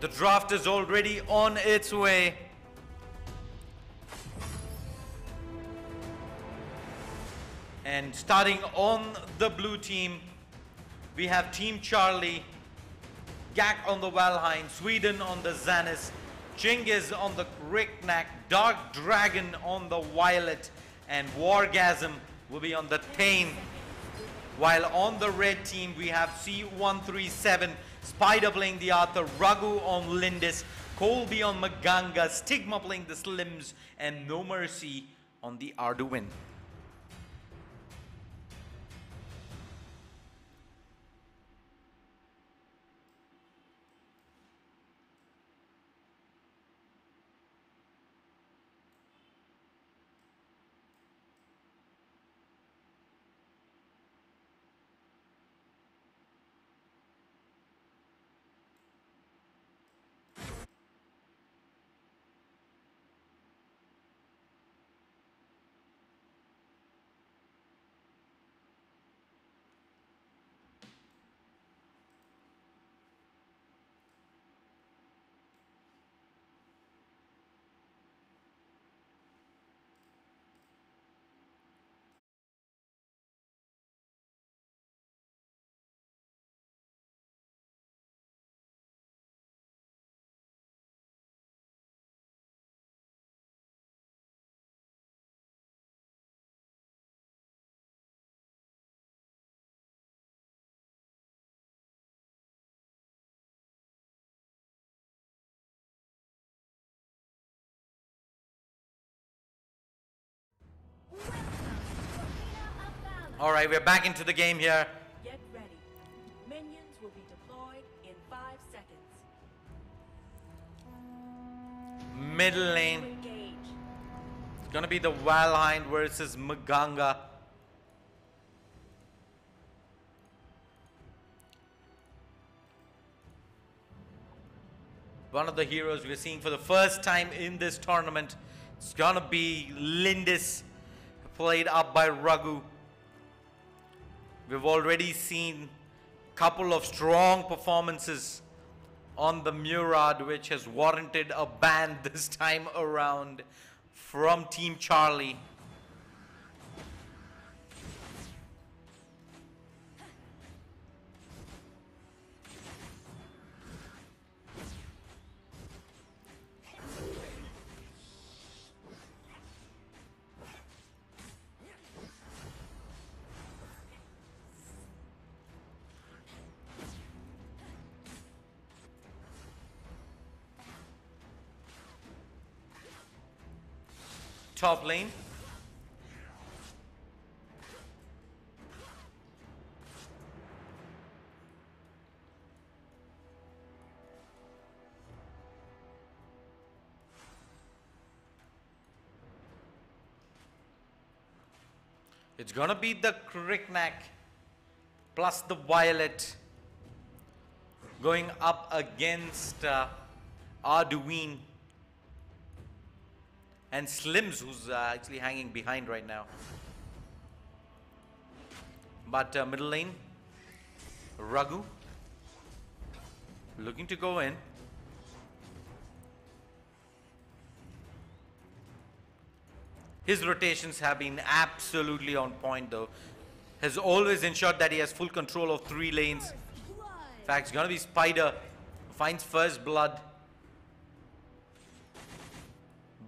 The draft is already on its way. And starting on the blue team, we have Team Charlie, Gak on the Valheim, Sweden on the Zanis, Chingiz on the Kriknak, Dark Dragon on the Violet, and Wargasm will be on the Thane. While on the red team, we have C137, Spider playing the Arthur, Raghu on Lindis, Colby on Maganga, Stigma playing the Slims, and No Mercy on the Arduin. Alright, we're back into the game here. Get ready. Minions will be deployed in 5 seconds. Middle lane. Engage. It's gonna be the Valheim versus Maganga. One of the heroes we're seeing for the first time in this tournament. It's gonna be Lindis, played up by Raghu. We've already seen a couple of strong performances on the Murad, which has warranted a ban this time around from Team Charlie. Top lane. It's gonna be the Cricknack plus the Violet going up against Arduino. And Slims, who's actually hanging behind right now. But middle lane, Raghu looking to go in. His rotations have been absolutely on point though. Has always ensured that he has full control of 3 lanes. In fact, it's gonna be Spider who finds first blood.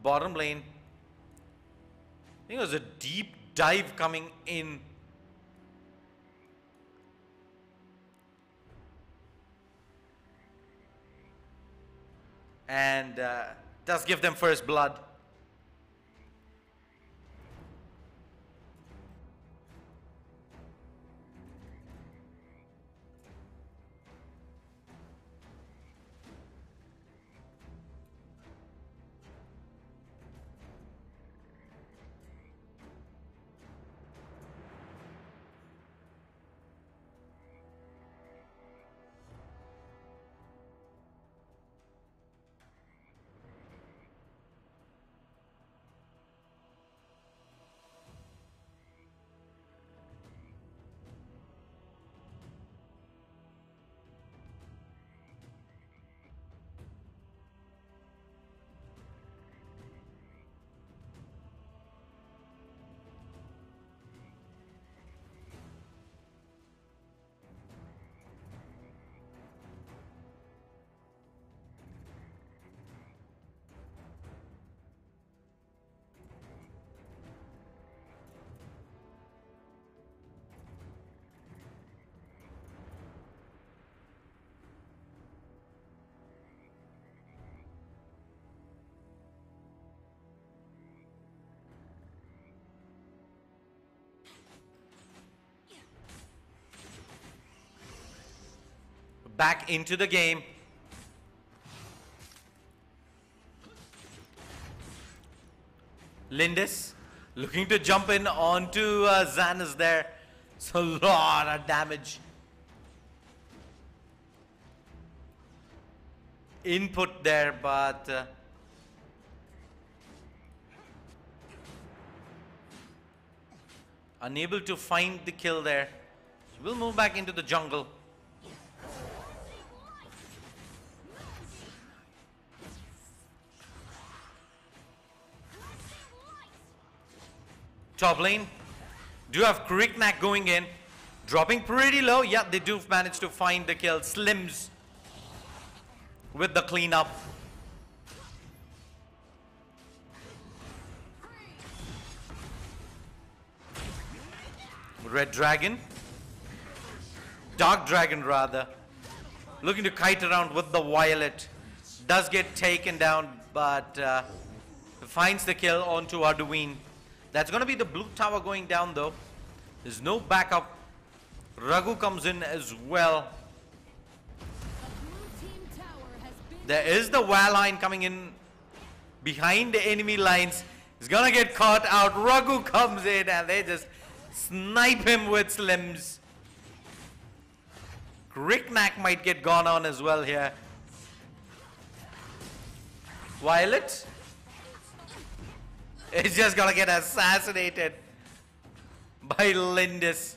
Bottom lane. I think it was a deep dive coming in. And does give them first blood. Back into the game. Lindis looking to jump in onto Xanas there. It's a lot of damage. Input there, but unable to find the kill there. So we'll move back into the jungle. Top lane, do have Cricknack going in, dropping pretty low. Yeah, they do manage to find the kill. Slims with the cleanup. Red Dragon, Dark Dragon rather, looking to kite around with the Violet. Does get taken down, but finds the kill onto Arduino. That's going to be the blue tower going down though. There's no backup. Raghu comes in as well. Blue team tower has been There is the Valor coming in behind the enemy lines. He's gonna get caught out. Raghu comes in and they just snipe him with slims. Cricknack might get gone on as well here. Violet is just gonna get assassinated by Lindis.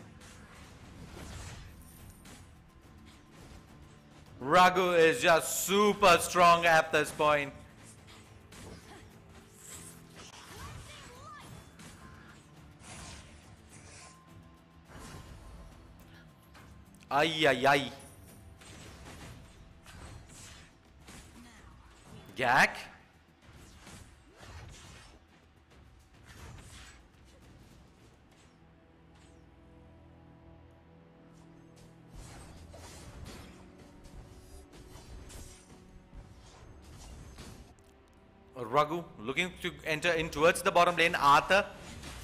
Raghu is just super strong at this point. Ay ay ay. Gak. Raghu looking to enter in towards the bottom lane. Arthur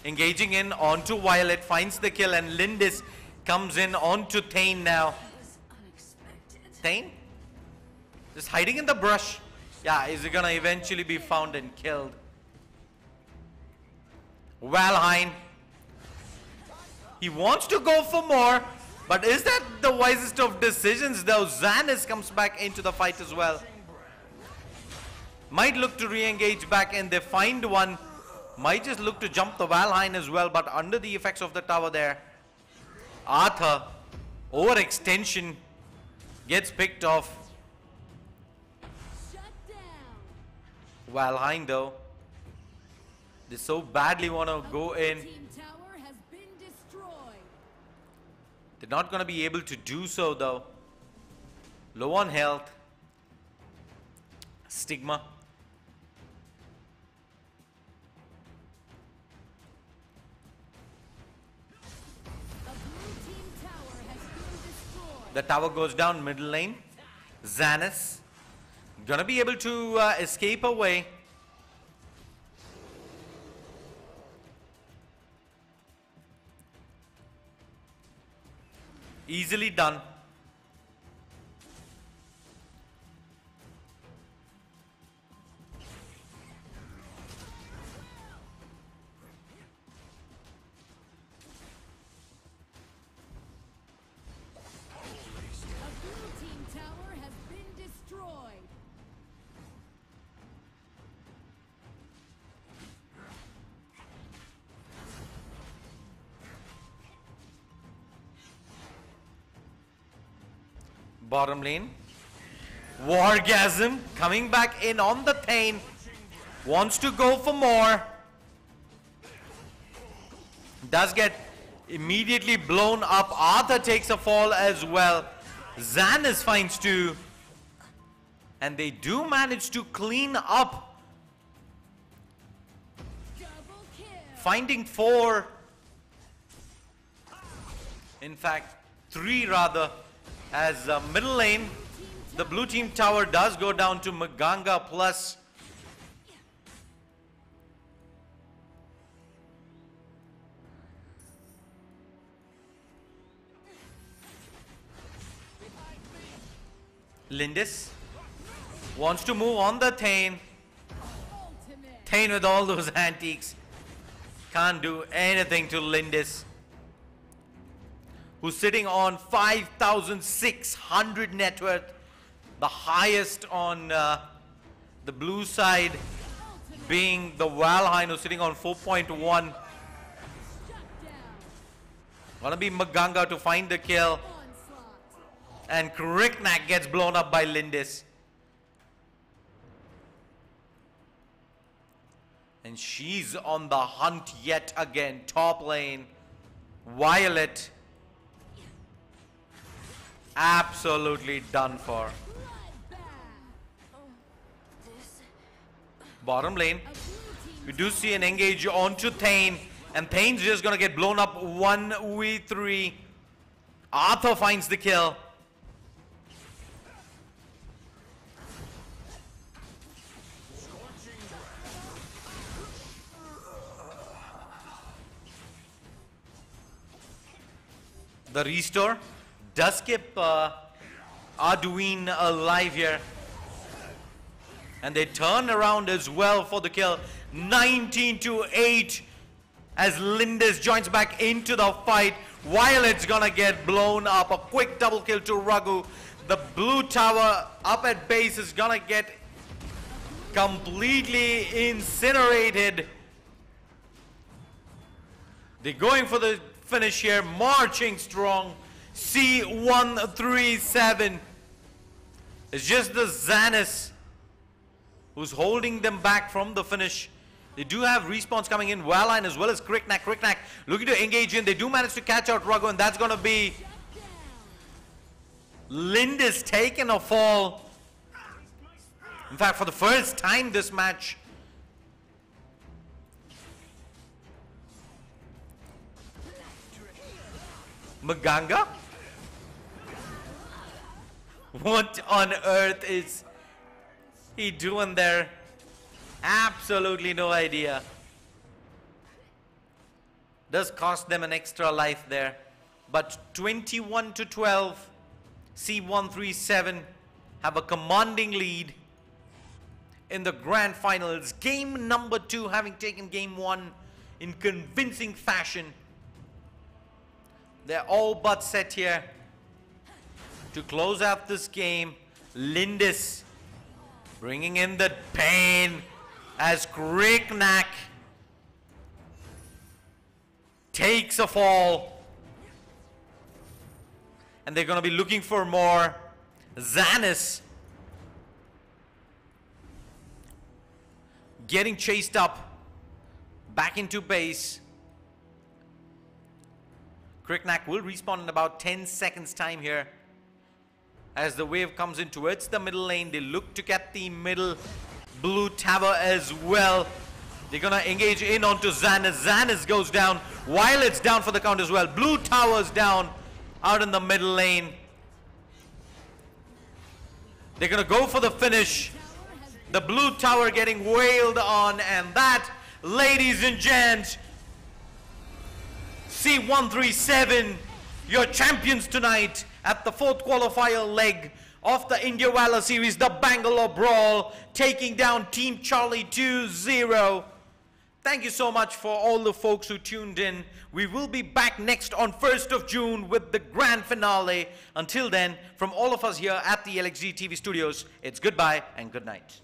engaging in onto Violet, finds the kill, and Lindis comes in onto Thane now. Thane? Just hiding in the brush. Yeah, is he gonna eventually be found and killed? Valheim. He wants to go for more, but is that the wisest of decisions though? Xanis comes back into the fight as well. Might look to re-engage back and they find one. Might just look to jump the Valheim as well, but under the effects of the tower there. Arthur, overextension, gets picked off. shut down. Valheim though, they so badly want to go in. Team tower has been destroyed. They're not going to be able to do so though. Low on health. Stigma. A blue team tower has been destroyed. The tower goes down middle lane. Xanis gonna be able to escape away. Easily done. A blue team tower has been destroyed. Bottom lane. Wargasm coming back in on the Thane. Wants to go for more. Does get immediately blown up. Arthur takes a fall as well. Xanis finds two. And they do manage to clean up. Double kill. Finding four. In fact, three rather. As middle lane, the blue team tower does go down to Maganga plus. Lindis wants to move on the Thane. Ultimate. Thane with all those antiques. Can't do anything to Lindis, who's sitting on 5,600 net worth, the highest on the blue side being the Valheim, who's sitting on 4.1. Shut down. Gonna be Maganga to find the kill, Onslaught. and Cricknack gets blown up by Lindis. And she's on the hunt yet again. Top lane, Violet. Absolutely done for. Bloodbath. Bottom lane, A blue team we do see an engage onto Thane, and Thane's just gonna get blown up 1v3. Arthur finds the kill. The restore does keep Arduin alive here. And they turn around as well for the kill. 19-8 as Lindis joins back into the fight. While it's gonna get blown up. A quick double kill to Raghu. The blue tower up at base is gonna get completely incinerated. They're going for the finish here, marching strong. C137. It's just the Xanis who's holding them back from the finish. They do have respawns coming in. Valor as well as Cricknack. Cricknack looking to engage in. They do manage to catch out Raghu, and that's going to be Lindis taking a fall. In fact, for the first time this match. Maganga? What on earth is he doing there? Absolutely no idea. Does cost them an extra life there. But 21-12, C137 have a commanding lead in the grand finals. Game number 2 having taken game 1 in convincing fashion. They're all but set here to close out this game. Lindis bringing in the pain as Cricknack takes a fall. And they're going to be looking for more. Xanis getting chased up back into base. Cricknack will respawn in about 10 seconds time here. As the wave comes in towards the middle lane, they look to get the middle blue tower as well. They're gonna engage in onto Xanis. Xanis goes down while it's down for the count as well. Blue tower's down out in the middle lane. They're gonna go for the finish. The blue tower getting wailed on, and that, ladies and gents, C137, your champions tonight at the 4th qualifier leg of the India Valor series, the Bangalore Brawl, taking down Team Charlie 2-0. Thank you so much for all the folks who tuned in. We will be back next on 1st of June with the grand finale. Until then, from all of us here at the lxgtv studios, it's goodbye and good night.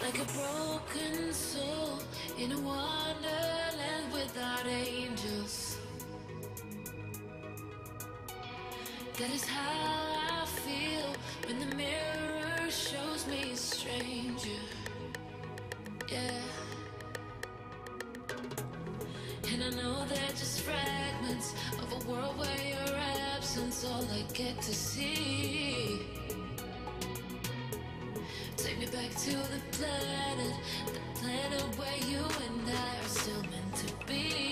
Like a broken soul in a wonderland without angels. That is how I feel when the mirror shows me a stranger. Yeah. And I know they're just fragments of a world where your absence all I get to see. Take me back to the planet where you and I are still meant to be.